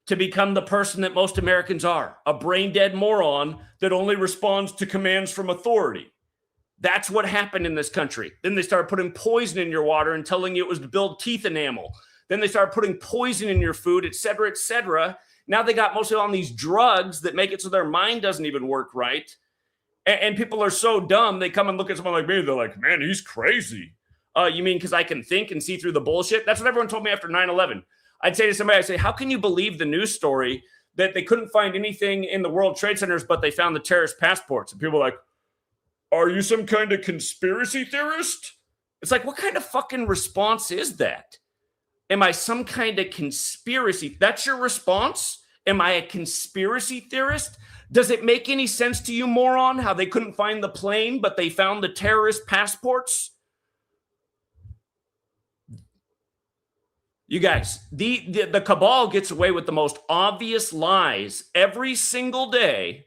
to become the person that most Americans are, a brain-dead moron that only responds to commands from authority. That's what happened in this country. Then they started putting poison in your water and telling you it was to build teeth enamel. Then they started putting poison in your food, et cetera, et cetera. Now they got mostly on these drugs that make it so their mind doesn't even work right. And people are so dumb, they come and look at someone like me, they're like, man, he's crazy. You mean because I can think and see through the bullshit? That's what everyone told me after 9/11. I'd say to somebody, I'd say, how can you believe the news story that they couldn't find anything in the World Trade Centers, but they found the terrorist passports? And people are like, are you some kind of conspiracy theorist? It's like, what kind of fucking response is that? Am I some kind of conspiracy? That's your response? Am I a conspiracy theorist? Does it make any sense to you, moron, how they couldn't find the plane, but they found the terrorist passports? You guys, the cabal gets away with the most obvious lies every single day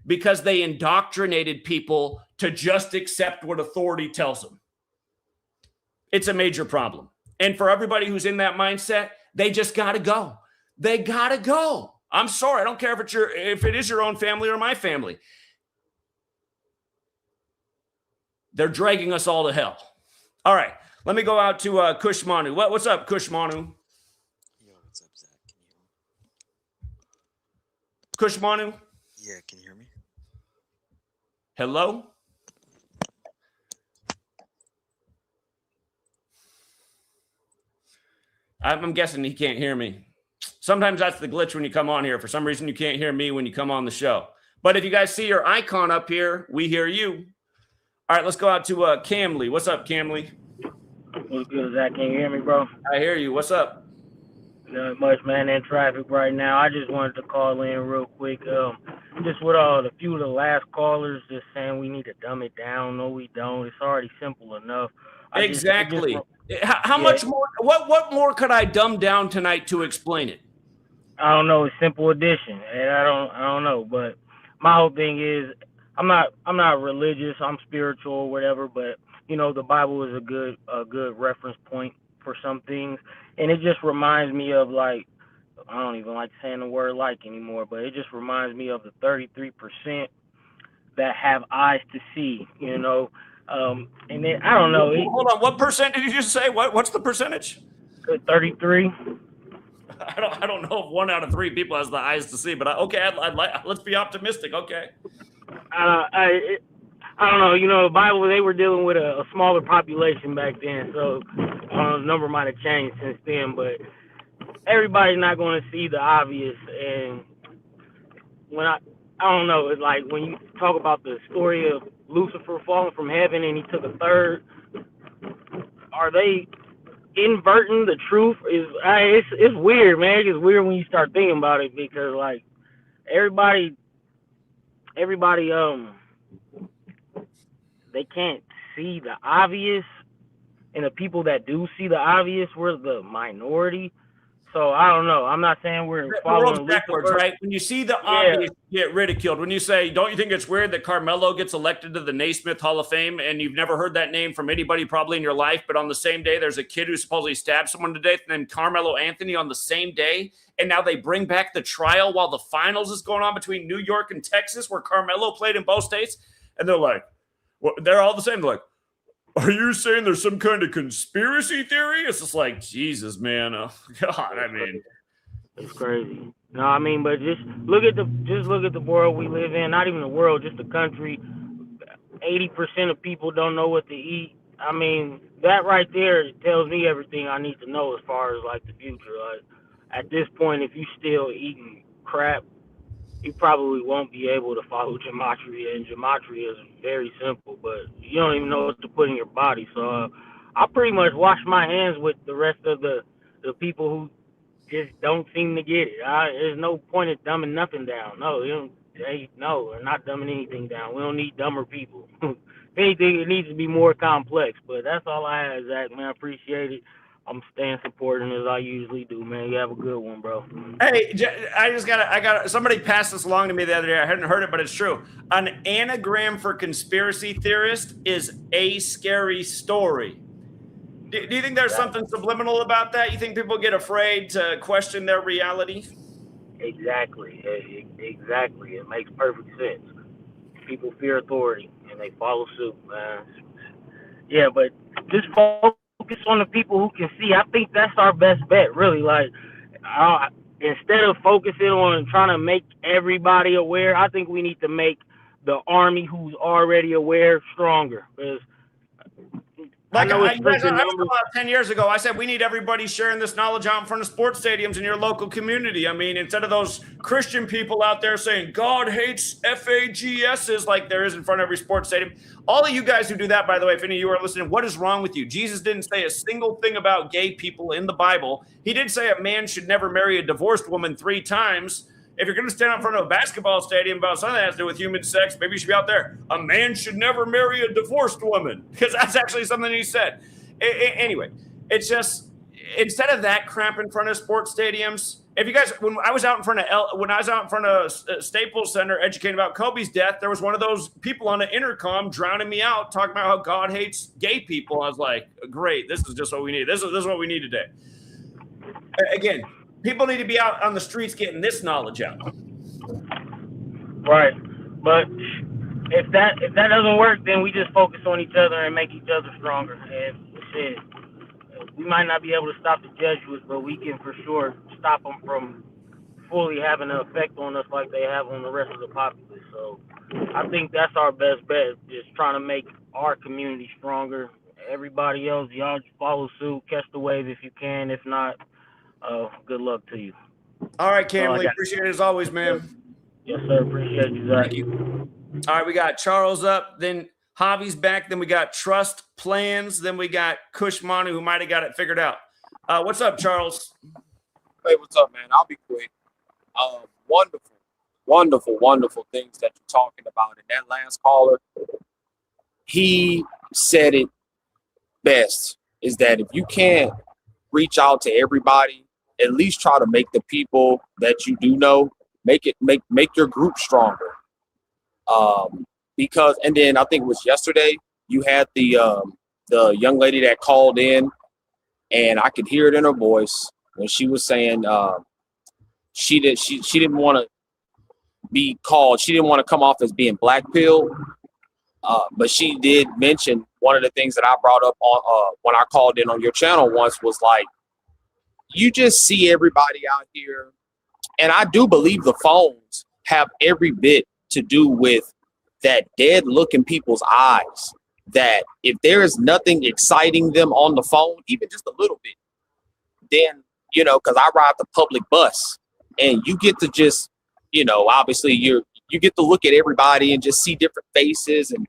because they indoctrinated people to just accept what authority tells them. It's a major problem. And for everybody who's in that mindset, they just got to go. They got to go. I'm sorry. I don't care if it is your own family or my family. They're dragging us all to hell. All right. Let me go out to Kush Manu. What's up, Kush Manu? Yo, what's up, Zach? Can you hear me? Kush Manu? Yeah, can you hear me? Hello? I'm guessing he can't hear me. Sometimes that's the glitch when you come on here. For some reason, you can't hear me when you come on the show. But if you guys see your icon up here, we hear you. All right, let's go out to Camley. What's up, Camley? What's good, Zach? Can you hear me, bro? I hear you. What's up? Not much, man. In traffic right now. I just wanted to call in real quick. Just with the few of the last callers just saying we need to dumb it down. No, we don't. It's already simple enough. Exactly. How much more? What more could I dumb down tonight to explain it? I don't know. It's simple addition, and I don't know. But my whole thing is, I'm not religious. I'm spiritual or whatever. But the Bible is a good reference point for some things, and it just reminds me of, like, I don't even like saying the word like anymore, but it just reminds me of the 33% that have eyes to see. And then I don't know. Hold on. What percent did you just say? What's the percentage? 33. I don't know if 1 out of 3 people has the eyes to see, but I'd like. Let's be optimistic. Okay. I don't know. The Bible, they were dealing with a smaller population back then, so the number might have changed since then. But everybody's not going to see the obvious. And when I don't know, it's like when you talk about the story of Lucifer falling from heaven and he took a third, are they inverting the truth? It's weird, man. It's weird when you start thinking about it, because, like, everybody they can't see the obvious, and the people that do see the obvious, we're the minority. So I don't know. I'm not saying we're The following world's backwards, Lucifer. right? When you see the Yeah. obvious, you get ridiculed. When you say, don't you think it's weird that Carmelo gets elected to the Naismith Hall of Fame and you've never heard that name from anybody probably in your life, but on the same day, there's a kid who supposedly stabbed someone to death named Carmelo Anthony on the same day, and now they bring back the trial while the finals is going on between New York and Texas, where Carmelo played in both states, and they're like, well, they're all the same. They're like, are you saying there's some kind of conspiracy theory? It's just like, Jesus, man. Oh, God, I mean. It's crazy. No, I mean, but just look at the world we live in. Not even the world, just the country. 80% of people don't know what to eat. I mean, that right there tells me everything I need to know as far as like the future. Like at this point, if you still eating crap, you probably won't be able to follow gematria. And gematria is very simple, but you don't even know what to put in your body. So I pretty much wash my hands with the rest of the people who just don't seem to get it. There's no point in dumbing nothing down. No, we're not dumbing anything down. We don't need dumber people. If anything, it needs to be more complex. But that's all I have, Zach, man. I appreciate it. I'm staying supporting as I usually do, man. You have a good one, bro. Hey, I got somebody passed this along to me the other day. I hadn't heard it, but it's true. An anagram for conspiracy theorist is a scary story. Do you think there's something subliminal about that? You think people get afraid to question their reality? Exactly. Exactly. It makes perfect sense. People fear authority and they follow suit, man. Yeah, but just focus on the people who can see. I think that's our best bet, really. Like, instead of focusing on trying to make everybody aware, I think we need to make the army who's already aware stronger. Because I was talking about 10 years ago. I said we need everybody sharing this knowledge out in front of sports stadiums in your local community. I mean, instead of those Christian people out there saying God hates FAGSs like there is in front of every sports stadium. All of you guys who do that, by the way, if any of you are listening, what is wrong with you? Jesus didn't say a single thing about gay people in the Bible. He did say a man should never marry a divorced woman 3 times. If you're going to stand in front of a basketball stadium about something that has to do with human sex, maybe you should be out there. A man should never marry a divorced woman, because that's actually something he said. Anyway, it's just, instead of that crap in front of sports stadiums, if you guys, when I was out in front of Staples Center educating about Kobe's death, there was one of those people on the intercom drowning me out, talking about how God hates gay people. I was like, great, this is just what we need. This is what we need today. Again, people need to be out on the streets getting this knowledge out. Right. But if that doesn't work, then we just focus on each other and make each other stronger. And shit, we might not be able to stop the Jesuits, but we can for sure stop them from fully having an effect on us like they have on the rest of the populace. So I think that's our best bet, just trying to make our community stronger. Everybody else, y'all just follow suit, catch the wave if you can. If not, good luck to you. All right, Camley. Appreciate it as always, man. Yes, sir. Appreciate you, Zach. Thank you. All right, we got Charles up, then Javi's back, then we got Trust Plans, then we got Kush Manu, who might have got it figured out. What's up, Charles? Hey, what's up, man? I'll be quick. Wonderful things that you're talking about. And that last caller, he said it best, is that if you can't reach out to everybody, at least try to make the people that you do know, make your group stronger. Because, and then I think it was yesterday, you had the young lady that called in, and I could hear it in her voice when she was saying she didn't want to be called, she didn't want to come off as being black-pilled, but she did mention one of the things that I brought up on when I called in on your channel once was like, you just see everybody out here, and I do believe the phones have every bit to do with that dead look in people's eyes, that if there is nothing exciting them on the phone, even just a little bit, then, you know, because I ride the public bus and you get to just, you know, obviously you get to look at everybody and just see different faces, and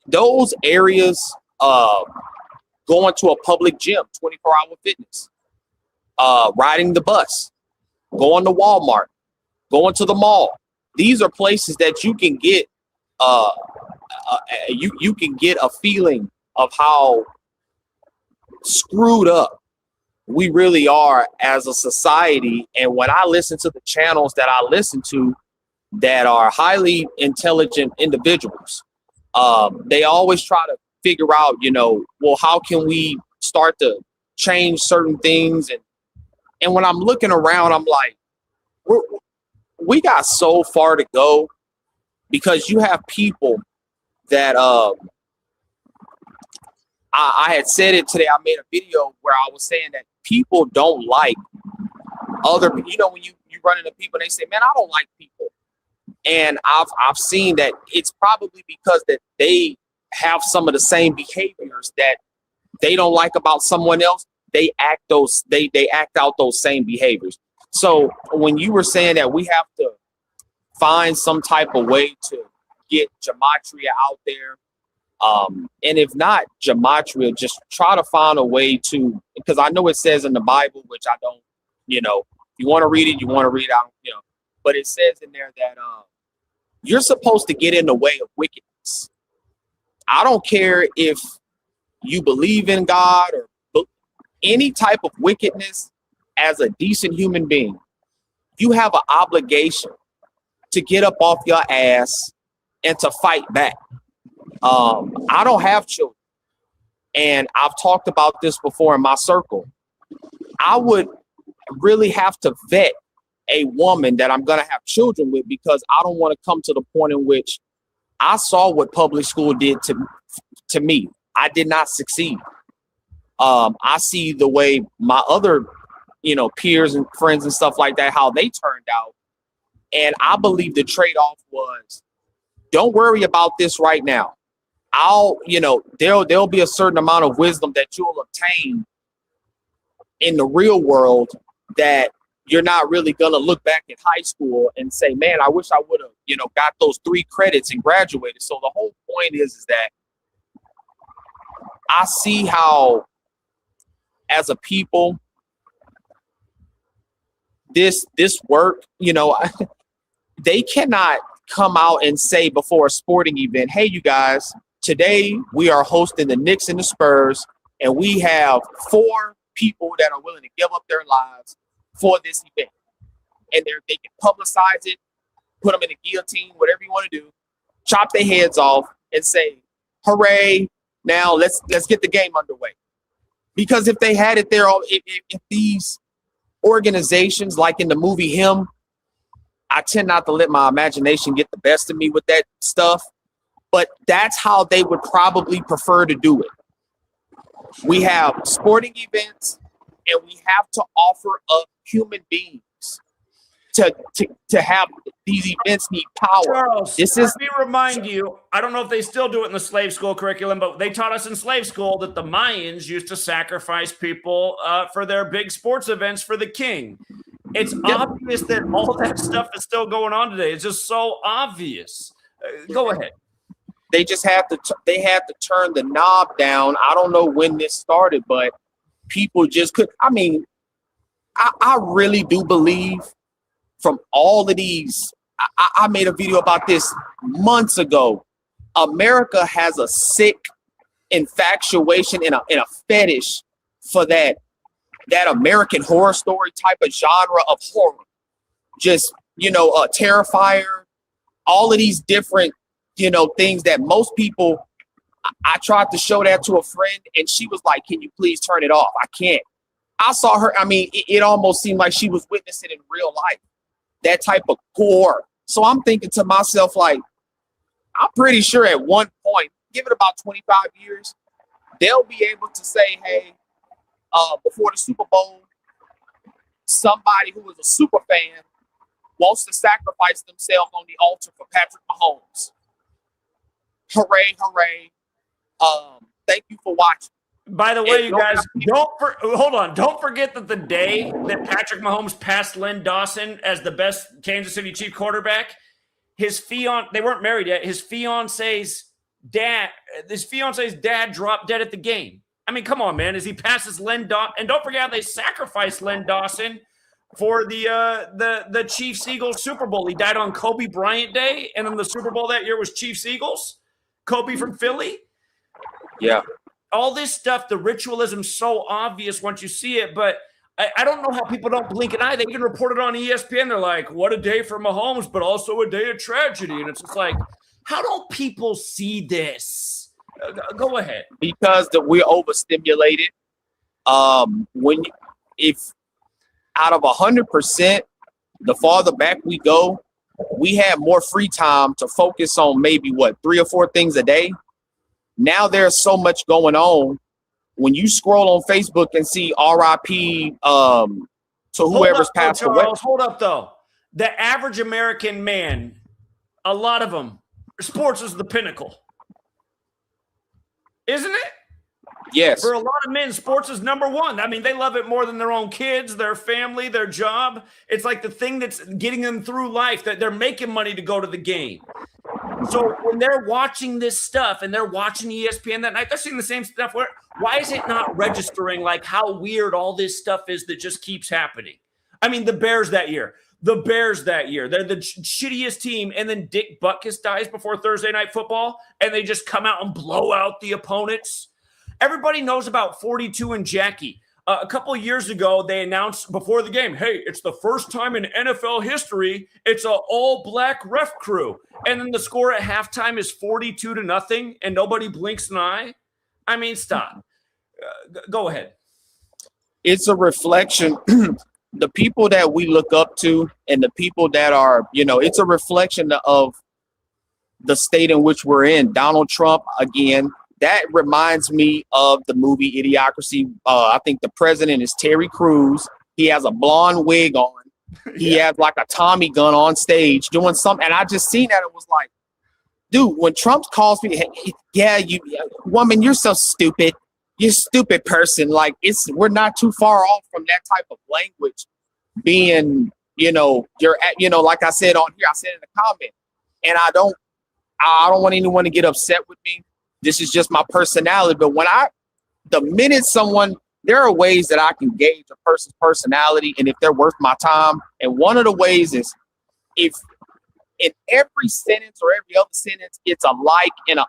those areas, going to a public gym, 24-hour fitness, riding the bus, going to Walmart, going to the mall. These are places that you can get you can get a feeling of how screwed up we really are as a society. And when I listen to the channels that I listen to that are highly intelligent individuals, they always try to figure out, well, how can we start to change certain things? And when I'm looking around, I'm like, we got so far to go, because you have people that I had said it today. I made a video where I was saying that people don't like other people. When you run into people and they say, man, I don't like people. And I've seen that it's probably because that they have some of the same behaviors that they don't like about someone else. They act out those same behaviors. So when you were saying that we have to find some type of way to get Gematria out there, and if not Gematria, just try to find a way to, because I know it says in the Bible, which I don't, if you want to read it, you want to read it out, but it says in there that you're supposed to get in the way of wickedness. I don't care if you believe in God or any type of wickedness. As a decent human being, you have an obligation to get up off your ass and to fight back. I don't have children, and I've talked about this before in my circle. I would really have to vet a woman that I'm going to have children with, because I don't want to come to the point in which I saw what public school did to me. I did not succeed. I see the way my other peers and friends and stuff like that, how they turned out. And I believe the trade-off was, don't worry about this right now. There'll be a certain amount of wisdom that you'll obtain in the real world that you're not really going to look back at high school and say, man, I wish I would have, got those 3 credits and graduated. So the whole point is that I see how, as a people, this work, they cannot come out and say before a sporting event, hey, you guys, today we are hosting the Knicks and the Spurs, and we have 4 people that are willing to give up their lives for this event. And they can publicize it, put them in a guillotine, whatever you want to do, chop their heads off and say, hooray, now let's get the game underway. Because if they had it there, if these organizations, like in the movie Him, I tend not to let my imagination get the best of me with that stuff, but that's how they would probably prefer to do it. We have sporting events, and we have to offer up human beings to have these events need power. Charles, let me remind you, I don't know if they still do it in the slave school curriculum, but they taught us in slave school that the Mayans used to sacrifice people for their big sports events for the king. It's obvious that all that stuff is still going on today. It's just so obvious. Go ahead. They just had to turn the knob down. I don't know when this started, but people just could. I mean, I really do believe from all of these, I made a video about this months ago. America has a sick infatuation and a fetish for that American Horror Story type of genre of horror. Just, Terrifier, all of these different, things that most people, I tried to show that to a friend, and she was like, can you please turn it off? I can't. I saw her, it almost seemed like she was witnessing in real life, that type of gore. So I'm thinking to myself, like, I'm pretty sure at one point, give it about 25 years, they'll be able to say, hey, before the Super Bowl, somebody who is a super fan wants to sacrifice themselves on the altar for Patrick Mahomes. Hooray, hooray. Thank you for watching. By the way, you guys, hold on. Don't forget that the day that Patrick Mahomes passed Len Dawson as the best Kansas City Chief quarterback, they weren't married yet. His fiance's dad dropped dead at the game. I mean, come on, man. As he passes Len Dawson, and don't forget how they sacrificed Len Dawson for the Chiefs Eagles Super Bowl. He died on Kobe Bryant Day, and then the Super Bowl that year was Chiefs Eagles. Kobe from Philly. Yeah. All this stuff, the ritualism's so obvious once you see it, but I don't know how people don't blink an eye. They even reported on ESPN. They're like, what a day for Mahomes, but also a day of tragedy. And it's just like, how don't people see this? Go ahead. Because we're overstimulated. If out of 100%, the farther back we go, we have more free time to focus on maybe 3 or 4 things a day. Now there's so much going on. When you scroll on Facebook and see RIP to whoever's passed away. Hold up, though. The average American man, a lot of them, sports is the pinnacle. Isn't it? Yes. For a lot of men, sports is number one. I mean, they love it more than their own kids, their family, their job. It's like the thing that's getting them through life, that they're making money to go to the game. So when they're watching this stuff and they're watching ESPN that night, they're seeing the same stuff. Why is it not registering like how weird all this stuff is that just keeps happening? I mean, the Bears that year. They're the shittiest team, and then Dick Butkus dies before Thursday Night Football, and they just come out and blow out the opponents. Everybody knows about 42 and Jackie. A couple of years ago, they announced before the game, hey, it's the first time in NFL history it's an all-black ref crew. And then the score at halftime is 42-0, and nobody blinks an eye. I mean, stop. Go ahead. It's a reflection. The people that we look up to and the people that are, it's a reflection of the state in which we're in. Donald Trump, again, that reminds me of the movie Idiocracy. I think the president is Terry Crews. He has a blonde wig on. He has like a Tommy gun on stage doing something. And I just seen that and was like, dude, when Trump calls me, woman, you're so stupid. You're a stupid person. Like we're not too far off from that type of language being, like I said on here, I said in the comment, and I don't want anyone to get upset with me. This is just my personality. But the minute there are ways that I can gauge a person's personality and if they're worth my time. And one of the ways is if in every sentence or every other sentence, it's a like and a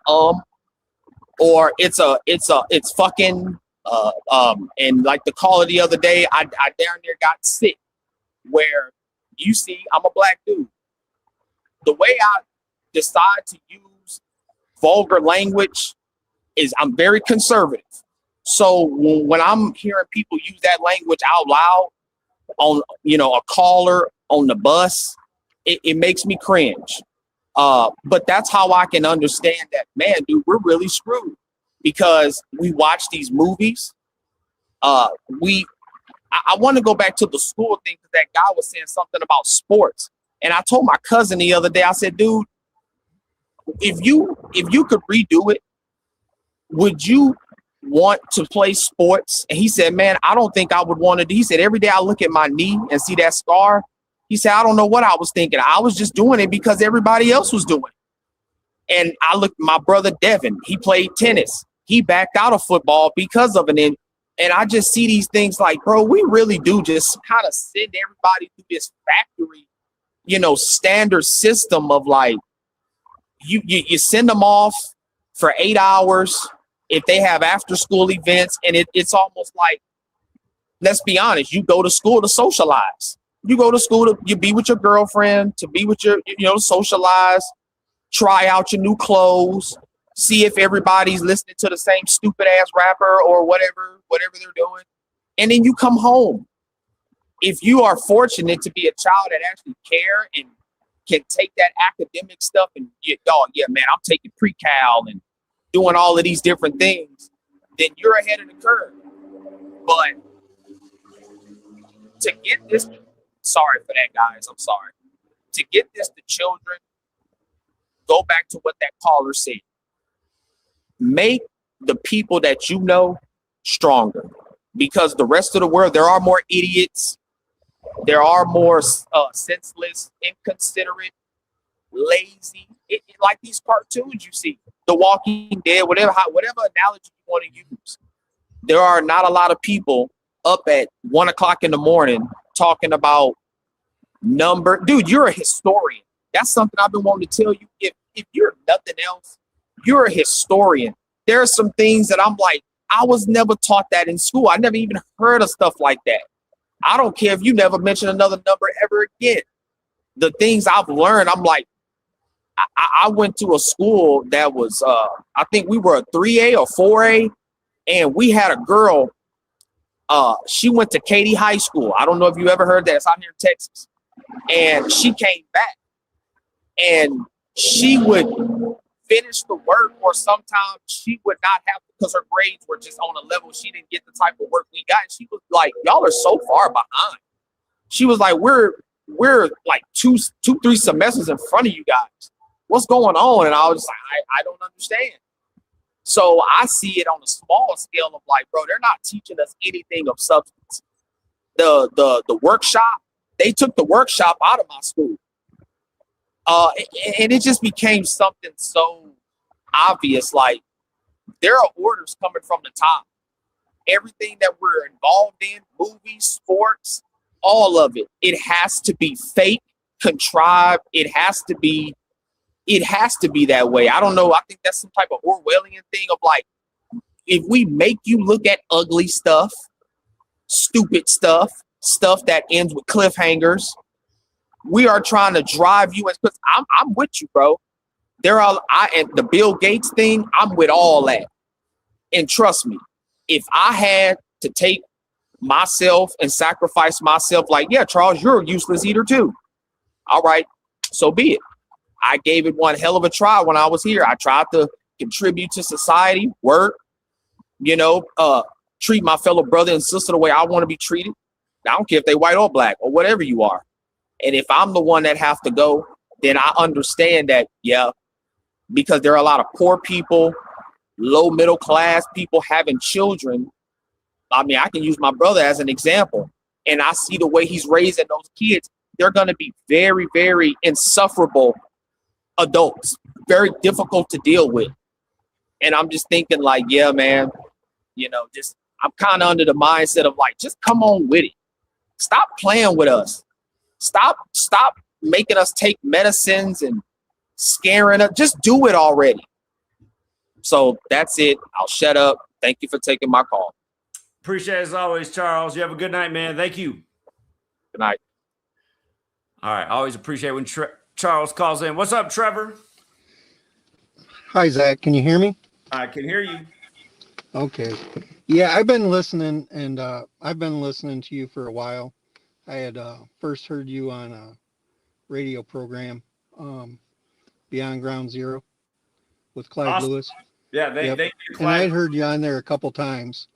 or it's fucking, and like the caller the other day, I down there got sick where you see, I'm a black dude. The way I decide to use vulgar language is I'm very conservative. So when I'm hearing people use that language out loud on, a caller on the bus, it makes me cringe. But that's how I can understand that, man, dude, we're really screwed because we watch these movies. I want to go back to the school thing because that guy was saying something about sports. And I told my cousin the other day, I said, dude, if you could redo it, would you want to play sports? And he said, man, I don't think I would want to do. He said, every day I look at my knee and see that scar. He said, I don't know what I was thinking. I was just doing it because everybody else was doing it. And I looked, my brother Devin, he played tennis. He backed out of football because of an injury. And I just see these things like, bro, we really do just kind of send everybody through this factory, standard system of like, you send them off for 8 hours if they have after school events. And it's almost like, let's be honest, you go to school to socialize. You go to school you be with your girlfriend, to be with your, socialize, try out your new clothes, see if everybody's listening to the same stupid ass rapper or whatever they're doing. And then you come home. If you are fortunate to be a child that actually care and can take that academic stuff and man, I'm taking pre-cal and doing all of these different things, then you're ahead of the curve. But to get this, sorry for that, guys, I'm sorry. To get this to children, go back to what that caller said. Make the people that you know stronger, because the rest of the world, there are more idiots. There are more senseless, inconsiderate, lazy, like these cartoons you see, The Walking Dead, whatever analogy you want to use. There are not a lot of people up at 1 o'clock in the morning talking about dude, you're a historian. That's something I've been wanting to tell you. If you're nothing else, you're a historian. There are some things that I'm like, I was never taught that in school. I never even heard of stuff like that. I don't care if you never mention another number ever again. The things I've learned, I'm like, I went to a school that was, I think we were a 3A or 4A, and we had a girl, she went to Katy High School. I don't know if you ever heard that. It's out here in Texas. And she came back, and she would finish the work, or sometimes she would not have, because her grades were just on a level she didn't get the type of work we got. And she was like, y'all are so far behind. She was like, we're like two, 3 semesters in front of you guys. What's going on? And I was like, I don't understand. So I see it on a small scale of like, bro, they're not teaching us anything of substance. The workshop, they took the workshop out of my school. And it just became something so obvious. Like, there are orders coming from the top. Everything that we're involved in, movies, sports, all of it, it has to be fake, contrived. It has to be that way. I don't know. I think that's some type of Orwellian thing of like, if we make you look at ugly stuff, stupid stuff that ends with cliffhangers, we are trying to drive you. Because I'm with you, bro. And the Bill Gates thing, I'm with all that. And trust me, if I had to take myself and sacrifice myself, like, yeah, Charles, you're a useless eater too. All right, so be it. I gave it one hell of a try when I was here. I tried to contribute to society, work, treat my fellow brother and sister the way I want to be treated. I don't care if they white or black or whatever you are. And if I'm the one that have to go, then I understand that, yeah, because there are a lot of poor people, low middle class people having children. I mean, I can use my brother as an example, and I see the way he's raising those kids. They're going to be very, very insufferable adults, very difficult to deal with. And I'm just thinking like, yeah, man, I'm kind of under the mindset of like, just come on with it. Stop playing with us. Stop making us take medicines and scaring us. Just do it already. So that's it. I'll shut up. Thank you for taking my call. Appreciate it as always, Charles. You have a good night, man. Thank you. Good night. All right. I always appreciate when Charles calls in. What's up, Trevor? Hi, Zach. Can you hear me? I can hear you. Okay. Yeah, I've been listening, and I've been listening to you for a while. I had first heard you on a radio program, Beyond Ground Zero, with Clyde Awesome. Lewis. Yeah, they and I had heard you on there a couple times.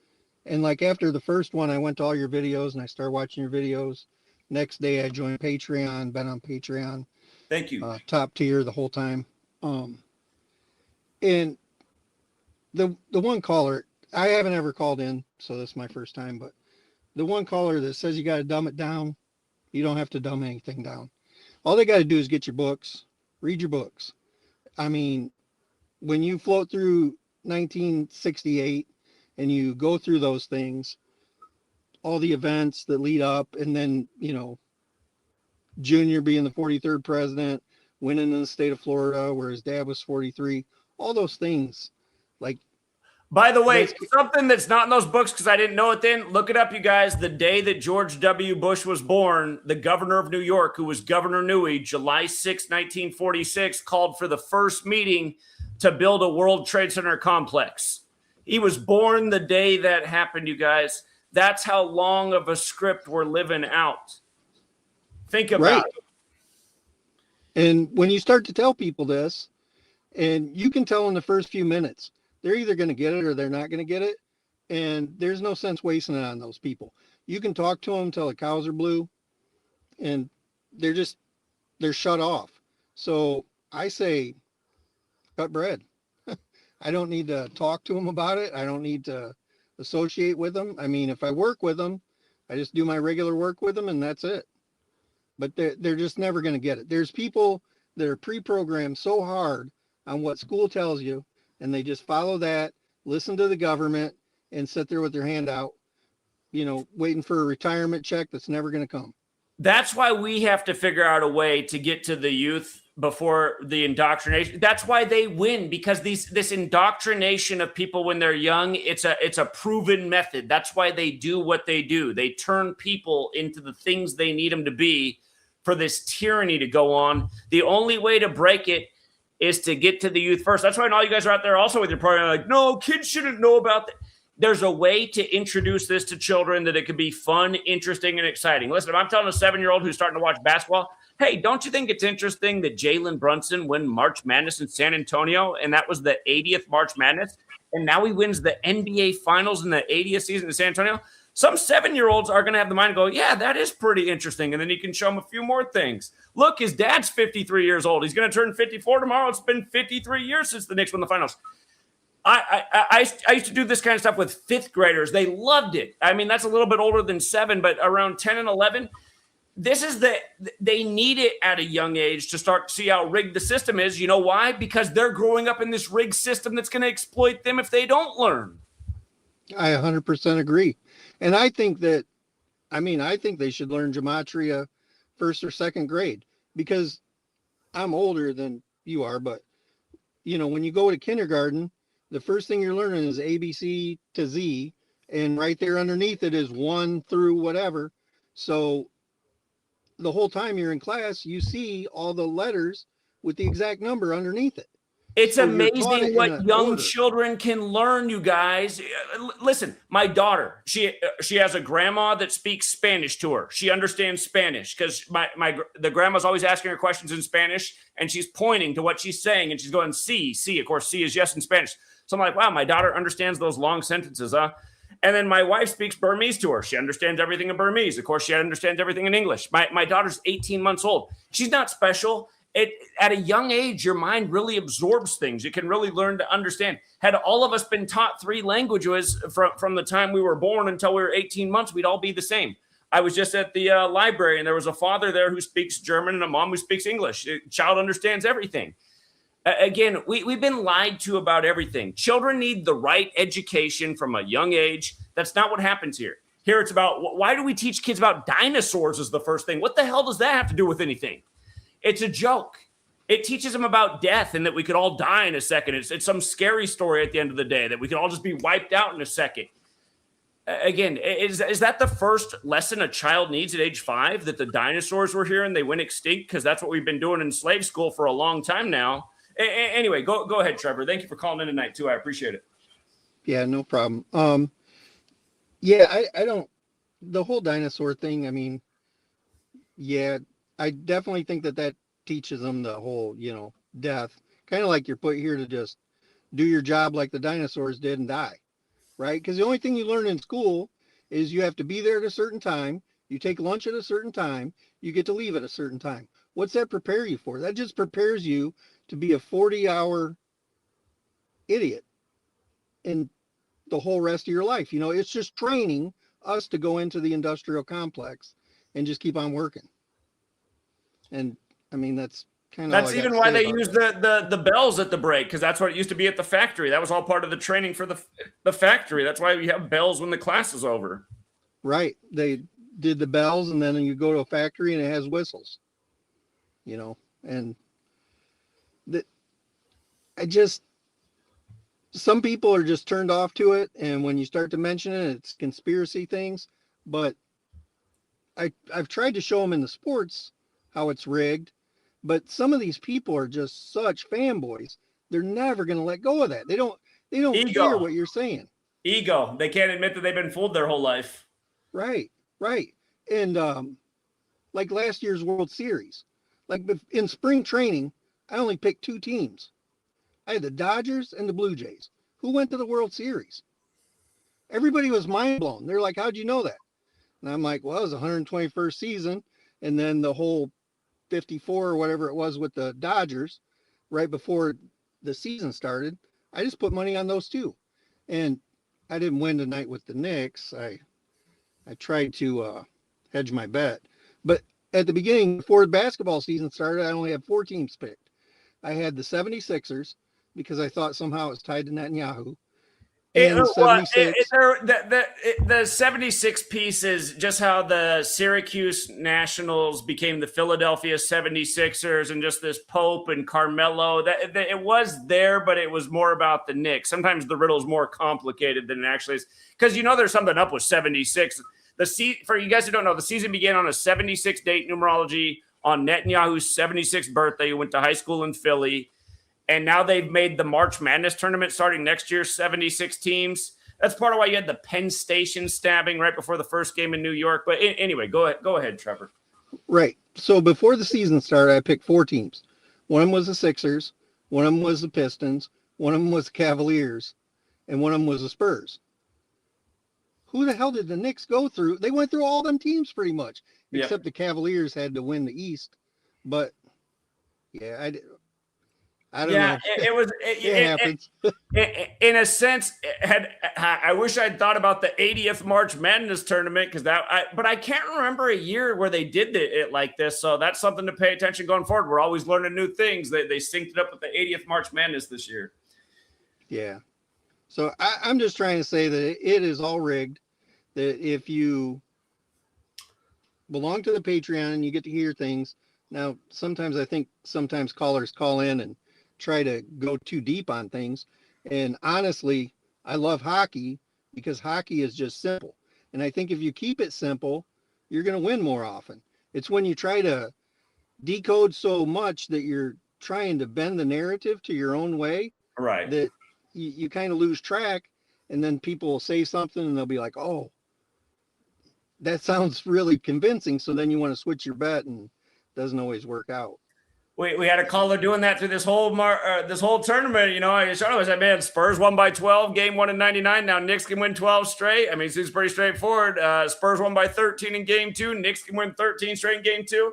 And like after the first one, I went to all your videos and I started watching your videos. Next day, I joined Patreon, been on Patreon. Thank you. Top tier the whole time. And the one caller, I haven't ever called in, so this is my first time, but the one caller that says you got to dumb it down, you don't have to dumb anything down. All they got to do is get your books, read your books. I mean, when you float through 1968 and you go through those things, all the events that lead up, and then, Junior being the 43rd president, winning in the state of Florida where his dad was 43, all those things. Like, by the way, something that's not in those books, because I didn't know it then, look it up, you guys. The day that George W. Bush was born, the governor of New York, who was Governor Newey, July 6, 1946, called for the first meeting to build a World Trade Center complex. He was born the day that happened, you guys. That's how long of a script we're living out. Think about it. And when you start to tell people this, and you can tell in the first few minutes, they're either going to get it or they're not going to get it. And there's no sense wasting it on those people. You can talk to them till the cows are blue, and they're shut off. So I say, cut bread. I don't need to talk to them about it. I don't need to associate with them. I mean, if I work with them, I just do my regular work with them and that's it. But they're just never going to get it. There's people that are pre-programmed so hard on what school tells you, and they just follow that, listen to the government, and sit there with their hand out, waiting for a retirement check that's never going to come. That's why we have to figure out a way to get to the youth before the indoctrination. That's why they win, because this indoctrination of people when they're young, it's a proven method. That's why they do what they do. They turn people into the things they need them to be for this tyranny to go on. The only way to break it is to get to the youth first. That's why all you guys are out there also with your program like, no, kids shouldn't know about that. There's a way to introduce this to children that it could be fun, interesting, and exciting. Listen, if I'm telling a 7-year-old who's starting to watch basketball, hey, don't you think it's interesting that Jalen Brunson won March Madness in San Antonio, and that was the 80th March Madness, and now he wins the NBA Finals in the 80th season in San Antonio? Some 7-year-olds are going to have the mind to go, yeah, that is pretty interesting, and then you can show them a few more things. Look, his dad's 53 years old. He's going to turn 54 tomorrow. It's been 53 years since the Knicks won the Finals. I used to do this kind of stuff with 5th graders. They loved it. I mean, that's a little bit older than 7, but around 10 and 11, they need it at a young age to start to see how rigged the system is. You know why? Because they're growing up in this rigged system that's going to exploit them if they don't learn. I 100% agree. And I think they should learn gematria 1st or 2nd grade, because I'm older than you are, but when you go to kindergarten, the first thing you're learning is ABC to Z, and right there underneath it is 1 through whatever. So the whole time you're in class, you see all the letters with the exact number underneath it. It's So you're taught amazing it in what an young order. children can learn, you guys. Listen, my daughter, she has a grandma that speaks Spanish to her. She understands Spanish because the grandma's always asking her questions in Spanish, and she's pointing to what she's saying, and she's going, sí, sí. Of course, sí is yes in Spanish. So I'm like, wow, my daughter understands those long sentences, huh? And then my wife speaks Burmese to her. She understands everything in Burmese. Of course, she understands everything in English. My daughter's 18 months old. She's not special. At a young age, your mind really absorbs things. You can really learn to understand. Had all of us been taught 3 languages from the time we were born until we were 18 months, we'd all be the same. I was just at the library, and there was a father there who speaks German and a mom who speaks English. The child understands everything. Again, we've been lied to about everything. Children need the right education from a young age. That's not what happens here. Here it's about, why do we teach kids about dinosaurs as the first thing? What the hell does that have to do with anything? It's a joke. It teaches them about death and that we could all die in a second. It's some scary story at the end of the day, that we could all just be wiped out in a second. Again, is that the first lesson a child needs at age 5, that the dinosaurs were here and they went extinct? Because that's what we've been doing in slave school for a long time now. Anyway, go ahead, Trevor. Thank you for calling in tonight, too. I appreciate it. Yeah, no problem. I don't, the whole dinosaur thing, I mean, yeah, I definitely think that teaches them the whole, death. Kind of like you're put here to just do your job like the dinosaurs did and die, right? Because the only thing you learn in school is you have to be there at a certain time. You take lunch at a certain time. You get to leave at a certain time. What's that prepare you for? That just prepares you to be a 40-hour idiot in the whole rest of your life. It's just training us to go into the industrial complex and just keep on working. And I mean, that's kind of, that's even why they use the bells at the break, because that's what it used to be at the factory. That was all part of the training for the factory. That's why we have bells when the class is over. Right. They did the bells, and then you go to a factory and it has whistles, and some people are just turned off to it. And when you start to mention it, it's conspiracy things, but I've tried to show them in the sports how it's rigged, but some of these people are just such fanboys. They're never going to let go of that. They don't care what you're saying. Ego. They can't admit that they've been fooled their whole life. Right. And like last year's World Series, like in spring training, I only picked 2 teams. I had the Dodgers and the Blue Jays. Who went to the World Series? Everybody was mind blown. They're like, how'd you know that? And I'm like, well, it was the 121st season. And then the whole 54 or whatever it was with the Dodgers right before the season started. I just put money on those 2. And I didn't win tonight with the Knicks. I tried to hedge my bet. But at the beginning, before the basketball season started, I only had 4 teams picked. I had the 76ers because I thought somehow it was tied to Netanyahu. And 76. The 76 piece is just how the Syracuse Nationals became the Philadelphia 76ers, and just this Pope and Carmelo. That it was there, but it was more about the Knicks. Sometimes the riddle is more complicated than it actually is, because there's something up with 76. For you guys who don't know, the season began on a 76 date numerology on Netanyahu's 76th birthday. He went to high school in Philly. And now they've made the March Madness tournament starting next year, 76 teams. That's part of why you had the Penn Station stabbing right before the first game in New York. But anyway, go ahead, Trevor. Right. So before the season started, I picked 4 teams. One of them was the Sixers, one of them was the Pistons, one of them was the Cavaliers, and one of them was the Spurs. Who the hell did the Knicks go through? They went through all them teams pretty much, except the Cavaliers had to win the East. But yeah, I don't know. It happens. In a sense, I wish I'd thought about the 80th March Madness tournament, but I can't remember a year where they did it like this. So that's something to pay attention going forward. We're always learning new things. They synced it up with the 80th March Madness this year. Yeah. So I'm just trying to say that it is all rigged. That if you belong to the Patreon and you get to hear things. Now, sometimes I think callers call in and try to go too deep on things. And honestly, I love hockey because hockey is just simple. And I think if you keep it simple, you're going to win more often. It's when you try to decode so much that you're trying to bend the narrative to your own way, right, that you kind of lose track. And then people will say something and they'll be like, oh, that sounds really convincing. So then you want to switch your bet, and it doesn't always work out. We had a caller doing that through this whole tournament. I said, man, Spurs won by 12, game 1 in 99. Now Knicks can win 12 straight. I mean, it seems pretty straightforward. Spurs won by 13 in game 2. Knicks can win 13 straight in game 2.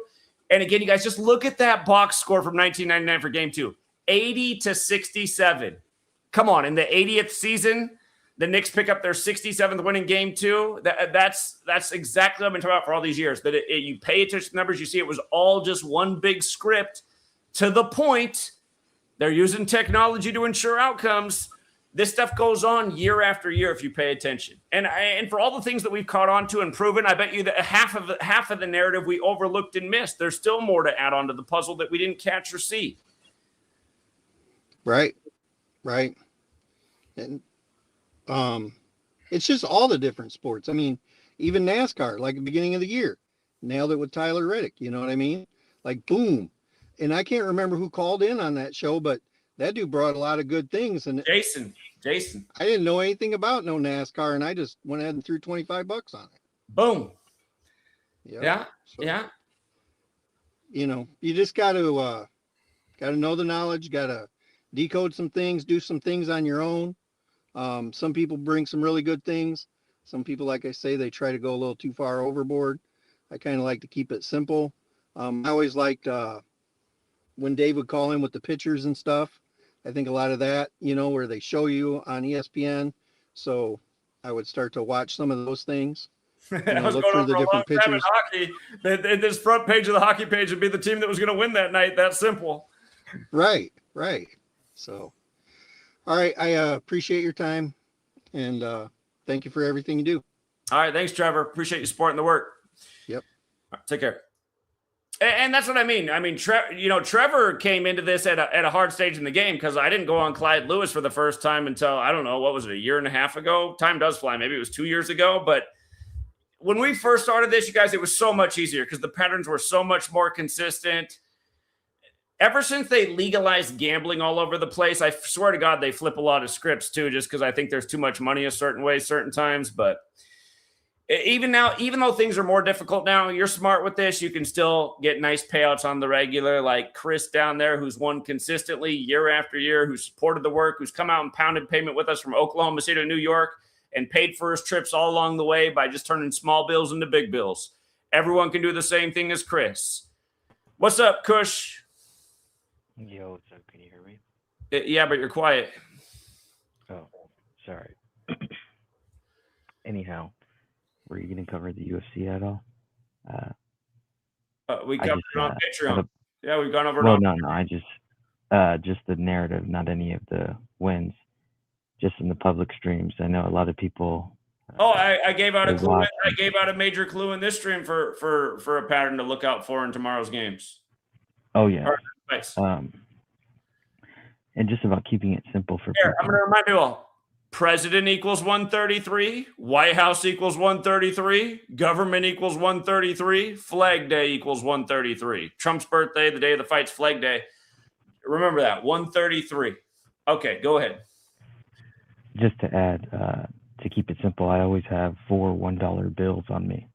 And again, you guys just look at that box score from 1999 for game 2, 80-67. Come on, in the 80th season, the Knicks pick up their 67th win in game 2. That's exactly what I've been talking about for all these years. That you pay attention to the numbers, you see it was all just one big script. To the point, they're using technology to ensure outcomes. This stuff goes on year after year if you pay attention. And for all the things that we've caught on to and proven, I bet you that half of the narrative we overlooked and missed. There's still more to add on to the puzzle that we didn't catch or see. Right. And it's just all the different sports. I mean, even NASCAR, like the beginning of the year, nailed it with Tyler Reddick. You know what I mean? Like, boom. And I can't remember who called in on that show, but that dude brought a lot of good things. And Jason, I didn't know anything about no NASCAR, and I just went ahead and threw $25 on it. Boom. Yeah. Yeah. You just got to know the knowledge, got to decode some things, do some things on your own. Some people bring some really good things. Some people, like I say, they try to go a little too far overboard. I kind of like to keep it simple. I always liked when Dave would call in with the pictures and stuff. I think a lot of that, where they show you on ESPN. So I would start to watch some of those things. I was look going through over the a long different time in pictures. hockey. This front page of the hockey page would be the team that was going to win that night. That simple. Right. So, all right. I appreciate your time, and thank you for everything you do. All right. Thanks, Trevor. Appreciate you supporting the work. Yep. All right, take care. And that's what I mean. Trevor came into this at a hard stage in the game because I didn't go on Clyde Lewis for the first time until, I don't know, what was it, a year and a half ago? Time does fly. Maybe it was 2 years ago. But when we first started this, you guys, it was so much easier because the patterns were so much more consistent. Ever since they legalized gambling all over the place, I swear to God, they flip a lot of scripts too, just because I think there's too much money a certain way, certain times. But even now, even though things are more difficult now, you're smart with this. You can still get nice payouts on the regular, like Chris down there, who's won consistently year after year, who supported the work, who's come out and pounded payment with us from Oklahoma City to New York and paid for his trips all along the way by just turning small bills into big bills. Everyone can do the same thing as Chris. What's up, Kush? Yo, what's up? Can you hear me? Yeah, but you're quiet. Oh, sorry. Anyhow, were you going to cover the UFC at all? We covered it on Patreon. Yeah, we've gone over it. No. I just the narrative, not any of the wins. just in the public streams. I know a lot of people. Oh, I gave out They a clue. watch. I gave out a major clue in this stream for a pattern to look out for in tomorrow's games. Oh yeah. Or advice. And just about keeping it simple for Here, people. I'm going to remind you all. President equals 133. White House equals 133. Government equals 133. Flag Day equals 133. Trump's birthday, the day of the fight's Flag Day. Remember that, 133. Okay, go ahead. Just to add, to keep it simple, I always have 4 $1 bills on me,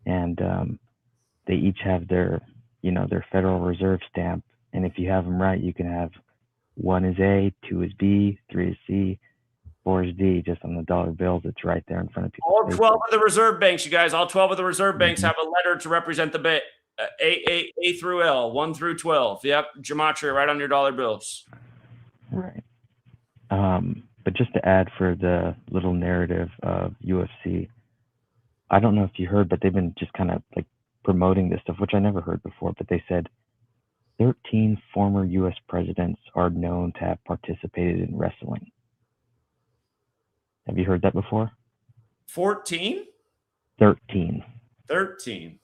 and they each have their, their Federal Reserve stamp. And if you have them right, you can have 1 is A, 2 is B, 3 is C, 4 is D, just on the dollar bills. It's right there in front of people. All 12 of the reserve banks, you guys, all 12 of the reserve banks have a letter to represent the bank. A through L, 1 through 12. Yep, gematria right on your dollar bills. Right. But just to add for the little narrative of UFC, I don't know if you heard, but they've been just kind of like promoting this stuff, which I never heard before, but they said 13 former U.S. presidents are known to have participated in wrestling. Have you heard that before? 14? 13. 13.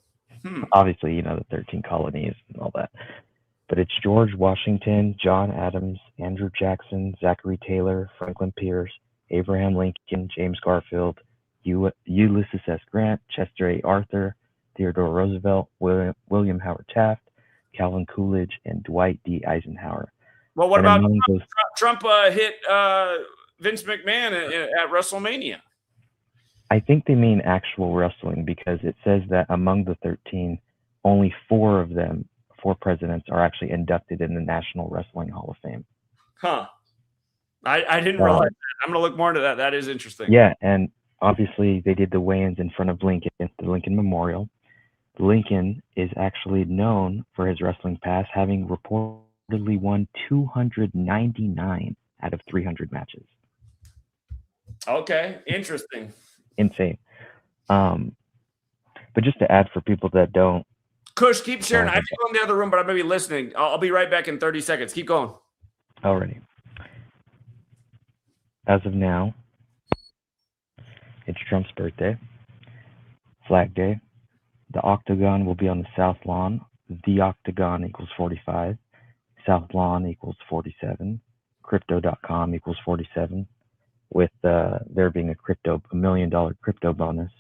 Obviously, the 13 colonies and all that. But it's George Washington, John Adams, Andrew Jackson, Zachary Taylor, Franklin Pierce, Abraham Lincoln, James Garfield, Ulysses S. Grant, Chester A. Arthur, Theodore Roosevelt, William Howard Taft, Calvin Coolidge, and Dwight D. Eisenhower. Well, what And about among those, Trump hit Vince McMahon at WrestleMania? I think they mean actual wrestling, because it says that among the 13, only 4 of them, 4 presidents, are actually inducted in the National Wrestling Hall of Fame. Huh. I didn't realize that. I'm going to look more into that. That is interesting. Yeah, and obviously they did the weigh-ins in front of Lincoln, the Lincoln Memorial. Lincoln is actually known for his wrestling past, having reportedly won 299 out of 300 matches. Okay, interesting. Insane. But just to add for people that don't. Kush, keep sharing. I have to go in the other room, but I'm going to be listening. I'll be right back in 30 seconds. Keep going. Alrighty. As of now, it's Trump's birthday, Flag Day. The Octagon will be on the South Lawn. The Octagon equals 45. South Lawn equals 47. Crypto.com equals 47. With there being a $1 million crypto bonus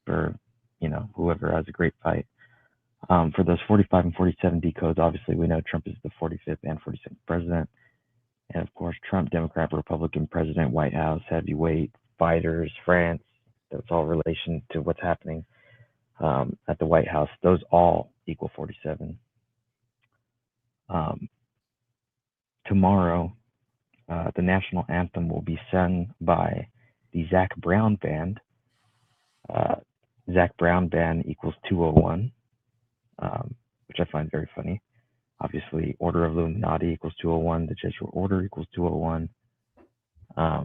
for whoever has a great fight. For those 45 and 47 decodes, obviously we know Trump is the 45th and 47th president. And of course, Trump, Democrat, Republican president, White House, heavyweight, fighters, France. That's all relation to what's happening at the White House. Those all equal 47. Tomorrow, the national anthem will be sung by the Zac Brown Band. Zac Brown Band equals 201, which I find very funny. Obviously, Order of Illuminati equals 201. The Jesuit Order equals 201. I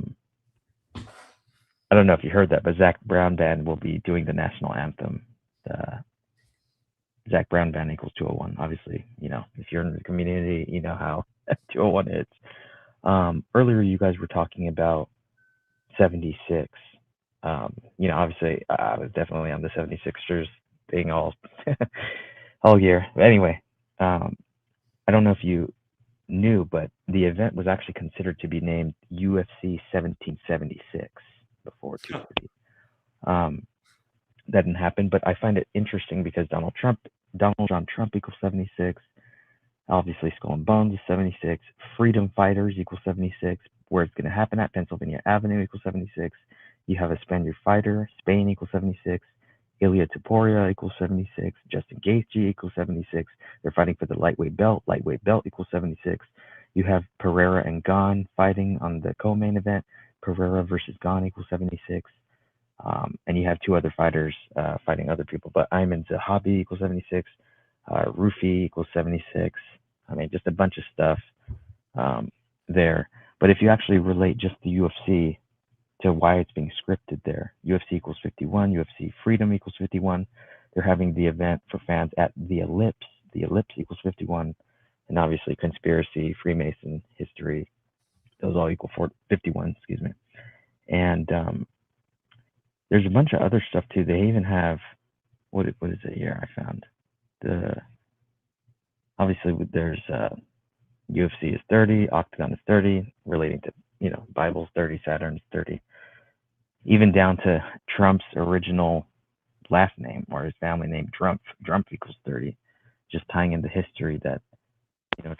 don't know if you heard that, but Zac Brown Band will be doing the national anthem. Zac Brown Band equals 201. Obviously, if you're in the community, you know how 201 is. Earlier, you guys were talking about 76. Obviously, I was definitely on the 76ers thing all year. But anyway, I don't know if you knew, but the event was actually considered to be named UFC 1776 before 230. That didn't happen, but I find it interesting because Donald John Trump equals 76. Obviously, Skull and Bones is 76. Freedom Fighters equals 76. Where it's going to happen at Pennsylvania Avenue equals 76. You have a Spaniard fighter, Spain equals 76. Ilya Taporia equals 76. Justin Gaethje equals 76. They're fighting for the lightweight belt. Lightweight belt equals 76. You have Pereira and Gane fighting on the co-main event. Pereira versus Gane equals 76. And you have 2 other fighters fighting other people. But Ayman Zahabi equals 76. Rufi equals 76. I mean, just a bunch of stuff there. But if you actually relate just the UFC to why it's being scripted there, UFC equals 51, UFC Freedom equals 51. They're having the event for fans at the Ellipse. The Ellipse equals 51. And obviously Conspiracy, Freemason, History, those all equal 51, excuse me. And there's a bunch of other stuff too. They even have what is it here? I found obviously there's UFC is 30, Octagon is 30, relating to Bible's 30, Saturn's 30, even down to Trump's original last name or his family name, Trump equals 30, just tying in the history that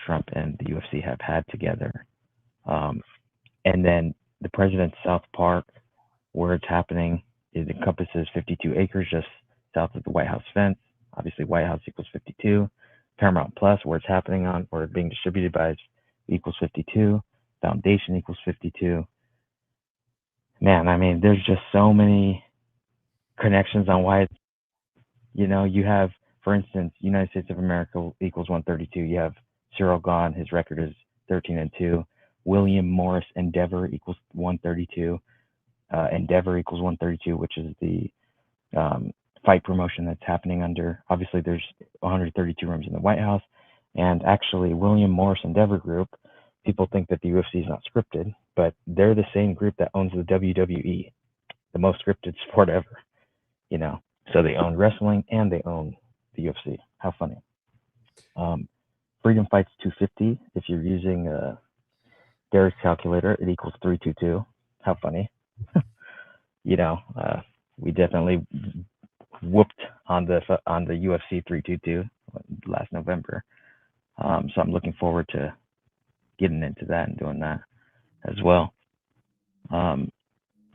Trump and the UFC have had together. And then the President's South Park, where it's happening, it encompasses 52 acres just south of the White House fence. Obviously, White House equals 52. Paramount Plus, where it's happening on, or being distributed by, equals 52. Foundation equals 52. Man, I mean, there's just so many connections on why it's, you have, for instance, United States of America equals 132. You have Cyril Gahn, his record is 13-2. William Morris Endeavor equals 132. Endeavor equals 132, which is the fight promotion that's happening under. Obviously, there's 132 rooms in the White House, and actually, William Morris Endeavor Group. People think that the UFC is not scripted, but they're the same group that owns the WWE, the most scripted sport ever. So they own wrestling and they own the UFC. How funny. Freedom Fights 250. If you're using Derek's calculator, it equals 322. How funny. We definitely whooped on the UFC 322 last November. So I'm looking forward to getting into that and doing that as well. And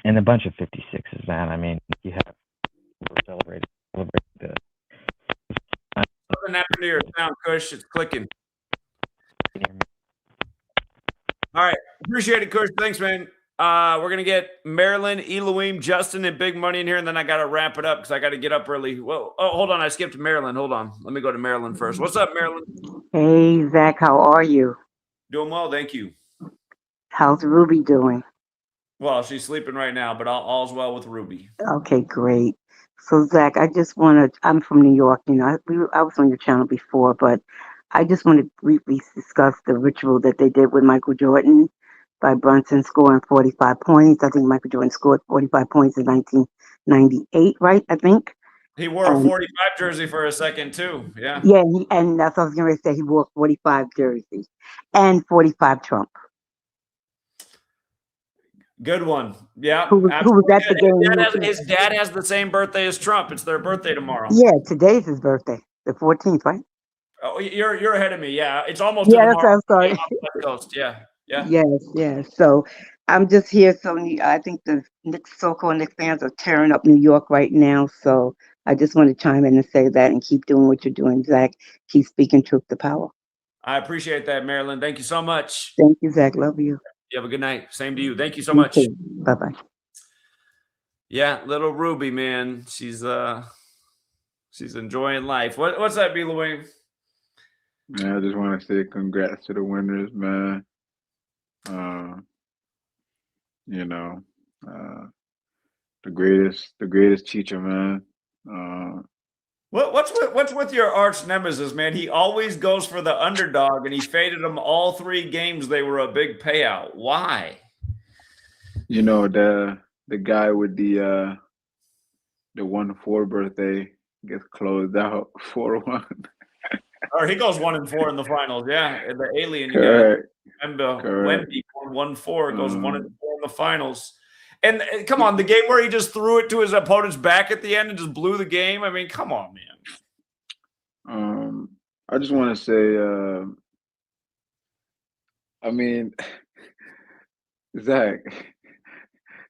a bunch of 56s, man. I mean, we're celebrating the. Nothing happened to your sound, Kush. It's clicking. All right. Appreciate it, Kush. Thanks, man. We're going to get Marilyn, Elohim, Justin, and Big Money in here, and then I got to wrap it up because I got to get up early. Whoa. Oh, hold on. I skipped Marilyn. Hold on. Let me go to Marilyn first. What's up, Marilyn? Hey, Zach, how are you? Doing well. Thank you. How's Ruby doing? Well, she's sleeping right now, but all's well with Ruby. Okay, great. So, Zach, I just want to, I'm from New York, I was on your channel before, but I just want to briefly discuss the ritual that they did with Michael Jordan by Brunson scoring 45 points. I think Michael Jordan scored 45 points in 1998, right? I think. He wore a 45 jersey for a second, too. Yeah. Yeah, and that's what I was going to say. He wore 45 jerseys and 45 Trump. Good one. Yeah. Who was at the game? His dad has the same birthday as Trump. It's their birthday tomorrow. Yeah, today's his birthday, the 14th, right? Oh, you're ahead of me. Yeah, it's almost that's tomorrow. I'm sorry. West Coast. Yeah. Yes. So I'm just here. So I think the so-called Knicks fans are tearing up New York right now. So I just want to chime in and say that and keep doing what you're doing, Zach. Keep speaking truth to power. I appreciate that, Marilyn. Thank you so much. Thank you, Zach. Love you. You have a good night. Same to you. Thank you so much. Bye-bye. Yeah, little Ruby, man. She's enjoying life. What's that, B. Louis? Man, I just want to say congrats to the winners, man. The greatest teacher, man. What's with your arch nemesis, man? He always goes for the underdog, and he faded them all 3 games. They were a big payout. Why? The guy with the 1-4 birthday gets closed out 4-1. Or he goes 1-4 in the finals. Yeah, and the alien you Correct. got Wemby going 1-4 goes 1-4 in the finals. And come on, the game where he just threw it to his opponent's back at the end and just blew the game. I mean, come on, man. I just want to say, Zach,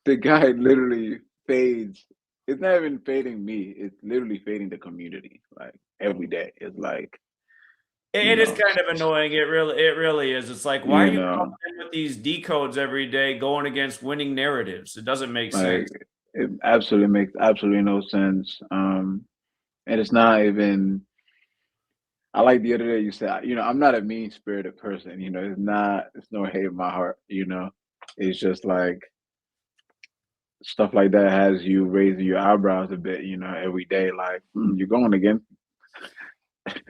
the guy literally fades. It's not even fading me. It's literally fading the community. Like every day, it's like. It is kind of annoying. It really is. It's like, why are you coming in with these decodes every day going against winning narratives? It doesn't make sense. It absolutely makes no sense. And it's not even. I like the other day you said, I'm not a mean-spirited person. It's no hate in my heart. It's just like stuff like that has you raising your eyebrows a bit. Every day, like you're going against.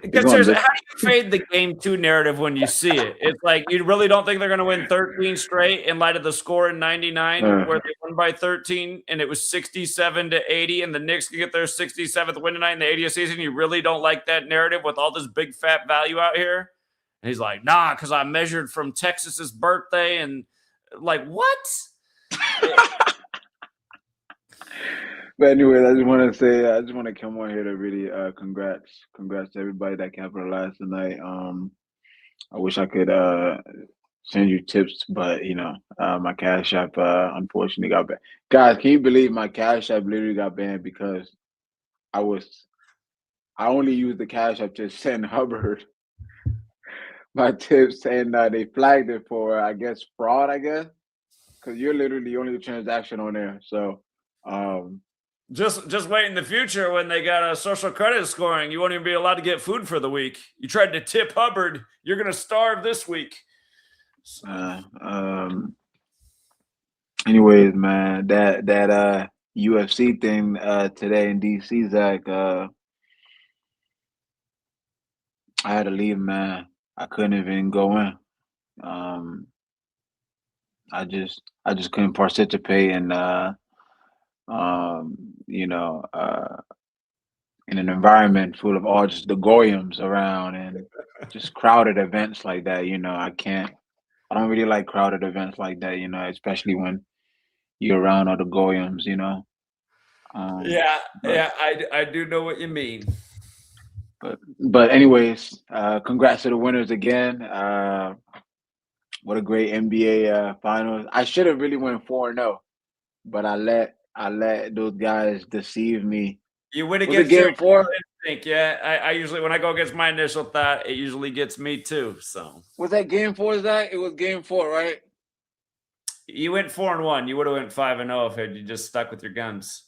Because going seriously, this. how do you fade the game two narrative when you see it? It's like you really don't think they're going to win 13 straight in light of the score in '99 where they won by 13 and it was 67-80, and the Knicks can get their 67th win tonight in the 80th season. You really don't like that narrative with all this big fat value out here? And he's like, nah, because I measured from Texas's birthday and like what? But anyway, I just want to say, I just want to come on here to really congrats to everybody that capitalized tonight. I wish I could send you tips, but you know, my Cash App unfortunately got banned. Guys, can you believe my Cash App literally got banned because I only used the Cash App to send Hubbard my tips, and they flagged it for I guess fraud. I guess because you're literally the only transaction on there. So, Just wait in the future when they got a social credit scoring. You won't even be allowed to get food for the week. You tried to tip Hubbard. You're going to starve this week. anyways, man, that UFC thing today in DC, Zach, I had to leave, man. I couldn't even go in. I just couldn't participate in you know, in an environment full of all just the goyams around and just crowded events like that. You know, I don't really like crowded events like that, you know, especially when you're around all the goyams, you know. Yeah, I do know what you mean. But anyways, congrats to the winners again. What a great NBA finals. I should have really went 4-0, but I let those guys deceive me. You win Was it against game your 4? instinct. Yeah, I usually, when I go against my initial thought, it usually gets me too. So Was that game 4, Zach? It was game 4, right? you went 4-1. You would have went 5-0 if you just stuck with your guns.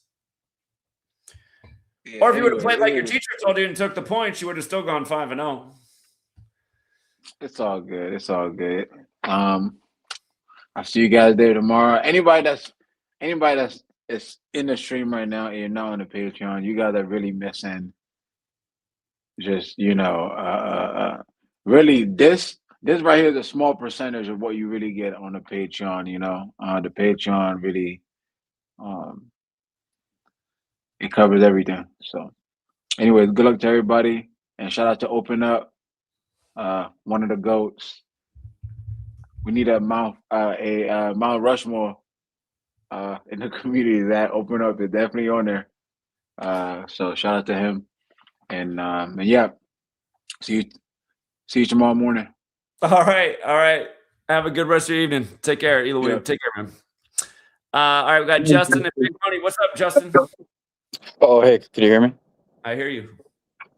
Yeah, Or if you would have anyway, played like your teacher told you and took the points, you would have still gone 5-0. it's all good. It's all good. I'll see you guys there tomorrow. Anybody that's is in the stream right now and you're not on the Patreon, you guys are really missing just, you know, really this right here is a small percentage of what you really get on the Patreon, you know. The Patreon really it covers everything. So anyways, good luck to everybody and shout out to Open Up, one of the GOATs. We need a Mount Rushmore in the community. That Open Up is definitely on there. So shout out to him. And yeah, see you tomorrow morning. All right. Have a good rest of your evening. Take care, Eloy. Yeah. Take care, man. All right, we got Justin and Big Tony. What's up, Justin? Oh, hey, can you hear me? I hear you.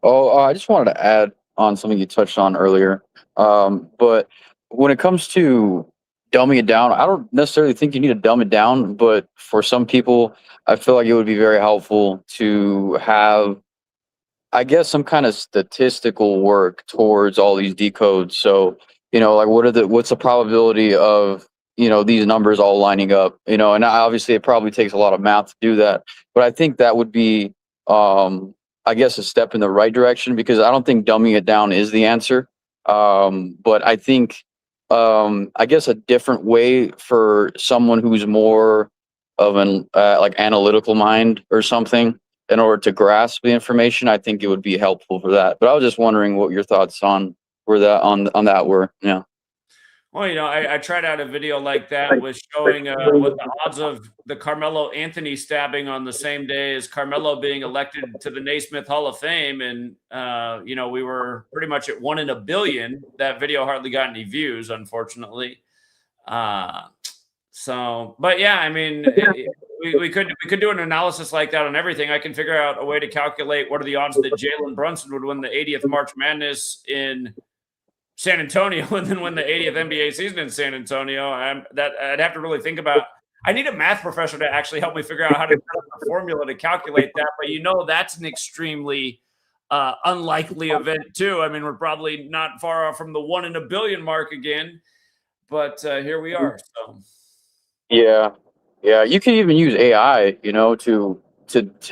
Oh, I just wanted to add on something you touched on earlier. But when it comes to dumbing it down, I don't necessarily think you need to dumb it down, but for some people, I feel like it would be very helpful to have, I guess, some kind of statistical work towards all these decodes. So, you know, like what's the probability of, you know, these numbers all lining up, you know, and obviously it probably takes a lot of math to do that, but I think that would be, I guess, a step in the right direction, because I don't think dumbing it down is the answer. But I think, I guess, a different way for someone who's more of an like analytical mind or something, in order to grasp the information, I think it would be helpful for that. But I was just wondering what your thoughts on that were. Yeah. Well, you know, I tried out a video like that with showing what the odds of the Carmelo Anthony stabbing on the same day as Carmelo being elected to the Naismith Hall of Fame. And, you know, we were pretty much at 1 in a billion. That video hardly got any views, unfortunately. But yeah, I mean, we could do an analysis like that on everything. I can figure out a way to calculate what are the odds that Jalen Brunson would win the 80th March Madness in San Antonio and then win the 80th NBA season in San Antonio. I'd have to really think about. I need a math professor to actually help me figure out how to set up a formula to calculate that. But you know, that's an extremely unlikely event too. I mean, we're probably not far off from the 1 in a billion mark again. But here we are. So Yeah. You can even use AI, you know, to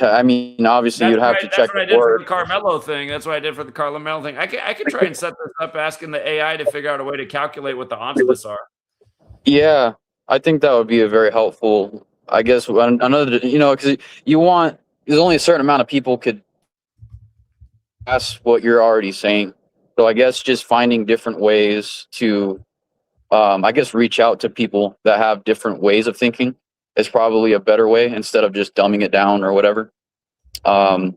I mean, obviously you'd have to That's check what I the did for word. the Carmelo thing. That's what I did for the Carmelo thing. I could try and set this up asking the AI to figure out a way to calculate what the odds of this are. Yeah, I think that would be a very helpful. I guess another, because there's only a certain amount of people could ask what you're already saying. So I guess just finding different ways to, I guess, reach out to people that have different ways of thinking is probably a better way instead of just dumbing it down or whatever. But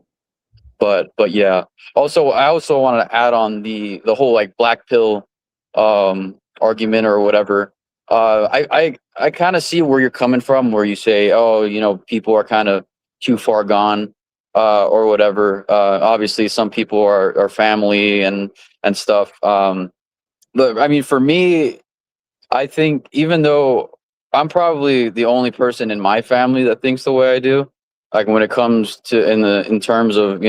yeah. Also, I also wanted to add on the whole like black pill argument or whatever. I kind of see where you're coming from, where you say, oh, people are kind of too far gone, or whatever. Obviously, some people are family and stuff. But I mean, for me, I think even though I'm probably the only person in my family that thinks the way I do, like when it comes to in terms of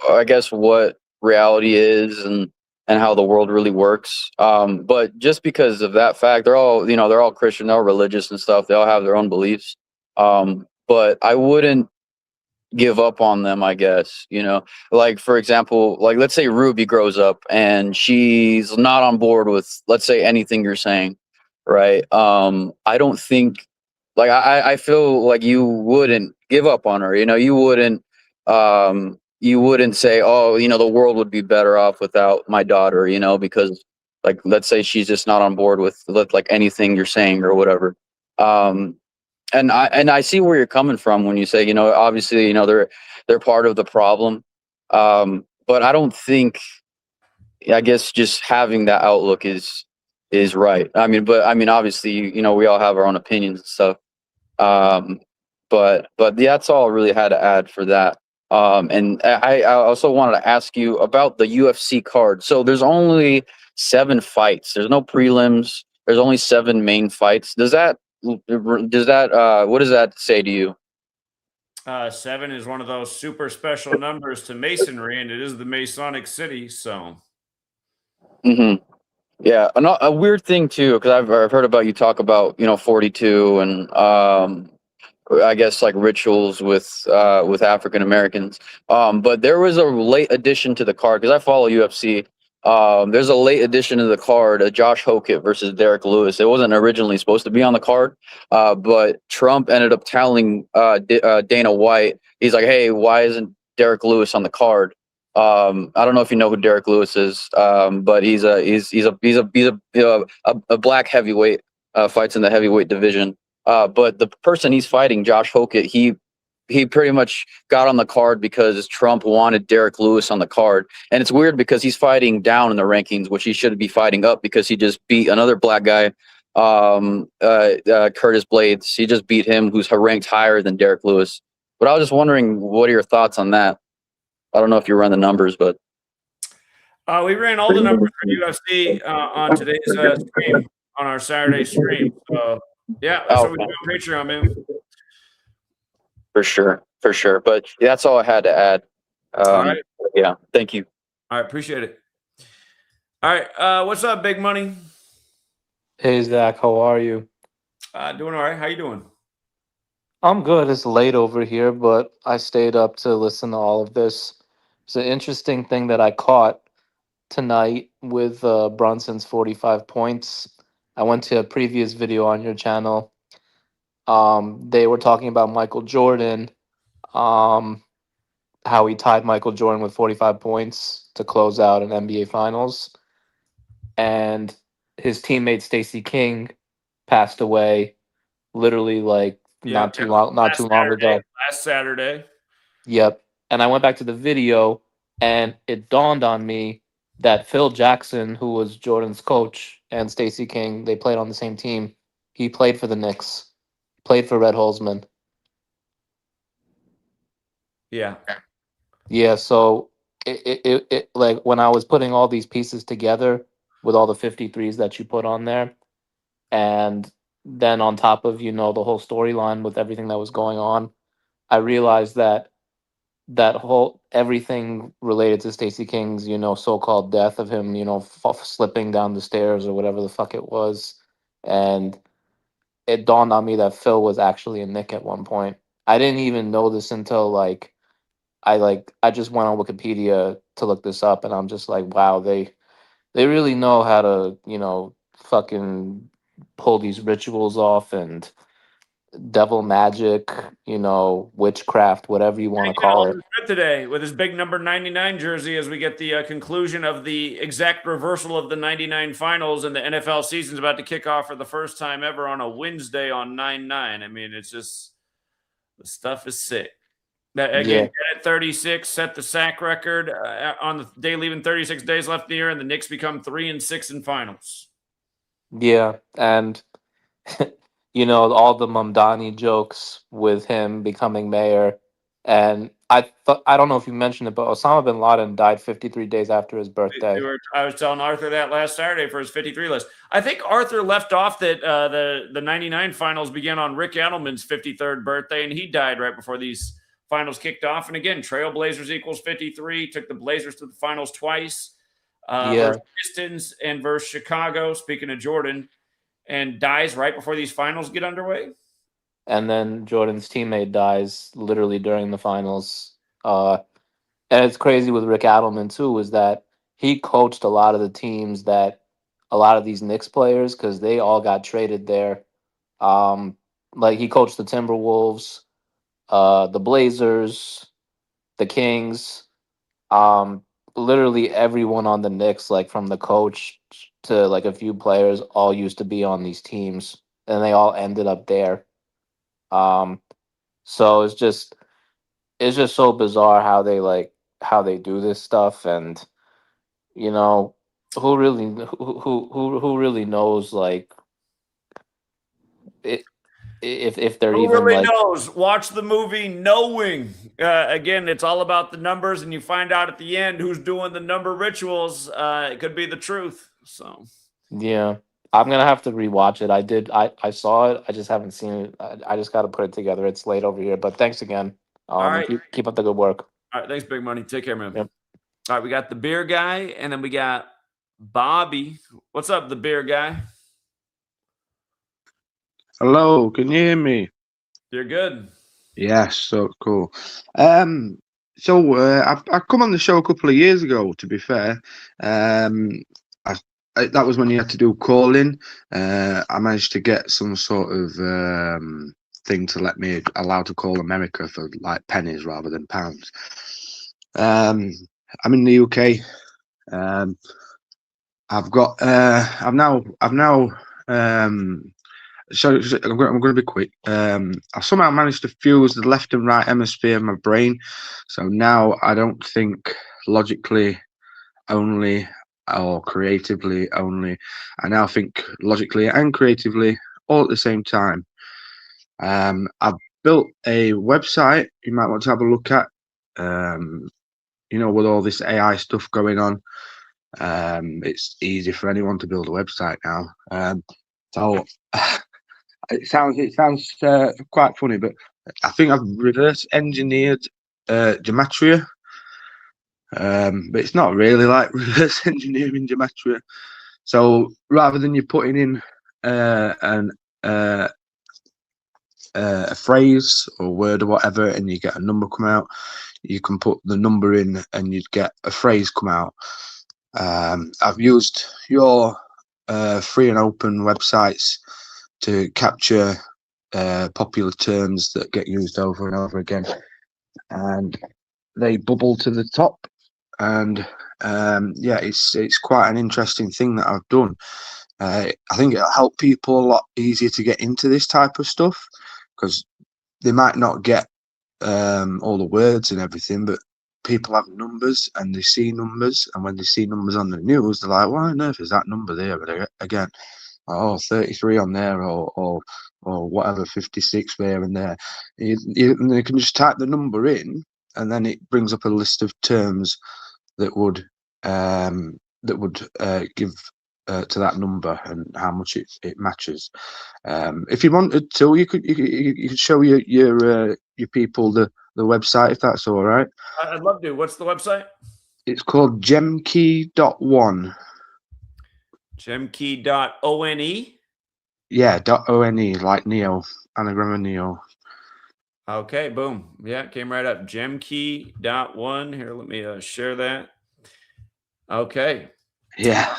I guess what reality is and how the world really works. But just because of that fact, they're all Christian, they're all religious and stuff. They all have their own beliefs. But I wouldn't give up on them, I guess. Like for example, like let's say Ruby grows up and she's not on board with, let's say, anything you're saying, right? I don't think, like, I feel like you wouldn't give up on her. You wouldn't say, oh, the world would be better off without my daughter, because, like, let's say she's just not on board with like anything you're saying or whatever. And I see where you're coming from when you say, obviously, they're part of the problem. But I don't think, I guess, just having that outlook is right. I mean, obviously, we all have our own opinions and stuff. But yeah, that's all I really had to add for that. And I also wanted to ask you about the UFC card. So there's only 7 fights. There's no prelims. There's only 7 main fights. What does that say to you? 7 is one of those super special numbers to masonry, and it is the Masonic city. So, Yeah, a weird thing too, because I've heard about you talk about 42 and I guess like rituals with African Americans. But there was a late addition to the card because I follow UFC. There's a late addition to the card, Josh Hokett versus Derek Lewis. It wasn't originally supposed to be on the card, but Trump ended up telling Dana White, he's like, "Hey, why isn't Derek Lewis on the card?" I don't know if you know who Derek Lewis is, but he's a black heavyweight, fights in the heavyweight division. But the person he's fighting, Josh Hokett, he pretty much got on the card because Trump wanted Derek Lewis on the card. And it's weird because he's fighting down in the rankings, which he should be fighting up because he just beat another black guy, Curtis Blades. He just beat him, who's ranked higher than Derek Lewis. But I was just wondering, what are your thoughts on that? I don't know if you run the numbers, but we ran all the numbers for UFC on today's stream, on our Saturday stream. So, yeah, that's what we do on Patreon, man. For sure. But yeah, that's all I had to add. All right. Yeah, thank you. All right, appreciate it. All right, what's up, Big Money? Hey, Zach, how are you? Doing all right. How you doing? I'm good. It's late over here, but I stayed up to listen to all of this. It's an interesting thing that I caught tonight with Brunson's 45 points. I went to a previous video on your channel. They were talking about Michael Jordan, how he tied Michael Jordan with 45 points to close out an NBA Finals. And his teammate Stacey King passed away literally like not too long ago. Last Saturday. Yep. And I went back to the video and it dawned on me that Phil Jackson, who was Jordan's coach, and Stacey King, they played on the same team. He played for the Knicks, played for Red Holzman. Yeah. Yeah, so it like when I was putting all these pieces together with all the 53s that you put on there, and then on top of, the whole storyline with everything that was going on, I realized that whole everything related to Stacey King's, so-called death of him, slipping down the stairs or whatever the fuck it was. And it dawned on me that Phil was actually a Knick at one point. I didn't even know this until I just went on Wikipedia to look this up, and I'm just like, wow, they really know how to, fucking pull these rituals off and devil magic, witchcraft, whatever you want to Thank you to call it. Aldon Smith today with his big number 99 jersey as we get the conclusion of the exact reversal of the 99 finals, and the NFL season's about to kick off for the first time ever on a Wednesday on 9/9. I mean, it's just, the stuff is sick. Again, Yeah. at 36, set the sack record on the day leaving 36 days left in the year, and the Knicks become 3-6 in finals. Yeah, and all the Mamdani jokes with him becoming mayor. And I don't know if you mentioned it, but Osama bin Laden died 53 days after his birthday. I was telling Arthur that last Saturday for his 53 list. I think Arthur left off that the 99 finals began on Rick Edelman's 53rd birthday, and he died right before these finals kicked off. And again, Trailblazers equals 53, took the Blazers to the finals twice, Yeah. versus Pistons and versus Chicago, speaking of Jordan, and dies right before these finals get underway. And then Jordan's teammate dies literally during the finals. And it's crazy with Rick Adelman too, is that he coached a lot of the teams that a lot of these Knicks players, because they all got traded there. Like he coached the Timberwolves, the Blazers, the Kings, literally everyone on the Knicks, like from the coach to like a few players, all used to be on these teams, and they all ended up there. So it's just so bizarre how they do this stuff, and who really knows, like, it, if they're Who even really like. knows? Watch the movie Knowing. Again, it's all about the numbers, and you find out at the end who's doing the number rituals. It could be the truth. So Yeah, I'm gonna have to rewatch it. I saw it. I just haven't seen it. I just got to put it together. It's late over here, but thanks again. All right. Keep up the good work. All right, thanks, Big Money. Take care, man. Yep. All right, we got the beer guy, and then we got Bobby. What's up, the beer guy? Hello, can you hear me? You're good. Yes, so cool. I come on the show a couple of years ago, to be fair. That was when you had to do calling. I managed to get some sort of thing to let me allowed to call America for like pennies rather than pounds. I'm in the UK. I've now so I'm going to be quick. I somehow managed to fuse the left and right hemisphere of my brain, so now I don't think logically only or creatively only. I now think logically and creatively all at the same time. I've built a website you might want to have a look at. With all this AI stuff going on, it's easy for anyone to build a website now. So it sounds quite funny, but I think I've reverse engineered Gematria. But it's not really like reverse engineering Gematria. So rather than you putting in a phrase or word or whatever, and you get a number come out, you can put the number in and you'd get a phrase come out. I've used your free and open websites to capture popular terms that get used over and over again, and they bubble to the top. And it's quite an interesting thing that I've done. I think it'll help people a lot easier to get into this type of stuff, because they might not get all the words and everything, but people have numbers and they see numbers, and when they see numbers on the news, they're like, why on earth is that number there? But again, 33 on there, or whatever, 56 there and there. You can just type the number in, and then it brings up a list of terms that would give to that number and how much it matches. If you wanted to, you could show your people the website, if that's all right. I'd love to. What's the website? It's called gemkey.one. Gemkey.one. Yeah, .one, like Neo, anagram of Neo. Okay, boom. Yeah, it came right up. Gemkey.1. Here, let me share that. Okay. Yeah,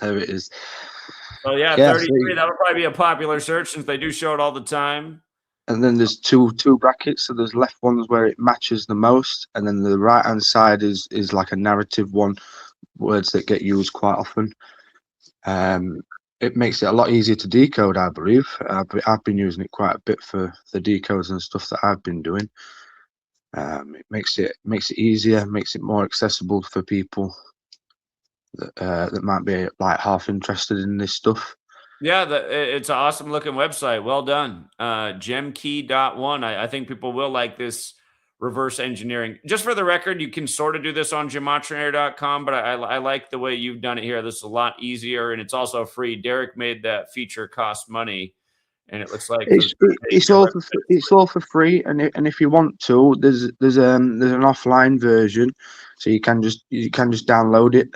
there it is. So yeah, Yeah, 33. That'll probably be a popular search since they do show it all the time. and then there's two brackets. So there's left ones where it matches the most, and then the right hand side is like a narrative one, words that get used quite often. It makes it a lot easier to decode, I believe. I've been using it quite a bit for the decodes and stuff that I've been doing. It makes it easier, makes it more accessible for people that might be like half interested in this stuff. Yeah, it's an awesome looking website. Well done. Gemkey.1. I think people will like this reverse engineering. Just for the record, you can sort of do this on GematriaEffectNews.com, but I like the way you've done it here. This is a lot easier, and it's also free. Derek made that feature cost money, and it looks like It's all for free, and if you want to, there's an offline version, so you can just download it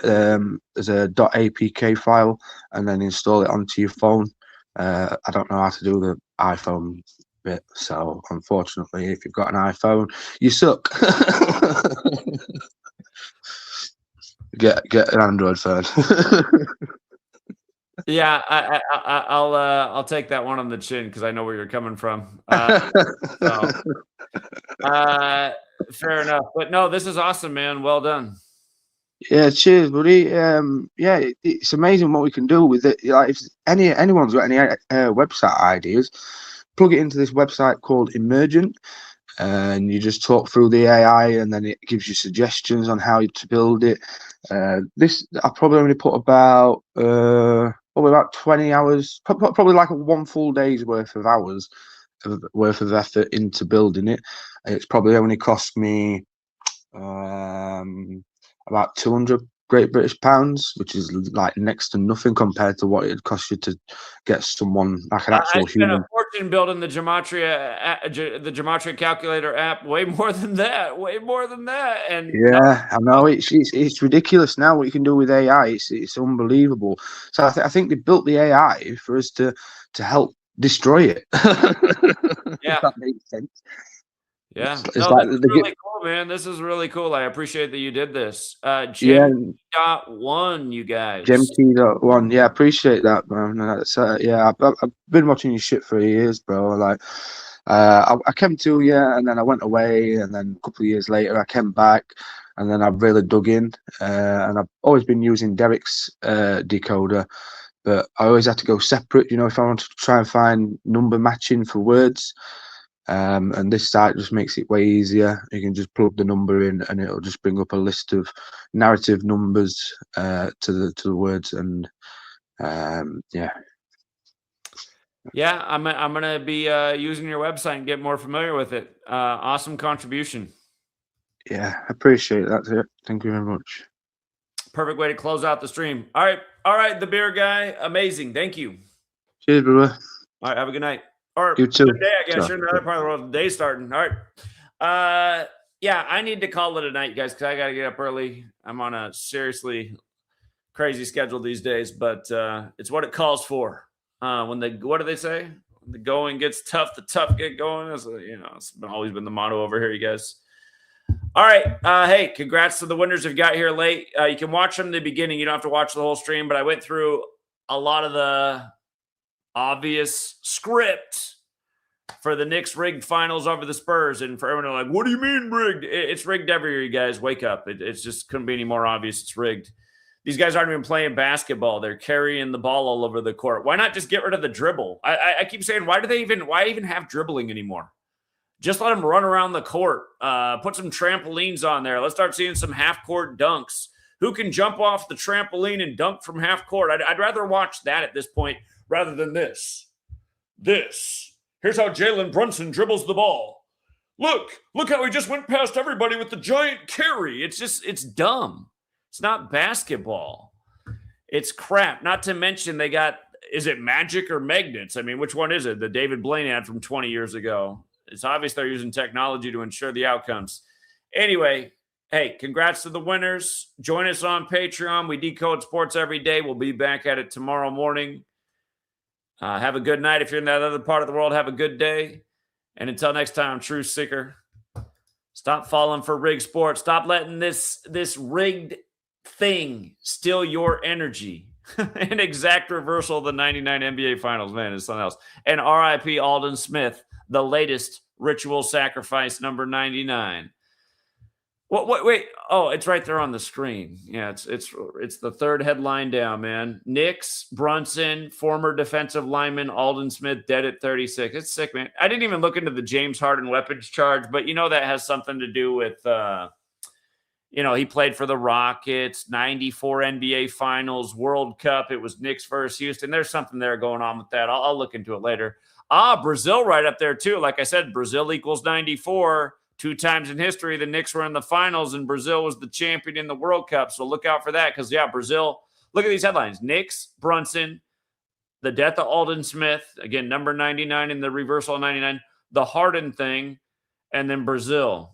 as a .apk file and then install it onto your phone. I don't know how to do the iPhone bit, so unfortunately, if you've got an iPhone, you suck. Get an Android phone. Yeah, I'll take that one on the chin because I know where you're coming from. Fair enough, but no, this is awesome, man. Well done. Yeah, cheers, buddy. Yeah, it's amazing what we can do with it. Like, if anyone's got any website ideas, plug it into this website called Emergent, and you just talk through the AI, and then it gives you suggestions on how to build it. This I probably only put about 20 hours, probably like one full day's worth of hours worth of effort into building it. It's probably only cost me about 200 Great British pounds, which is like next to nothing compared to what it'd cost you to get someone like an actual human. I spent a fortune building the Gematria calculator app. Way more than that. And yeah, I know it's ridiculous now what you can do with AI. It's unbelievable. So I think they built the AI for us to help destroy it. Yeah, if that makes sense. Yeah, It's no, like this is really cool, man. This is really cool. I appreciate that you did this. Gem.1, you guys. Gemkey.1. Yeah, I appreciate that, man. That's, yeah, I've been watching your shit for years, bro. Like, I came to and then I went away, and then a couple of years later I came back, and then I've really dug in, and I've always been using Derek's decoder, but I always had to go separate. You know, if I wanted to try and find number matching for words. And this site just makes it way easier. You can just plug the number in, and it'll just bring up a list of narrative numbers to the words, and yeah. Yeah, I'm gonna be using your website and get more familiar with it. Awesome contribution. Yeah, I appreciate that. Thank you very much. Perfect way to close out the stream. All right, the beer guy, amazing. Thank you. Cheers, brother. All right, have a good night. Or you too. Good day, I guess. You're in another part of the world. The day's starting. All right. Yeah, I need to call it a night, guys, because I got to get up early. I'm on a seriously crazy schedule these days, but it's what it calls for. What do they say? When the going gets tough, the tough get going. It's always been the motto over here, you guys. All right. Hey, congrats to the winners who got here late. You can watch them in the beginning. You don't have to watch the whole stream, but I went through a lot of the obvious script for the Knicks rigged finals over the Spurs, and for everyone like, what do you mean rigged? It's rigged every year, you guys. Wake up. It's just couldn't be any more obvious. It's rigged. These guys aren't even playing basketball. They're carrying the ball all over the court. Why not just get rid of the dribble? I keep saying, why even have dribbling anymore? Just let them run around the court. Put some trampolines on there. Let's start seeing some half-court dunks. Who can jump off the trampoline and dunk from half court? I'd rather watch that at this point rather than this. Here's how Jalen Brunson dribbles the ball. Look how he just went past everybody with the giant carry. It's dumb. It's not basketball. It's crap. Not to mention they got, is it magic or magnets? I mean, which one is it? The David Blaine ad from 20 years ago. It's obvious they're using technology to ensure the outcomes. Anyway, hey, congrats to the winners. Join us on Patreon. We decode sports every day. We'll be back at it tomorrow morning. Have a good night. If you're in that other part of the world, have a good day. And until next time, True Seeker, stop falling for rigged sports. Stop letting this rigged thing steal your energy. An exact reversal of the 99 NBA Finals, man, is something else. And RIP Aldon Smith, the latest ritual sacrifice, number 99. Wait. Oh, it's right there on the screen. Yeah, it's the third headline down, man. Knicks, Brunson, former defensive lineman Aldon Smith, dead at 36. It's sick, man. I didn't even look into the James Harden weapons charge, but that has something to do with he played for the Rockets, 94 NBA Finals, World Cup. It was Knicks versus Houston. There's something there going on with that. I'll look into it later. Brazil right up there too. Like I said, Brazil equals 94. 2 times in history, the Knicks were in the finals and Brazil was the champion in the World Cup. So look out for that because, Brazil, look at these headlines. Knicks, Brunson, the death of Aldon Smith, again, number 99 in the reversal of 99, the Harden thing, and then Brazil.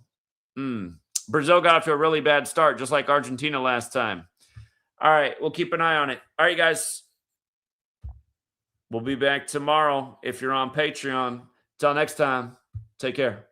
Brazil got off to a really bad start, just like Argentina last time. All right, we'll keep an eye on it. All right, guys. We'll be back tomorrow if you're on Patreon. Till next time, take care.